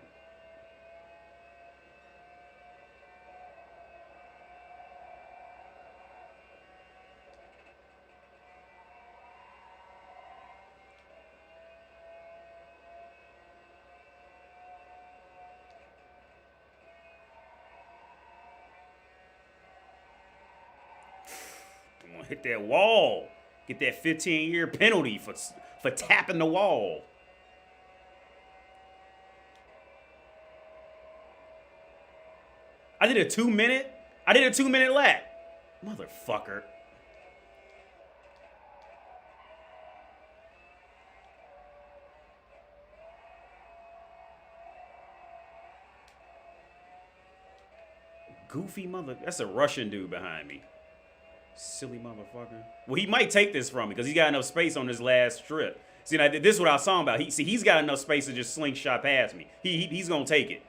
I'm gonna hit that wall. Get that 15-year penalty for tapping the wall. I did a 2-minute lap. Motherfucker. Goofy mother. That's a Russian dude behind me. Silly motherfucker. Well, he might take this from me because he got enough space on this last strip. See, now, this is what I was talking about. He's got enough space to just slingshot past me. He's gonna take it.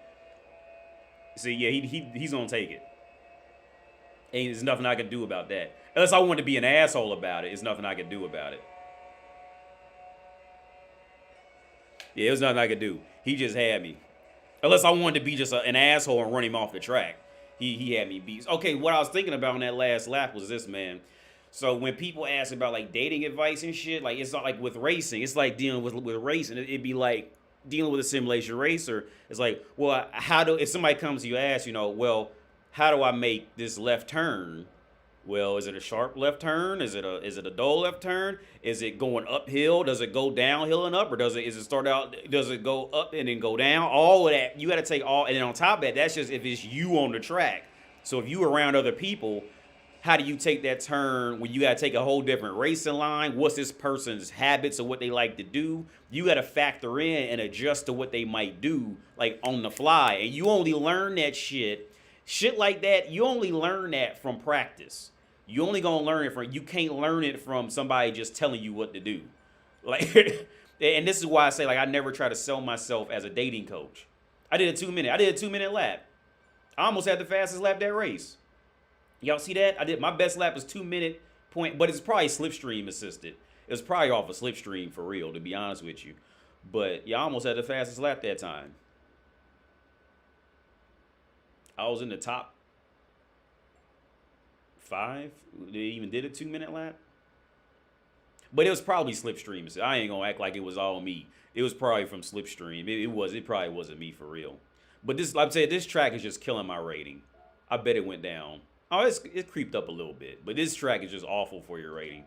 See, yeah, he's gonna take it. Ain't there's nothing I can do about that. Unless I want to be an asshole about it, there's nothing I can do about it. Yeah, there's nothing I could do. He just had me. Unless I wanted to be just an asshole and run him off the track. He had me beat. Okay, what I was thinking about on that last lap was this, man. So when people ask about like dating advice and shit, like it's not like with racing. It's like dealing with racing. It'd be like dealing with a simulation racer. It's like, well, if somebody comes to you and asks, well, how do I make this left turn Well, is it a sharp left turn? Is it a dull left turn? Is it going uphill? Does it go downhill and up, or does it start out? Does it go up and then go down? All of that you got to take all, and then on top of that, that's just if it's you on the track. So if you around other people, how do you take that turn when you got to take a whole different racing line? What's this person's habits or what they like to do? You got to factor in and adjust to what they might do, like on the fly. And you only learn that shit like that. You only learn that from practice. You only gonna learn it from. You can't learn it from somebody just telling you what to do. Like, and this is why I say like I never try to sell myself as a dating coach. I did a 2-minute lap. I almost had the fastest lap that race. Y'all see that? My best lap was 2 minute point, but it's probably slipstream assisted. It was probably off a slipstream for real, to be honest with you. But y'all almost had the fastest lap that time. I was in the top 5. They even did a 2-minute lap. But it was probably slipstream. I ain't gonna act like it was all me. It was probably from slipstream. It probably wasn't me for real. But I'm saying this track is just killing my rating. I bet it went down. Oh, it creeped up a little bit, but this track is just awful for your rating.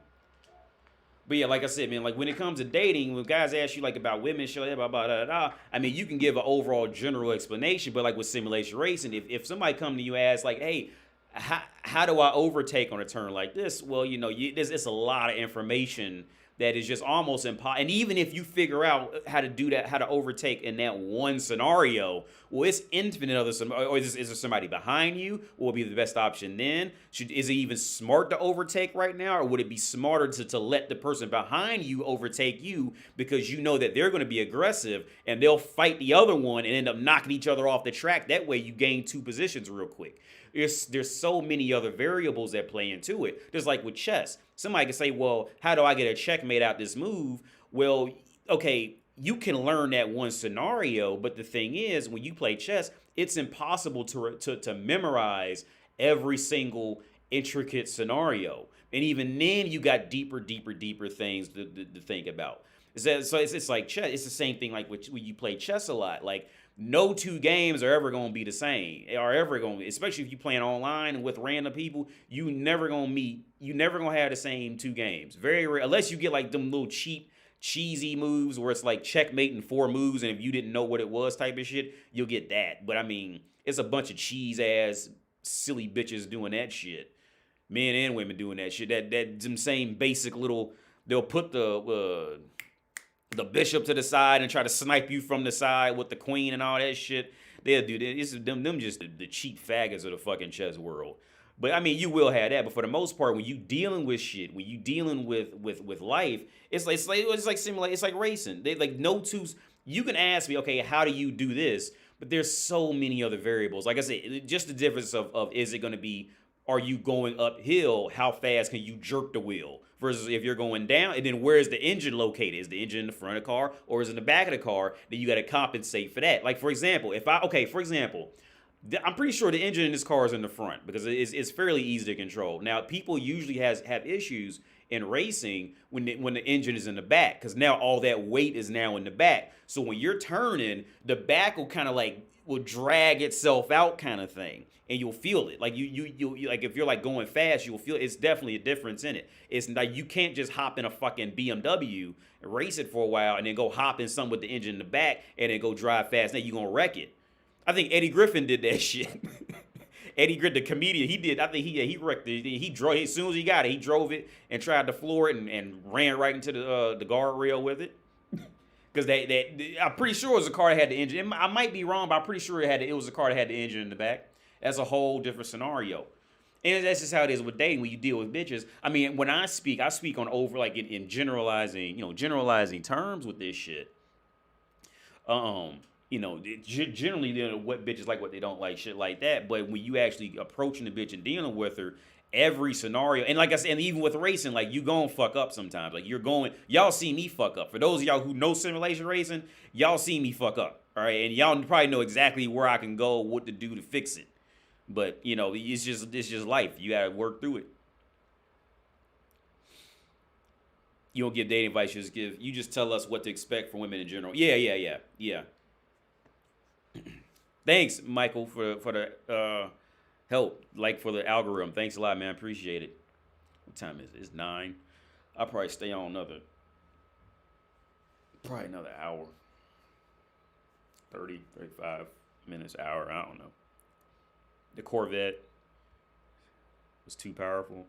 But yeah, like I said, man, like when it comes to dating, when guys ask you like about women, shit, blah, blah, blah, blah, I mean, you can give an overall general explanation, but like with simulation racing, if somebody come to you and ask like, hey, how do I overtake on a turn like this? Well, it's a lot of information that is just almost impossible. And even if you figure out how to do that, how to overtake in that one scenario, well, it's infinite other. Or is there somebody behind you? What would be the best option then? Is it even smart to overtake right now? Or would it be smarter to let the person behind you overtake you because you know that they're going to be aggressive and they'll fight the other one and end up knocking each other off the track? That way you gain 2 positions real quick. There's so many other variables that play into it. Just like with chess. Somebody can say, well, how do I get a checkmate out this move? Well, okay, you can learn that one scenario, but the thing is, when you play chess, it's impossible to memorize every single intricate scenario. And even then, you got deeper things to think about. So it's like chess. It's the same thing like when you play chess a lot. Like, no 2 games are ever going to be the same. Especially if you're playing online and with random people, you never going to have the same 2 games. Very rare, unless you get like them little cheap, cheesy moves where it's like checkmate in 4 moves, and if you didn't know what it was type of shit, you'll get that. But I mean, it's a bunch of cheese ass, silly bitches doing that shit. Men and women doing that shit. That them same basic little, they'll put the bishop to the side and try to snipe you from the side with the queen and all that shit. They'll do that. It's them just the cheap faggots of the fucking chess world. But I mean, you will have that. But for the most part, when you dealing with shit, when you dealing with life, it's like racing. They like no 2s. You can ask me, okay, how do you do this? But there's so many other variables. Like I said, just the difference of is it going to be, are you going uphill? How fast can you jerk the wheel? Versus if you're going down, and then where is the engine located? Is the engine in the front of the car or is it in the back of the car? Then you got to compensate for that. Like, for example, I'm pretty sure the engine in this car is in the front because it's fairly easy to control. Now, people usually have issues in racing when the engine is in the back because now all that weight is now in the back. So when you're turning, the back will kind of will drag itself out kind of thing. And you'll feel it. Like you like if you're like going fast, you'll feel it's definitely a difference in it. It's like you can't just hop in a fucking BMW and race it for a while and then go hop in something with the engine in the back and then go drive fast. Now you're gonna wreck it. I think Eddie Griffin did that shit. Eddie Griffin, the comedian, he did. I think he wrecked it. He drove as soon as he got it. He drove it and tried to floor it and ran right into the guardrail with it. Because I'm pretty sure it was a car that had the engine. I might be wrong, but I'm pretty sure it was a car that had the engine in the back. That's a whole different scenario. And that's just how it is with dating when you deal with bitches. I mean, when I speak on over like in generalizing, generalizing terms with this shit. Generally what bitches like, what they don't like, shit like that. But when you actually approaching the bitch and dealing with her, every scenario, and like I said, and even with racing, like you gonna fuck up sometimes. Like y'all see me fuck up. For those of y'all who know simulation racing, y'all see me fuck up. All right, and y'all probably know exactly where I can go, what to do to fix it. But it's just life. You gotta work through it. You don't give dating advice. You just tell us what to expect from women in general. Yeah. Thanks, Michael, for the help, like for the algorithm. Thanks a lot, man. Appreciate it. What time is it? It's 9. I'll probably stay on probably another hour. 30, 35 minutes, hour. I don't know. The Corvette was too powerful.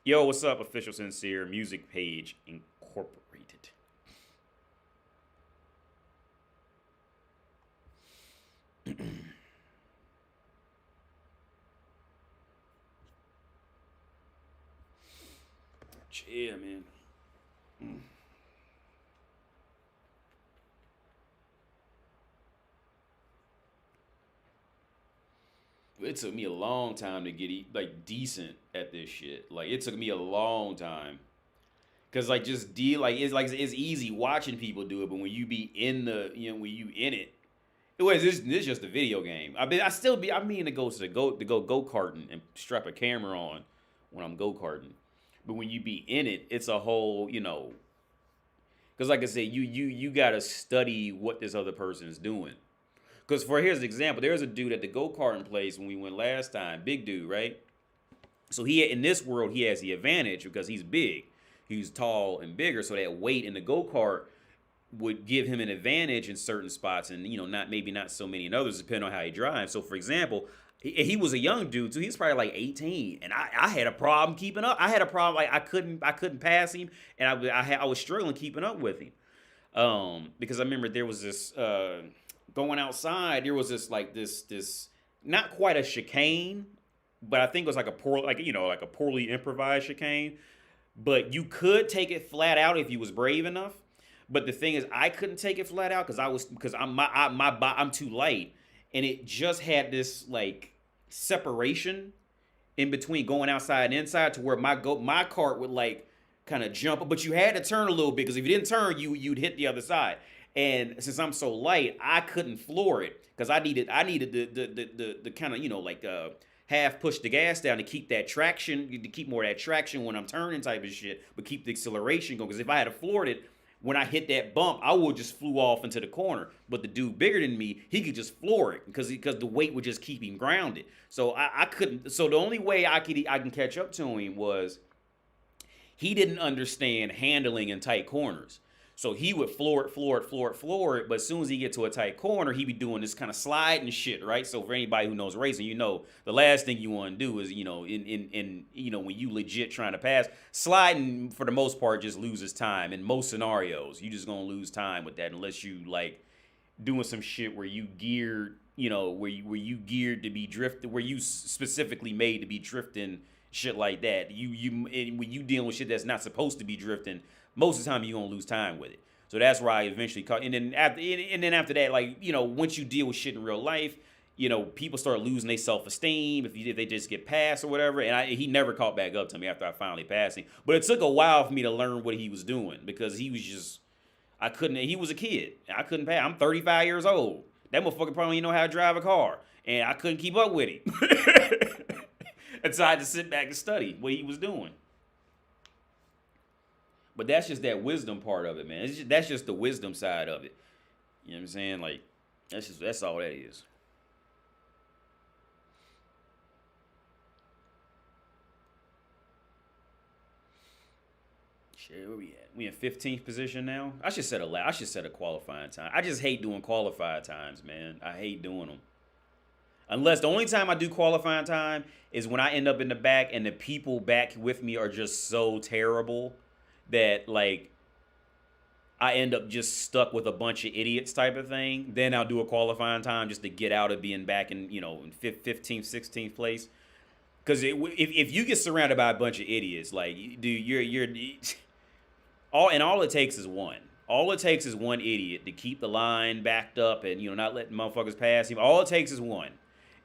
Yo, what's up, Official Sincere Music Page Incorporated. Yeah, man. It took me a long time to get like decent at this shit. Like it took me a long time. Cause like just deal like it's easy watching people do it, but when you be in the when you in it, this just a video game. I mean to go karting and strap a camera on when I'm go karting, but when you be in it, it's a whole because like I said, you gotta study what this other person is doing. Because here's an example, there's a dude at the go karting place when we went last time, big dude, right? So in this world he has the advantage because he's big, he's tall and bigger, so that weight in the go kart would give him an advantage in certain spots, and not so many in others, depending on how he drives. So for example, he was a young dude too. He's probably like 18, and I had a problem keeping up. I had a problem like I couldn't pass him, and I was struggling keeping up with him. Because I remember there was this going outside. There was this not quite a chicane, but I think it was like a poorly improvised chicane. But you could take it flat out if you was brave enough. But the thing is, I couldn't take it flat out because I'm too light, and it just had this like separation in between going outside and inside to where my cart would like kind of jump, but you had to turn a little bit because if you didn't turn, you'd hit the other side. And since I'm so light, I couldn't floor it because I needed the kind of half push the gas down to keep that traction, to keep more of that traction when I'm turning type of shit, but keep the acceleration going. Because if I had floored it, when I hit that bump, I would just flew off into the corner. But the dude bigger than me, he could just floor it because the weight would just keep him grounded. So I couldn't. So the only way I can catch up to him was he didn't understand handling in tight corners. So he would floor it. But as soon as he get to a tight corner, he be doing this kind of sliding shit, right? So for anybody who knows racing, the last thing you want to do is, when you legit trying to pass, sliding for the most part just loses time. In most scenarios, you just gonna lose time with that unless you like doing some shit where you geared, where you geared to be drifted, where you specifically made to be drifting, shit like that. When you dealing with shit that's not supposed to be drifting, most of the time you're gonna lose time with it. So that's where I eventually caught. And then after that, like once you deal with shit in real life, people start losing their self-esteem if they just get passed or whatever. And he never caught back up to me after I finally passed him. But it took a while for me to learn what he was doing because he was just he was a kid. I couldn't pass. I'm 35 years old. That motherfucker probably didn't know how to drive a car, and I couldn't keep up with him. And so I had to sit back and study what he was doing. But that's just that wisdom part of it, man. That's just the wisdom side of it. You know what I'm saying? Like, that's all that is. Shit, where we at? We in 15th position now? I should set a qualifying time. I just hate doing qualified times, man. I hate doing them. Unless the only time I do qualifying time is when I end up in the back and the people back with me are just so terrible that like I end up just stuck with a bunch of idiots type of thing. Then I'll do a qualifying time just to get out of being back in 15th, 16th place. Because if you get surrounded by a bunch of idiots, like dude, you're all it takes is one. All it takes is one idiot to keep the line backed up and not letting motherfuckers pass him. All it takes is one.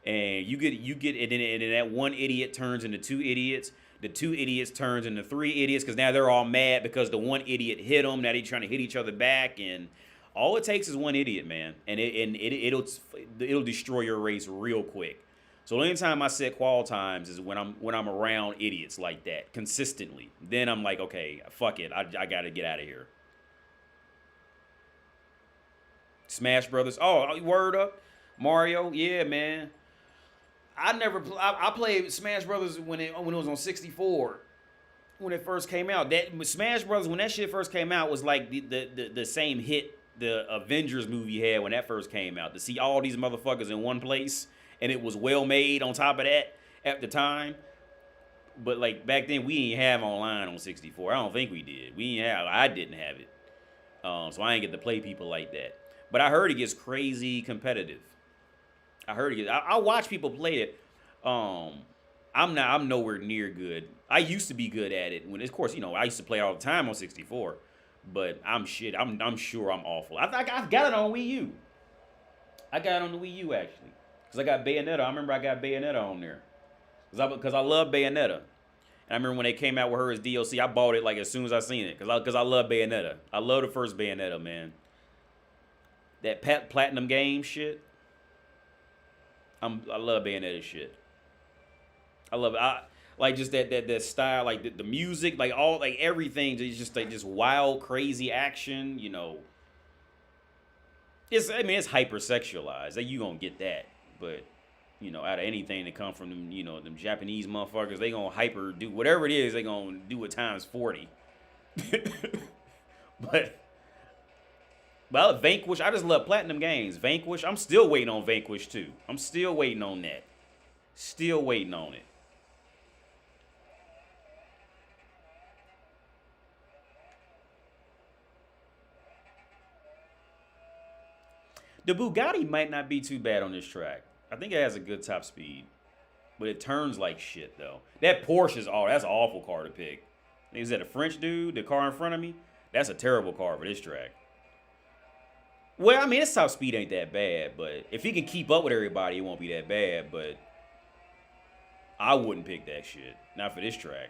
And you get and then that one idiot turns into two idiots. The two idiots turns into three idiots because now they're all mad because the one idiot hit them. Now they're trying to hit each other back, and all it takes is one idiot, man, and it'll destroy your race real quick. So the only time I set qual times is when I'm around idiots like that consistently. Then I'm like, okay, fuck it, I gotta get out of here. Smash Brothers. Oh, word up, Mario. Yeah, man. I never. I played Smash Brothers when it was on 64 when it first came out. That Smash Brothers when that shit first came out was like the same hit the Avengers movie had when that first came out. To see all these motherfuckers in one place and it was well made on top of that at the time. But like back then we didn't have online on 64. I don't think we did. I didn't have it. So I ain't get to play people like that. But I heard it gets crazy competitive. I watch people play it. I'm nowhere near good. I used to be good at it. When of course, I used to play all the time on 64. But I'm shit. I'm sure I'm awful. I got it on Wii U. I got it on the Wii U actually. Cause I got Bayonetta. I remember I got Bayonetta on there. Cause I love Bayonetta. And I remember when they came out with her as DLC, I bought it like as soon as I seen it. Cause I love Bayonetta. I love the first Bayonetta, man. That platinum game shit. I love Bayonetta shit. I love it. Like just that style, like the music, like everything. It's just like just wild, crazy action. It's hypersexualized. Like you gonna get that, but out of anything that come from them, them Japanese motherfuckers, they gonna hyper do whatever it is. They gonna do it times 40. But Vanquish, I just love platinum games. Vanquish, I'm still waiting on Vanquish 2. I'm still waiting on that. Still waiting on it. The Bugatti might not be too bad on this track. I think it has a good top speed. But it turns like shit, though. That Porsche that's an awful car to pick. Is that a French dude? The car in front of me? That's a terrible car for this track. Well, I mean, his top speed ain't that bad, but if he can keep up with everybody, it won't be that bad, but I wouldn't pick that shit. Not for this track.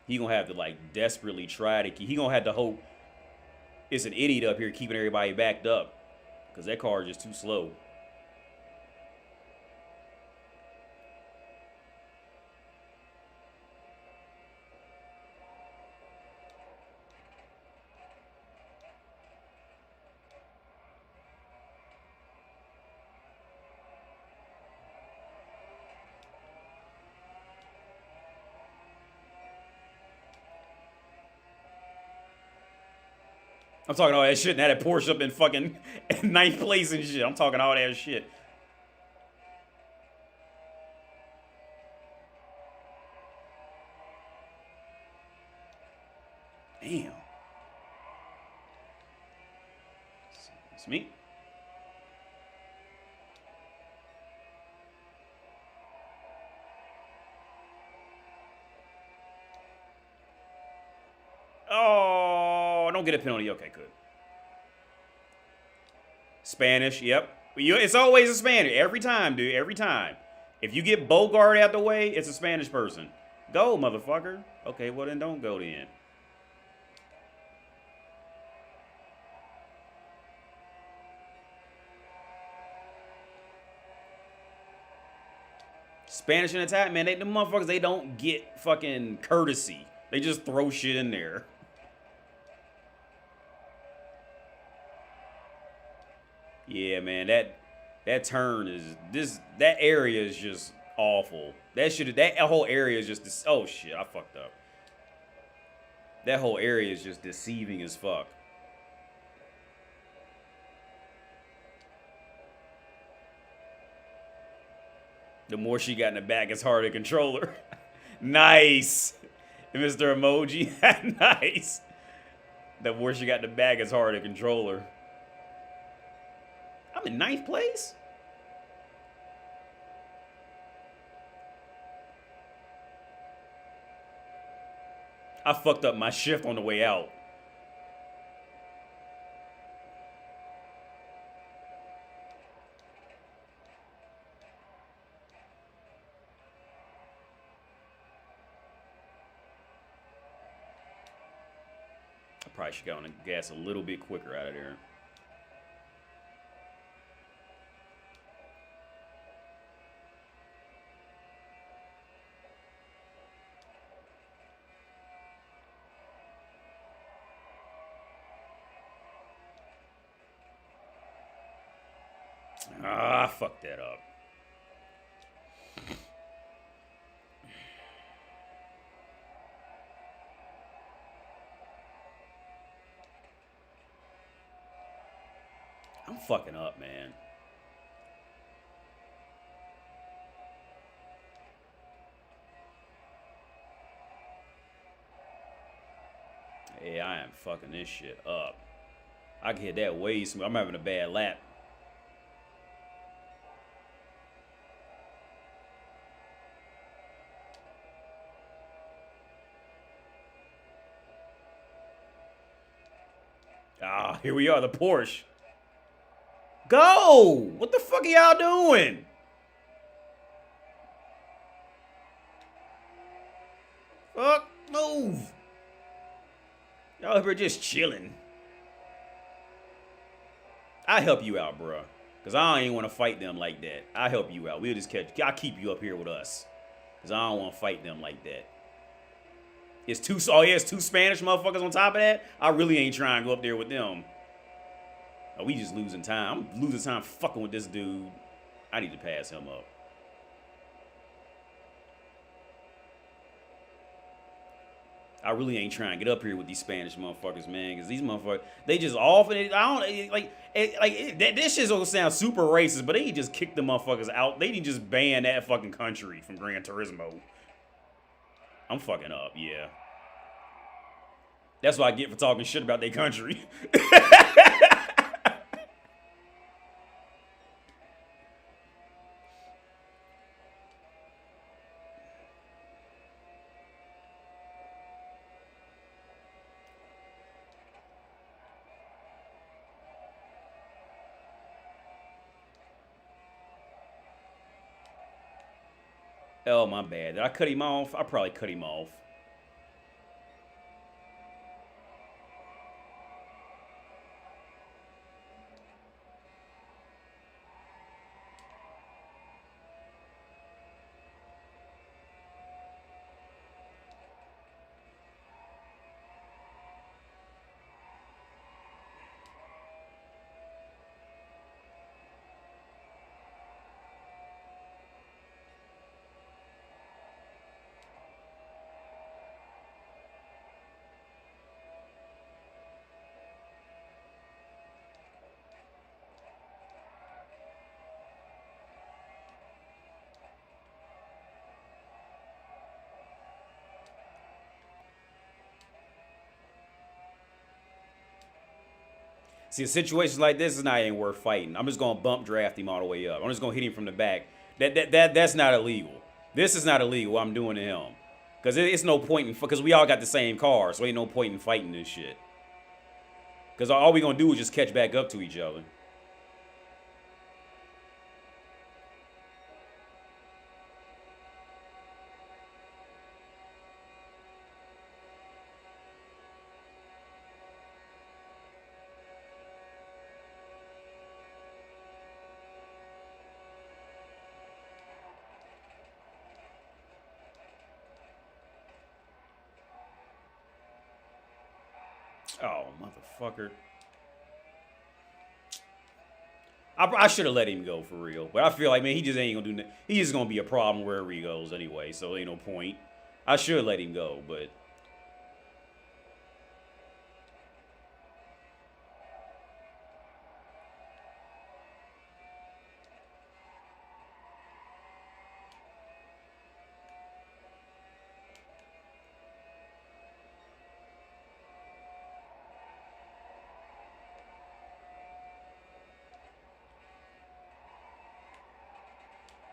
He gonna have to, like, desperately try to keep... He gonna have to hope it's an idiot up here keeping everybody backed up, because that car is just too slow. I'm talking all that shit and had that Porsche up in fucking ninth place and shit. I'm talking all that shit. Damn. It's me. Oh, don't get a penalty. Okay, good. Spanish, yep. It's always a Spanish. Every time, dude. Every time. If you get Bogart out the way, it's a Spanish person. Go, motherfucker. Okay, well then don't go then. Spanish and Italian, man, them motherfuckers, they don't get fucking courtesy. They just throw shit in there. Yeah, man, that turn is that area is just awful. That whole area is just oh shit, I fucked up. That whole area is just deceiving as fuck. The more she got in the back, it's harder to control her. Nice, Mr. Emoji. Nice. The more she got in the back, it's harder to control her. I'm in ninth place? I fucked up my shift on the way out. I probably should get on the gas a little bit quicker out of there. Ah, I fucked that up. I'm fucking up, man. Yeah, I am fucking this shit up. I can hit that way smooth. I'm having a bad lap. Ah, here we are, the Porsche. Go! What the fuck are y'all doing? Fuck, move. Y'all up here just chilling. I help you out, bro. Because I ain't want to fight them like that. I help you out. We'll just catch. I'll keep you up here with us. Because I don't want to fight them like that. It's two. Oh, yeah, it's two Spanish motherfuckers on top of that. I really ain't trying to go up there with them. Oh, we just losing time. I'm losing time fucking with this dude. I need to pass him up. I really ain't trying to get up here with these Spanish motherfuckers, man, because these motherfuckers, they just off and this shit's gonna sound super racist, but they just kick the motherfuckers out. They didn't just ban that fucking country from Gran Turismo. I'm fucking up, yeah. That's what I get for talking shit about their country. Oh, my bad. Did I cut him off? I probably cut him off. See, a situation like this is not even worth fighting. I'm just gonna bump draft him all the way up. I'm just gonna hit him from the back. That's not illegal. This is not illegal. What I'm doing to him, because it's no point in because we all got the same car, so ain't no point in fighting this shit. Because all we gonna do is just catch back up to each other. Oh, motherfucker. I should have let him go for real. But I feel like, man, he just ain't gonna do nothing. He's just gonna be a problem wherever he goes anyway, so ain't no point. I should let him go, but...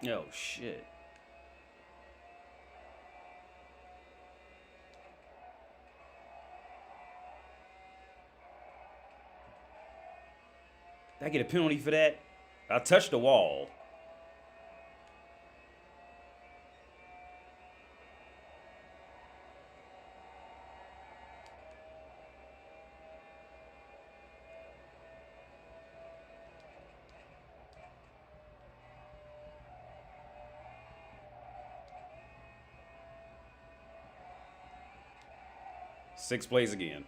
Oh, shit. Did I get a penalty for that? I touched the wall. Six plays again.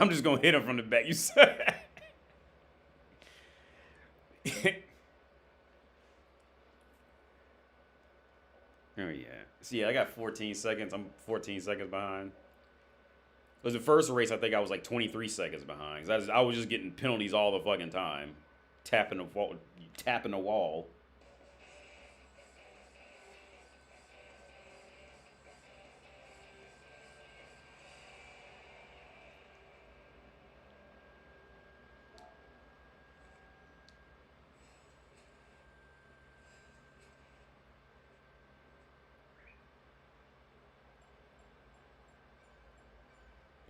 I'm just gonna hit him from the back. You said. Oh yeah. See, I got 14 seconds. I'm 14 seconds behind. It was the first race. I think I was like 23 seconds behind. I was just getting penalties all the fucking time, tapping the wall, tapping the wall.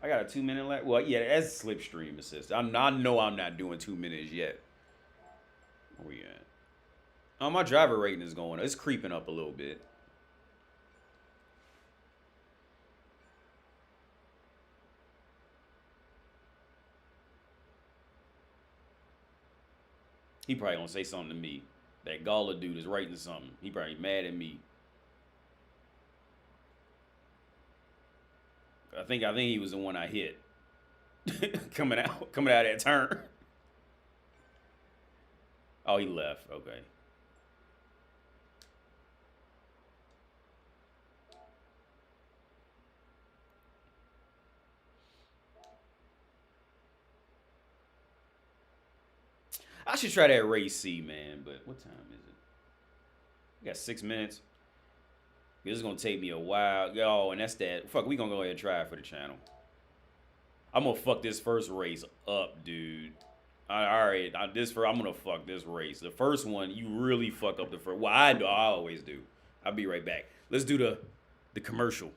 I got a 2-minute lap. Well, yeah, that's slipstream assist. I know I'm not doing 2 minutes yet. Where we at? Oh, my driver rating is going. It's creeping up a little bit. He probably gonna say something to me. That Gala dude is writing something. He probably mad at me. I think he was the one I hit. coming out of that turn. Oh, he left. Okay. I should try that race C, man. But what time is it? We got 6 minutes. This is gonna take me a while. Oh, and that's that. Fuck, we gonna go ahead and try it for the channel. I'm gonna fuck this first race up, dude. Alright, I'm gonna fuck this race. The first one, you really fuck up the first. Well, I always do. I'll be right back. Let's do the commercial.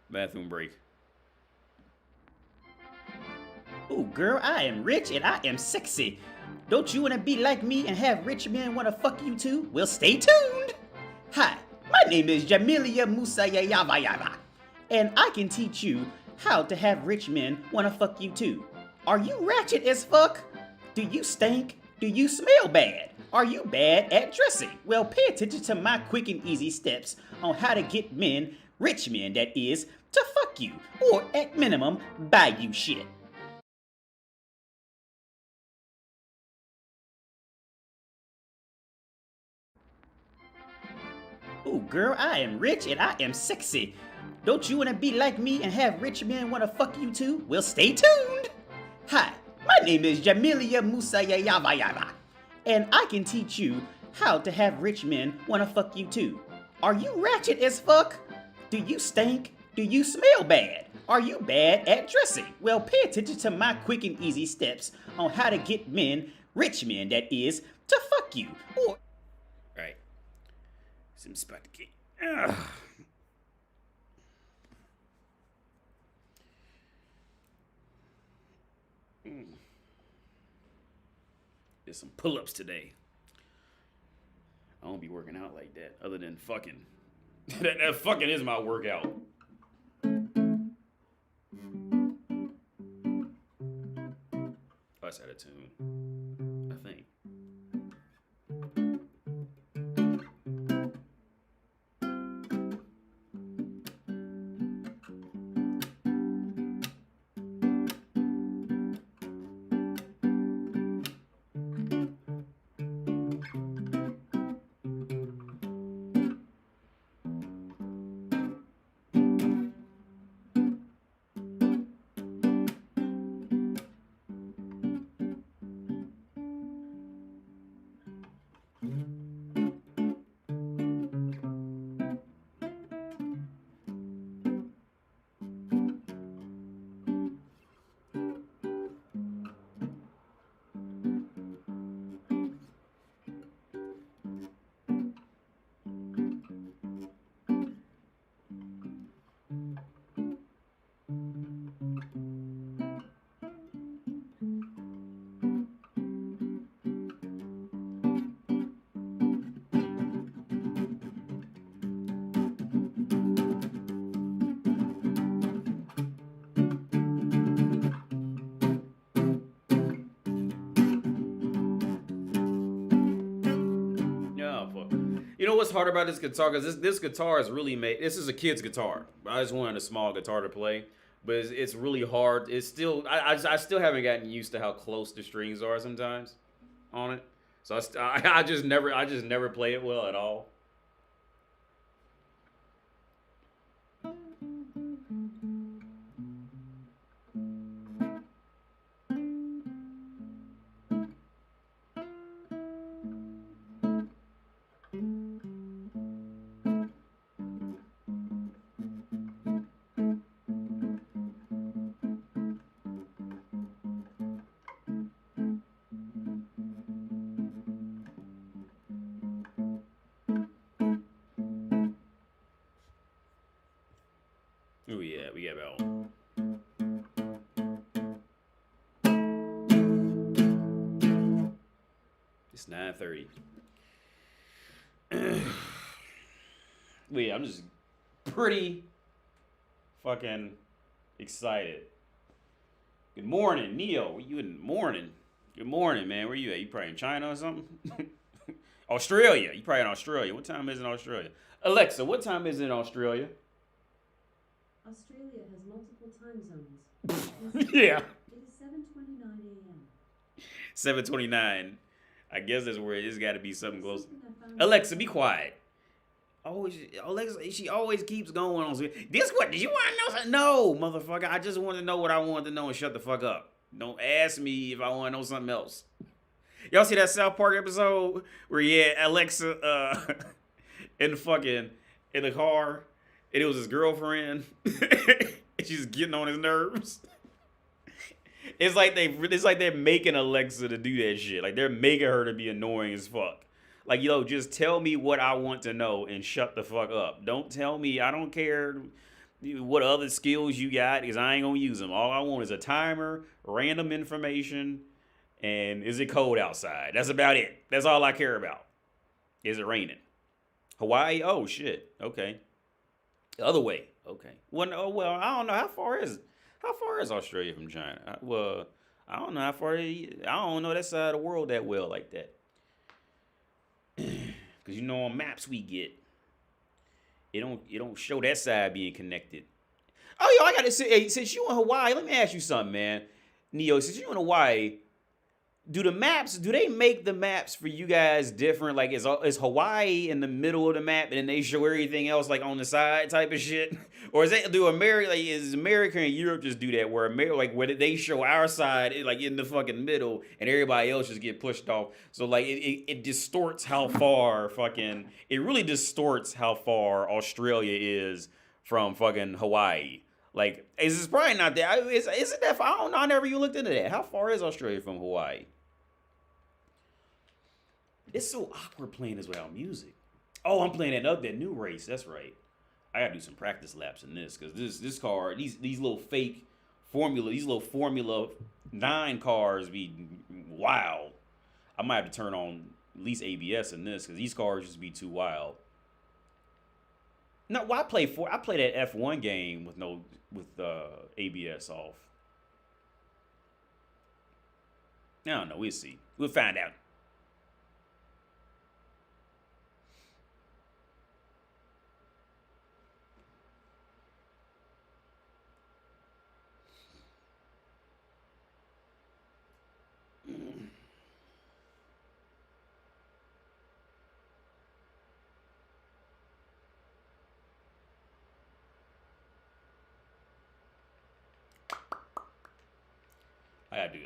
Bathroom break. Ooh, girl, I am rich and I am sexy. Don't you wanna be like me and have rich men wanna fuck you too? Well, stay tuned. Hi, my name is Jamilia Musayayavayava, and I can teach you how to have rich men wanna fuck you too. Are you ratchet as fuck? Do you stink? Do you smell bad? Are you bad at dressing? Well, pay attention to my quick and easy steps on how to get men, rich men that is, to fuck you, or at minimum, buy you shit. Ooh, girl, I am rich and I am sexy. Don't you wanna be like me and have rich men wanna fuck you too? Well, stay tuned. Hi, my name is Jamilia Musayayavayava, and I can teach you how to have rich men wanna fuck you too. Are you ratchet as fuck? Do you stink? Do you smell bad? Are you bad at dressing? Well, pay attention to my quick and easy steps on how to get men, rich men that is, to fuck you, or... Right. Some spot the key. Ugh. Did some pull-ups today. I don't be working out like that, other than fucking. that fucking is my workout. Oh, that's out of tune, I think. You know what's hard about this guitar? Because this guitar is really made. This is a kid's guitar. I just wanted a small guitar to play. but it's really hard. It's still I still haven't gotten used to how close the strings are sometimes on it. So I just never play it well at all. Oh yeah, we got about. It's 9:30. Well, yeah, I'm just pretty fucking excited. Good morning, Neo. Where you in the morning? Good morning, man. Where you at? You probably in China or something? Australia. You probably in Australia. What time is it in Australia? Alexa, what time is it in Australia? Australia has multiple time zones. Yeah. It is 7:29 a.m. 7:29. I guess that's where it's got to be something close. Alexa, be quiet. Always, Alexa, she always keeps going on. This what? Did you want to know something? No, motherfucker. I just want to know what I wanted to know and shut the fuck up. Don't ask me if I want to know something else. Y'all see that South Park episode where he had Alexa in the car, and it was his girlfriend, and she's getting on his nerves. It's like they're making Alexa to do that shit. Like they're making her to be annoying as fuck. Like, yo, just tell me what I want to know and shut the fuck up. Don't tell me. I don't care what other skills you got because I ain't gonna use them. All I want is a timer, random information, and is it cold outside? That's about it. That's all I care about. Is it raining? Hawaii? Oh shit. Okay. The other way. Okay. Well, no, I don't know. How far is Australia from China? Well, I don't know how far. I don't know that side of the world that well like that. Cause you know on maps we get, it don't show that side being connected. Oh yo, I gotta say, hey, since you in Hawaii, let me ask you something, man. Neo, since you in Hawaii, do they make the maps for you guys different? Like is Hawaii in the middle of the map and then they show everything else like on the side type of shit? Or is America and Europe just do that where where they show our side like in the fucking middle and everybody else just get pushed off? So like it distorts how far it really distorts how far Australia is from fucking Hawaii. Like, it's probably not that. Is it that far? I don't know. I never even looked into that. How far is Australia from Hawaii? It's so awkward playing this without music. Oh, I'm playing that new race. That's right. I gotta do some practice laps in this because this car, these little fake Formula 9 cars be wild. I might have to turn on at least ABS in this because these cars just be too wild. No, well, I play that F1 game with ABS off. I don't know. We'll see. We'll find out.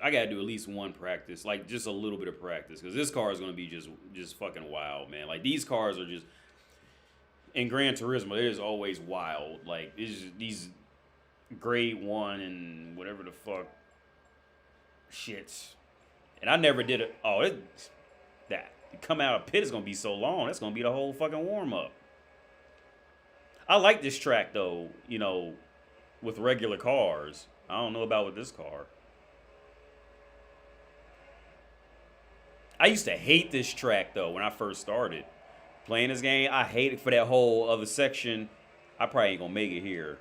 I gotta do at least one practice, like just a little bit of practice, because this car is gonna be just fucking wild, man. Like these cars are just in Gran Turismo, it is always wild. Like it's just these grade 1 and whatever the fuck shits. And I never did it. Oh, that come out of pit is gonna be so long. That's gonna be the whole fucking warm up. I like this track though, with regular cars. I don't know about with this car. I used to hate this track though when I first started playing this game. I hated for that whole other section. I probably ain't gonna make it here.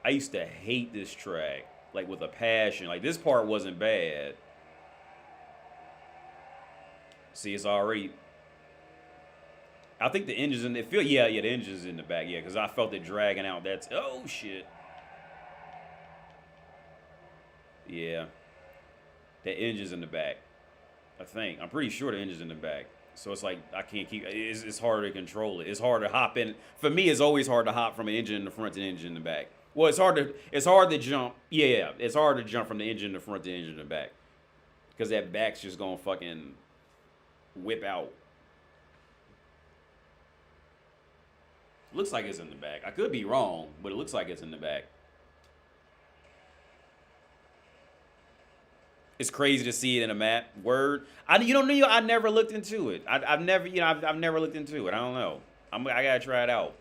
I used to hate this track like with a passion. Like this part wasn't bad. See, it's already I think the engine's in the feel. Yeah, the engine's in the back. Yeah, because I felt it dragging out. That's oh shit. Yeah, the engine's in the back. I think I'm pretty sure the engine's in the back. So it's like I can't keep. It's harder to control it. It's hard to hop in. For me, it's always hard to hop from an engine in the front to an engine in the back. Well, it's hard to jump. Yeah, it's hard to jump from the engine in the front to the engine in the back because that back's just gonna fucking whip out. Looks like it's in the back. I could be wrong, but it looks like it's in the back. It's crazy to see it in a map. Word. I never looked into it. I've never looked into it. I don't know. I gotta try it out.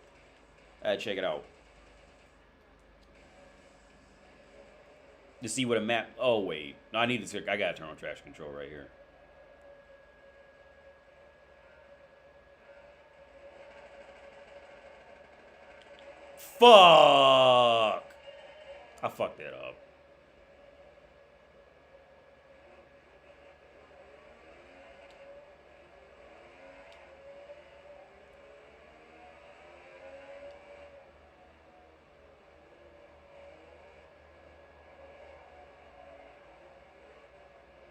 I gotta check it out. To see what a map. Oh wait, no, I gotta turn on traction control right here. Fuck! I fucked that up.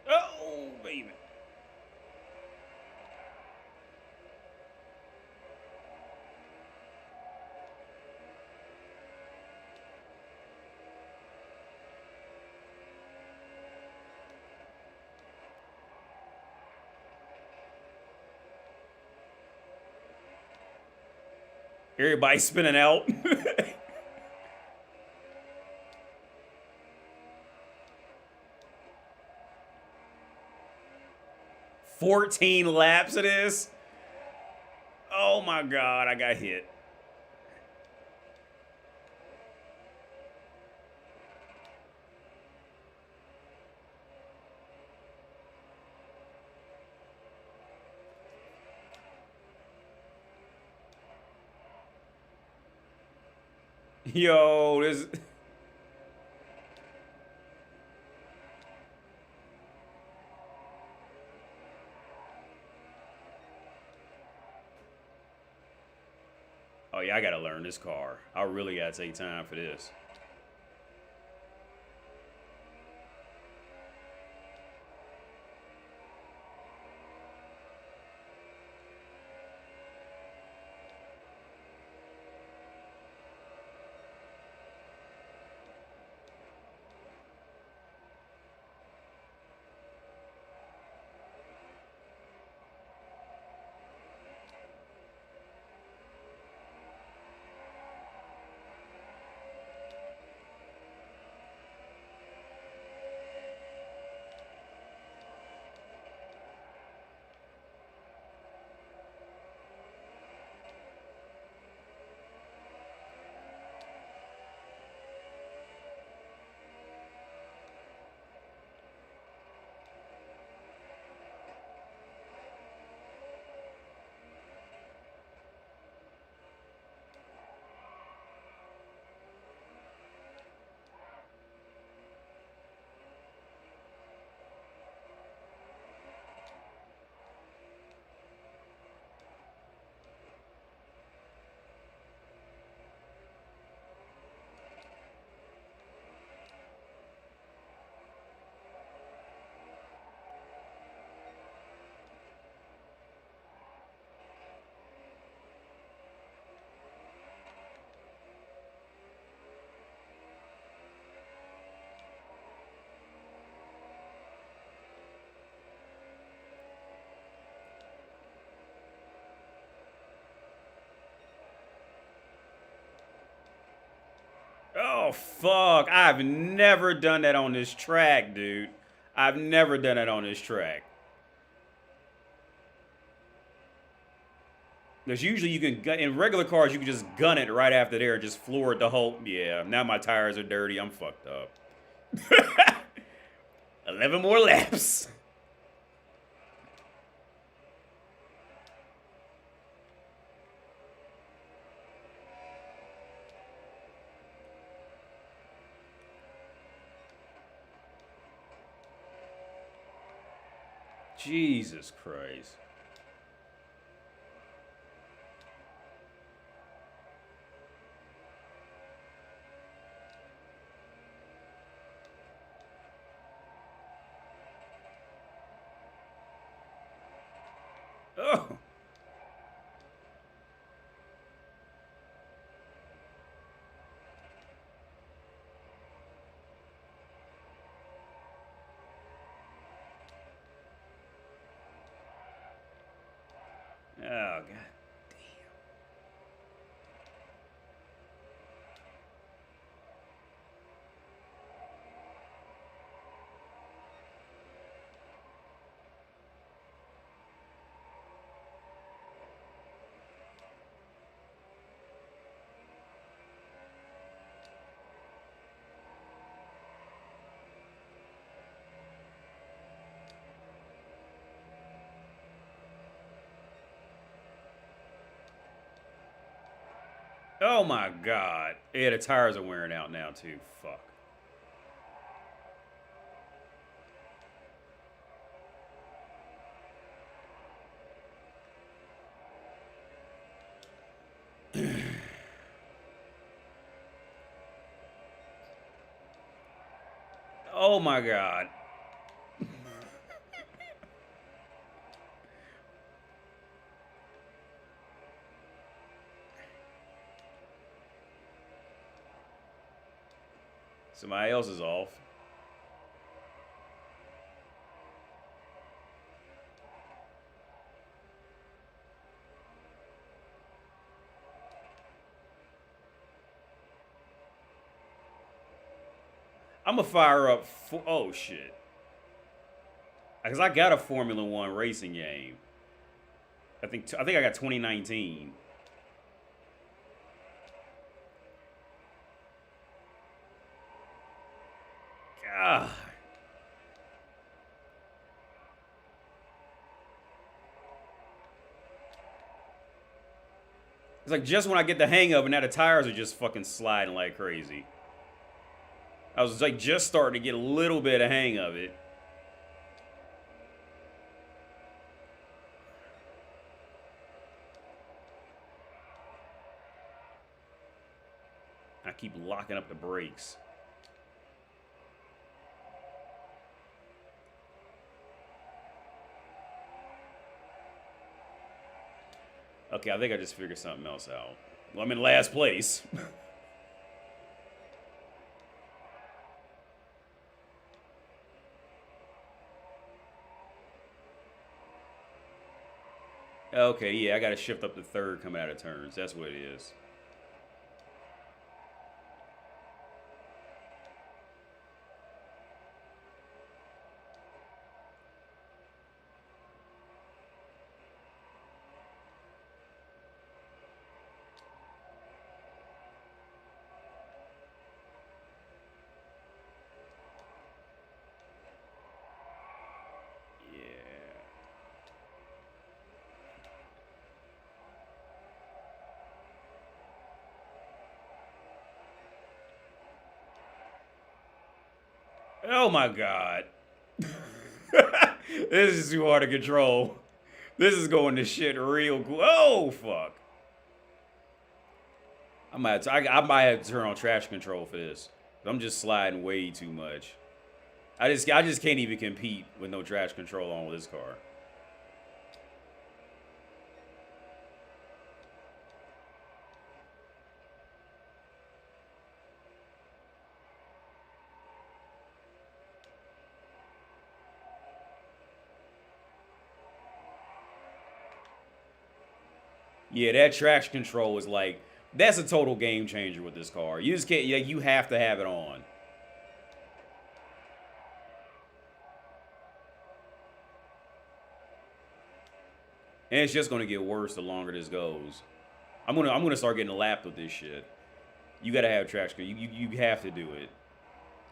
Oh, baby. Everybody's spinning out. 14 laps of this. Oh my god, I got hit. Yo, this. Oh yeah, I gotta learn this car. I really gotta take time for this. Oh, fuck. I've never done that on this track, dude. I've never done that on this track. Because usually you can gun, in regular cars, you can just gun it right after there and just floor it the whole. Yeah, now my tires are dirty. I'm fucked up. 11 more laps. Jesus Christ. God. Oh my God. Yeah, the tires are wearing out now too. Fuck. Oh my God. Somebody else is off. I'm gonna fire up. Oh shit! Because I got a Formula One racing game. I think I got 2019. God. It's like just when I get the hang of it, now the tires are just fucking sliding like crazy. I was like just starting to get a little bit of hang of it. I keep locking up the brakes. Okay, I think I just figured something else out. Well, I'm in last place. Okay, yeah, I gotta shift up to third coming out of turns. That's what it is. Oh my God. This is too hard to control. This is going to shit real cool. Oh fuck. I might have to turn on traction control for this. I'm just sliding way too much. I just can't even compete with no traction control on with this car. Yeah, that traction control is like, that's a total game changer with this car. You just can't, yeah, you have to have it on. And it's just gonna get worse the longer this goes. I'm gonna start getting lapped with this shit. You gotta have traction. You have to do it.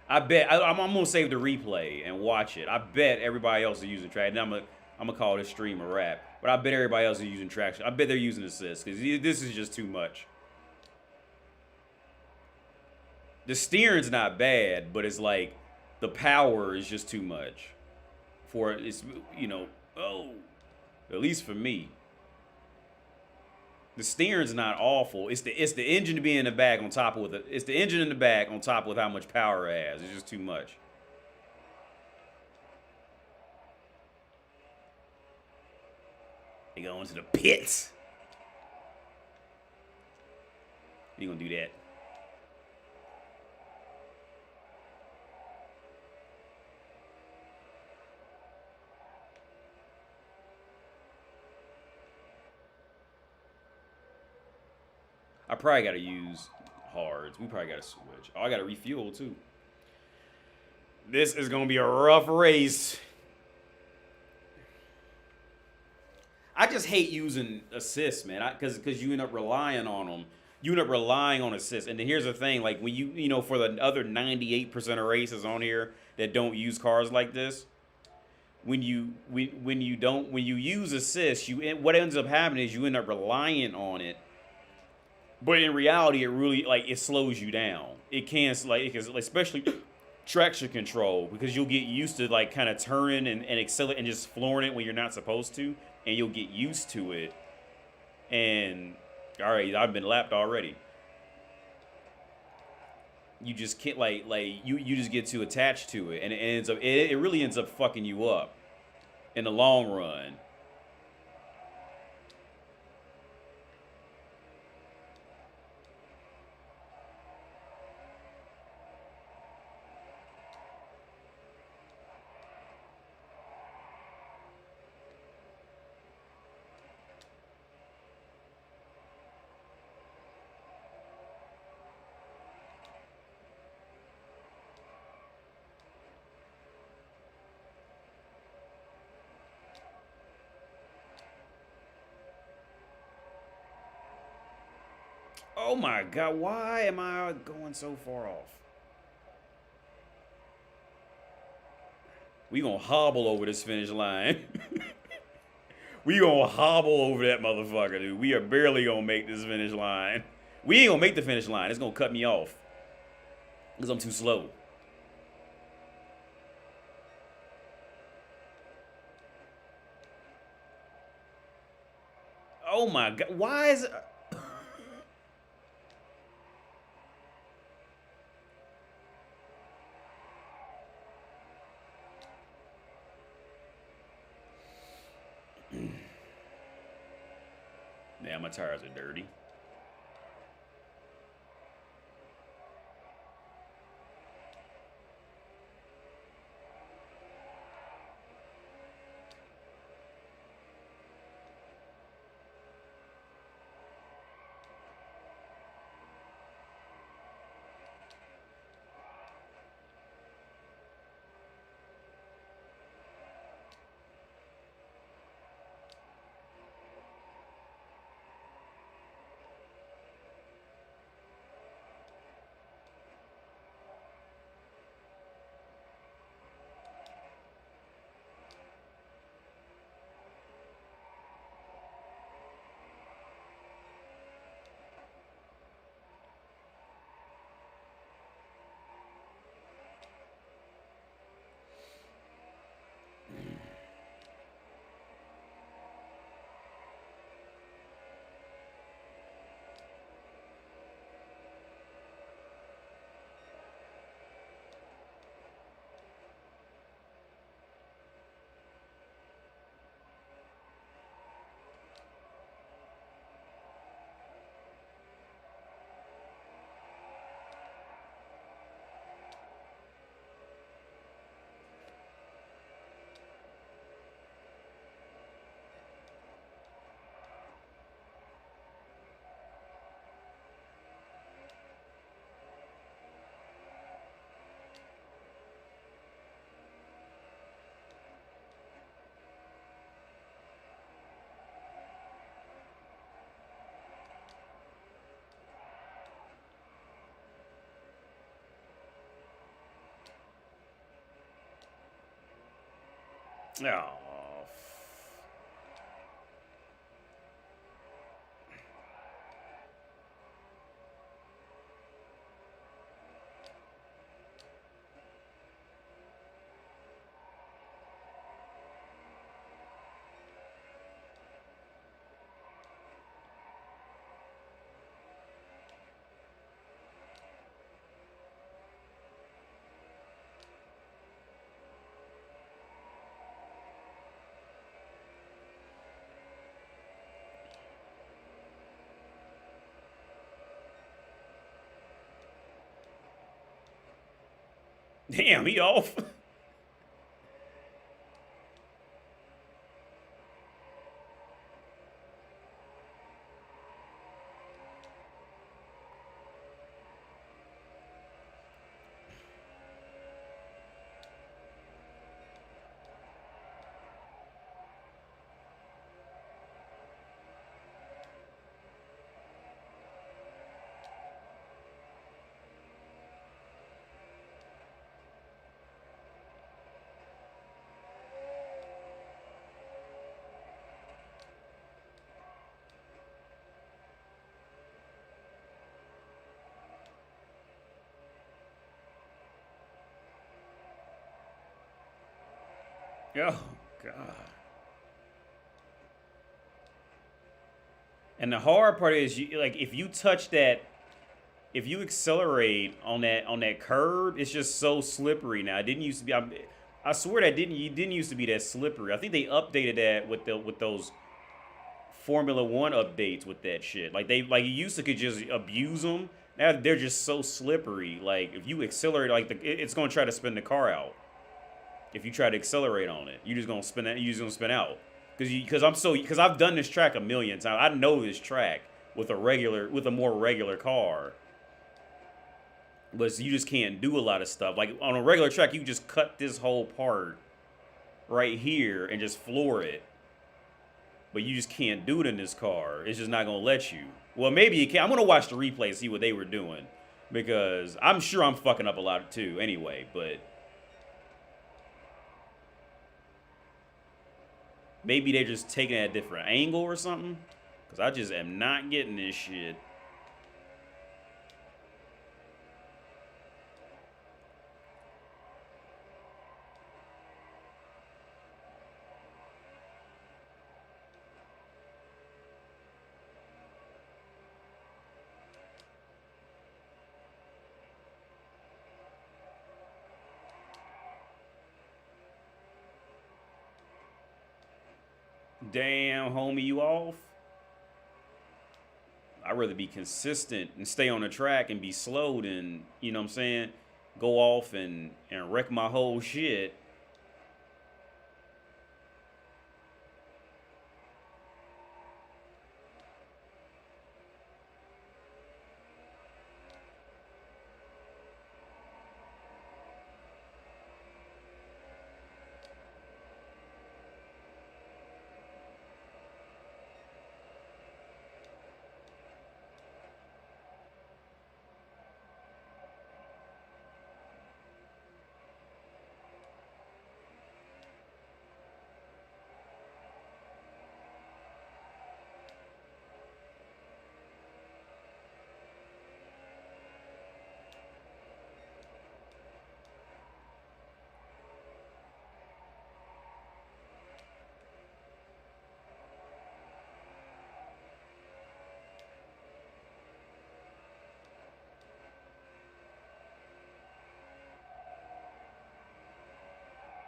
I bet I'm gonna save the replay and watch it. I bet everybody else is using traction. I'm gonna call this stream a wrap. But I bet everybody else is using traction. I bet they're using assist because this is just too much. The steering's not bad, but it's like the power is just too much. For it's, you know, at least for me. The steering's not awful. It's the engine being in the back on top of it. It's the engine in the back on top with how much power it has. It's just too much. They go into the pits. You gonna do that? I probably got to use hards. We probably got to switch. Oh, I got to refuel too. This is going to be a rough race. I just hate using assists, man. Because you end up relying on them. You end up relying on assists. And then here's the thing, like when you know, for the other 98% of races on here that don't use cars like this, when you use assists, what ends up happening is you end up relying on it. But in reality, it really, like, it slows you down. It can, like, especially traction control, because you'll get used to, like, kind of turning and accelerating and just flooring it when you're not supposed to, and you'll get used to it. And all right, I've been lapped already. You just can't, like you just get too attached to it, and it really ends up fucking you up in the long run. Oh my God, why am I going so far off? We gonna hobble over this finish line. We gonna hobble over that motherfucker, dude. We are barely gonna make this finish line. We ain't gonna make the finish line. It's gonna cut me off. Because I'm too slow. Oh my God, why is it... Yeah, my tires are dirty. Oh. Damn, he off. Oh, God. And the hard part is, like, if you touch that, if you accelerate on that curb, it's just so slippery now. It didn't used to be. I swear that didn't used to be that slippery. I think they updated that with those Formula One updates with that shit. Like you used to could just abuse them. Now they're just so slippery. Like if you accelerate, like it's gonna try to spin the car out. If you try to accelerate on it, you're just gonna spin out. You're just gonna spin out. Because I've done this track a million times. I know this track with a more regular car. But you just can't do a lot of stuff. Like on a regular track, you just cut this whole part right here and just floor it. But you just can't do it in this car. It's just not gonna let you. Well, maybe you can. I'm gonna watch the replay and see what they were doing, because I'm sure I'm fucking up a lot too. Anyway, but maybe they're just taking it at a different angle or something. Because I just am not getting this shit. Damn, homie, you off? I'd rather be consistent and stay on the track and be slow than, you know what I'm saying, go off and wreck my whole shit.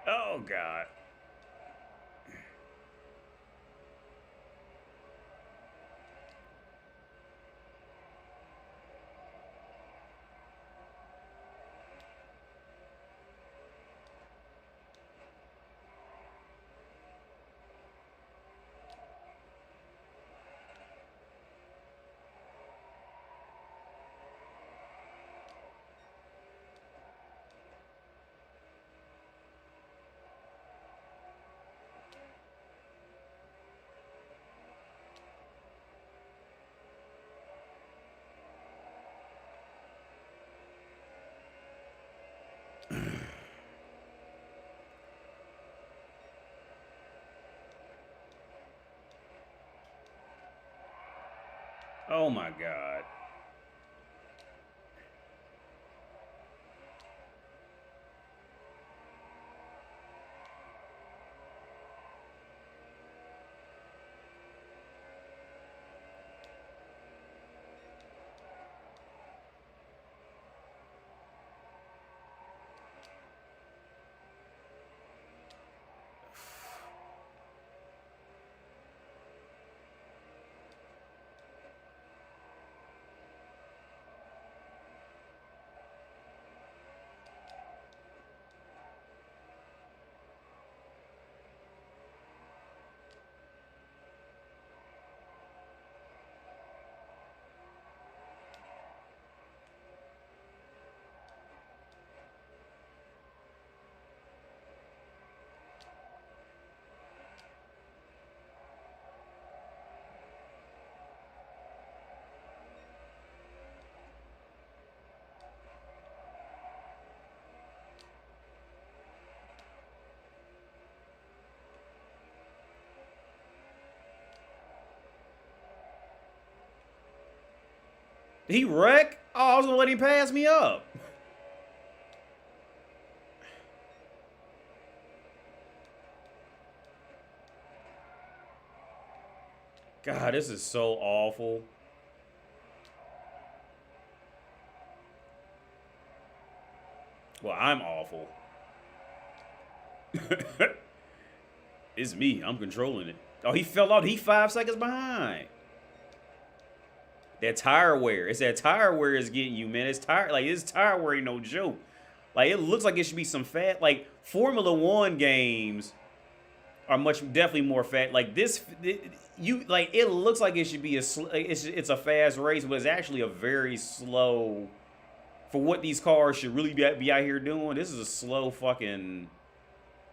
Oh, God. Oh, my God. Did he wreck? Oh, I was gonna let him pass me up. God, this is so awful. Well, I'm awful. It's me. I'm controlling it. Oh, he fell out. He 5 seconds behind. That tire wear. It's that tire wear is getting you, man. It's tire. Like, it's tire wear ain't no joke. Like, it looks like it should be some fat. Like, Formula One games are definitely more fat. Like this, it looks like it should be it's a fast race, but it's actually a very slow. For what these cars should really be out here doing, this is a slow fucking.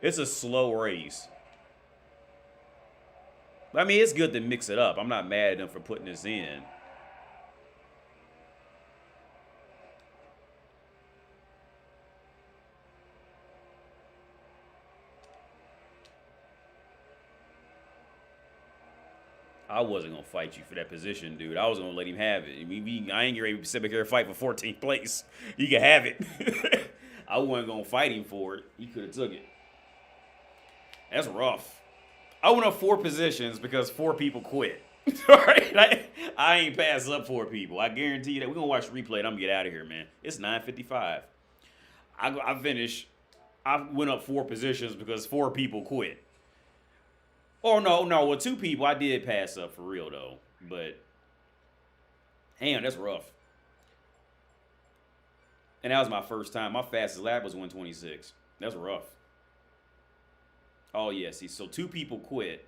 It's a slow race. I mean, it's good to mix it up. I'm not mad at them for putting this in. I wasn't gonna fight you for that position, dude. I was gonna let him have it. I mean, I ain't ready to sit back here and fight for 14th place. You can have it. I wasn't gonna fight him for it. He could have took it. That's rough. I went up 4 positions because 4 people quit. All right, I ain't passed up 4 people. I guarantee you that. We're gonna watch the replay and I'm gonna get out of here, man. It's 9:55. I finished. I went up 4 positions because 4 people quit. Oh, no. Well, 2 people I did pass up for real, though. But, damn, that's rough. And that was my first time. My fastest lap was 126. That's rough. Oh, yeah. See, so 2 people quit.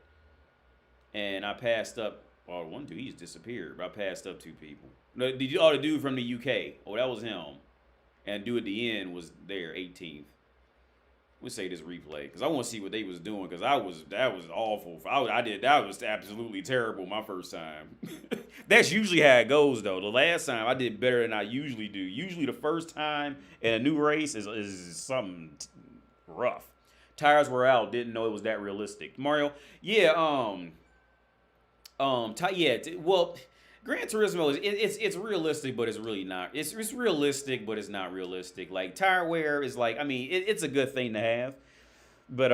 And I passed up. Oh, 1 dude, he's disappeared. But I passed up 2 people. No, the dude from the UK. Oh, that was him. And dude at the end was there, 18th. We'll say this replay because I want to see what they was doing because that was awful. That was absolutely terrible my first time. That's usually how it goes though. The last time I did better than I usually do. Usually the first time in a new race is something rough. Tires were out. Didn't know it was that realistic. Mario, yeah, well. Gran Turismo it's realistic, but it's really not. It's realistic, but it's not realistic. Like tire wear is like, I mean, it's a good thing to have, but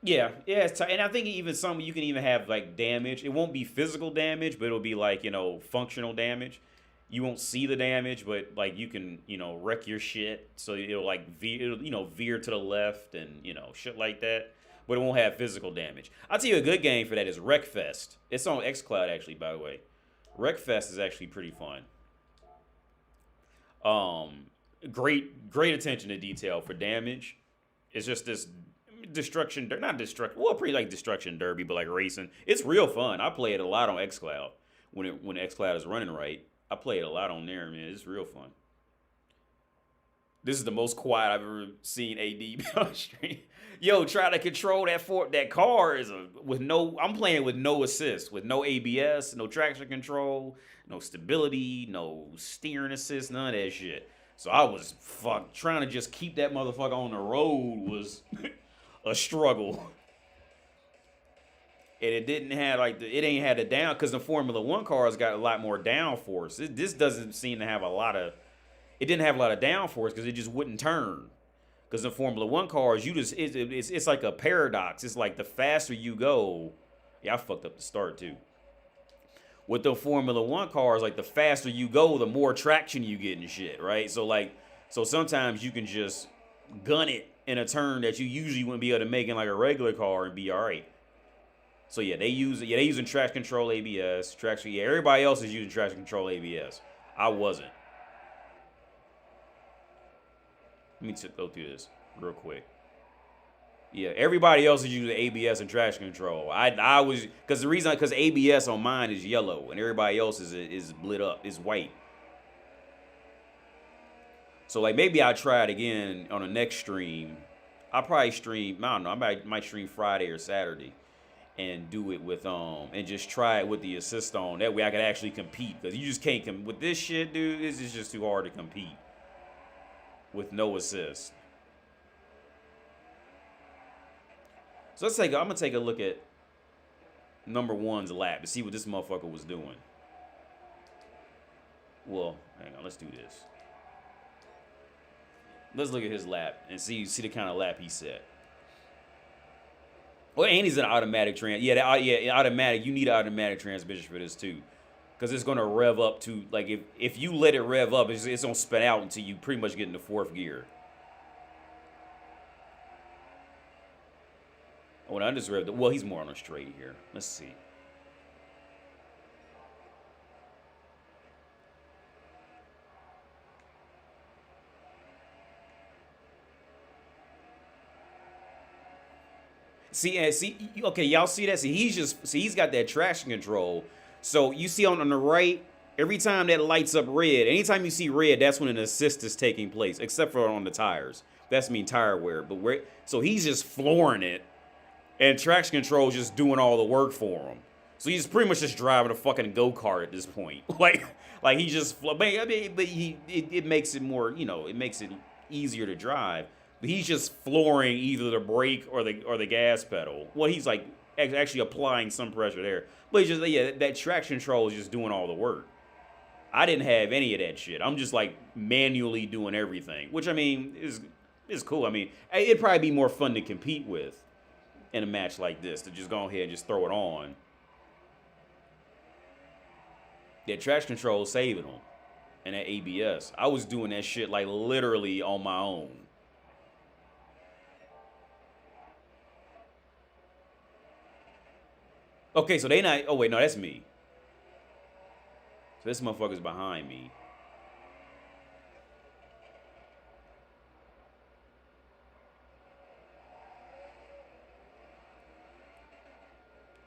yeah, and I think even some you can even have like damage. It won't be physical damage, but it'll be like functional damage. You won't see the damage, but like you can wreck your shit. So it'll like veer to the left and shit like that. But it won't have physical damage. I'll tell you a good game for that is Wreckfest. It's on xCloud actually, by the way. Wreckfest is actually pretty fun. Great attention to detail for damage. It's just this not destruction. Well, pretty like destruction derby, but like racing. It's real fun. I play it a lot on xCloud when xCloud is running right. I play it a lot on there, man. It's real fun. This is the most quiet I've ever seen AD be on stream. Yo, try to control that car I'm playing with no assist, with no ABS, no traction control, no stability, no steering assist, none of that shit. So I was trying to just keep that motherfucker on the road was a struggle. And it didn't have it ain't had a down because the Formula One cars got a lot more downforce. This doesn't seem to have it didn't have a lot of downforce because it just wouldn't turn. Because in Formula One cars, it's like a paradox. It's like the faster you go, yeah, I fucked up the start too. With the Formula One cars, like the faster you go, the more traction you get and shit, right? So sometimes you can just gun it in a turn that you usually wouldn't be able to make in like a regular car and be all right. So yeah, they using traction control ABS. Everybody else is using traction control ABS. I wasn't. Let me go through this real quick. Yeah, everybody else is using ABS and traction control. I was because ABS on mine is yellow and everybody else is lit up, is white. So like maybe I'll try it again on the next stream. I'll probably stream. I don't know. I might stream Friday or Saturday and do it with and just try it with the assist on. That way I could actually compete because you just can't with this shit, dude. This is just too hard to compete with no assist. So I'm gonna take a look at number 1's lap to see what this motherfucker was doing. Well, hang on, let's do this. Let's look at his lap and see the kind of lap he set. Well, and he's an automatic yeah, automatic. You need an automatic transmission for this too, because it's gonna rev up to like if you let it rev up, it's gonna spin out until you pretty much get into fourth gear. When I just revved, well, he's more on a straight here. Let's see. Okay, y'all see that? He's got that traction control. So you see on the right, every time that lights up red, anytime you see red, that's when an assist is taking place, except for on the tires. That's mean tire wear. So he's just flooring it, and traction control is just doing all the work for him. So he's pretty much just driving a fucking go-kart at this point. like he just, but it makes it more, it makes it easier to drive. But he's just flooring either the brake or the gas pedal. Well, he's like actually applying some pressure there. But he's just, that traction control is just doing all the work. I didn't have any of that shit. I'm just like manually doing everything, which I mean is cool. I mean, it'd probably be more fun to compete with in a match like this, to just go ahead and just throw it on. That traction control is saving them, and that ABS. I was doing that shit like literally on my own. Okay, so they not. Oh wait, no, that's me. So this motherfucker's behind me.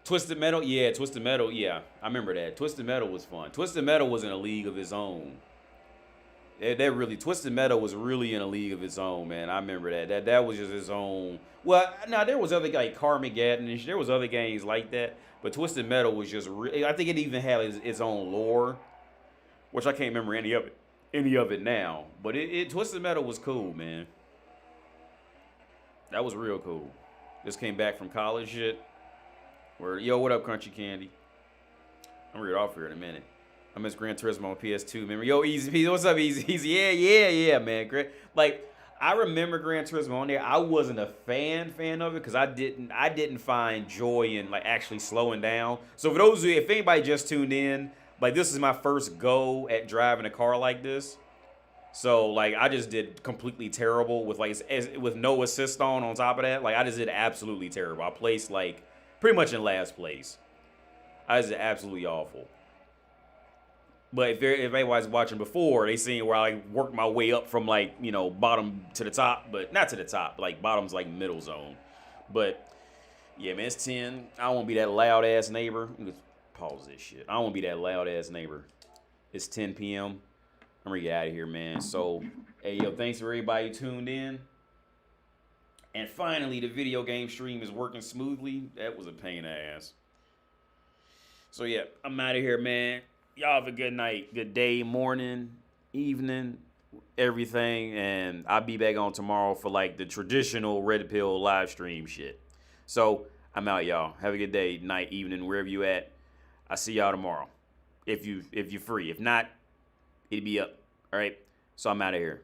Twisted Metal, yeah, Twisted Metal, yeah. I remember that. Twisted Metal was fun. Twisted Metal was in a league of its own. Twisted Metal was really in a league of its own, man. I remember that. That was just its own. Well, now there was other like Carmageddon and there was other games like that, but Twisted Metal was just. I think it even had its own lore, which I can't remember any of it now. But Twisted Metal was cool, man. That was real cool. Just came back from college shit. Yo, what up, Crunchy Candy? I'm gonna read it off here in a minute. I miss Gran Turismo on PS2. Remember, yo, Easy, what's up, Easy? Yeah, man. Great. Like, I remember Gran Turismo on there. I wasn't a fan of it because I didn't find joy in like actually slowing down. So for those of you, if anybody just tuned in, like this is my first go at driving a car like this. So like I just did completely terrible with like with no assist on top of that. Like I just did absolutely terrible. I placed like pretty much in last place. I was absolutely awful. But if anybody's watching before, they seen where I worked my way up from like, bottom to the top, but not to the top, like bottom's like middle zone. But yeah, man, it's 10. I don't want to be that loud ass neighbor. Let me pause this shit. I don't want to be that loud ass neighbor. It's 10 p.m. I'm gonna get out of here, man. So, hey, yo, thanks for everybody who tuned in. And finally, the video game stream is working smoothly. That was a pain in the ass. So yeah, I'm out of here, man. Y'all have a good night, good day, morning, evening, everything. And I'll be back on tomorrow for like the traditional Red Pill live stream shit. So I'm out, y'all. Have a good day, night, evening, wherever you at. I'll see y'all tomorrow. If you're free. If not, it'll be up. All right. So I'm out of here.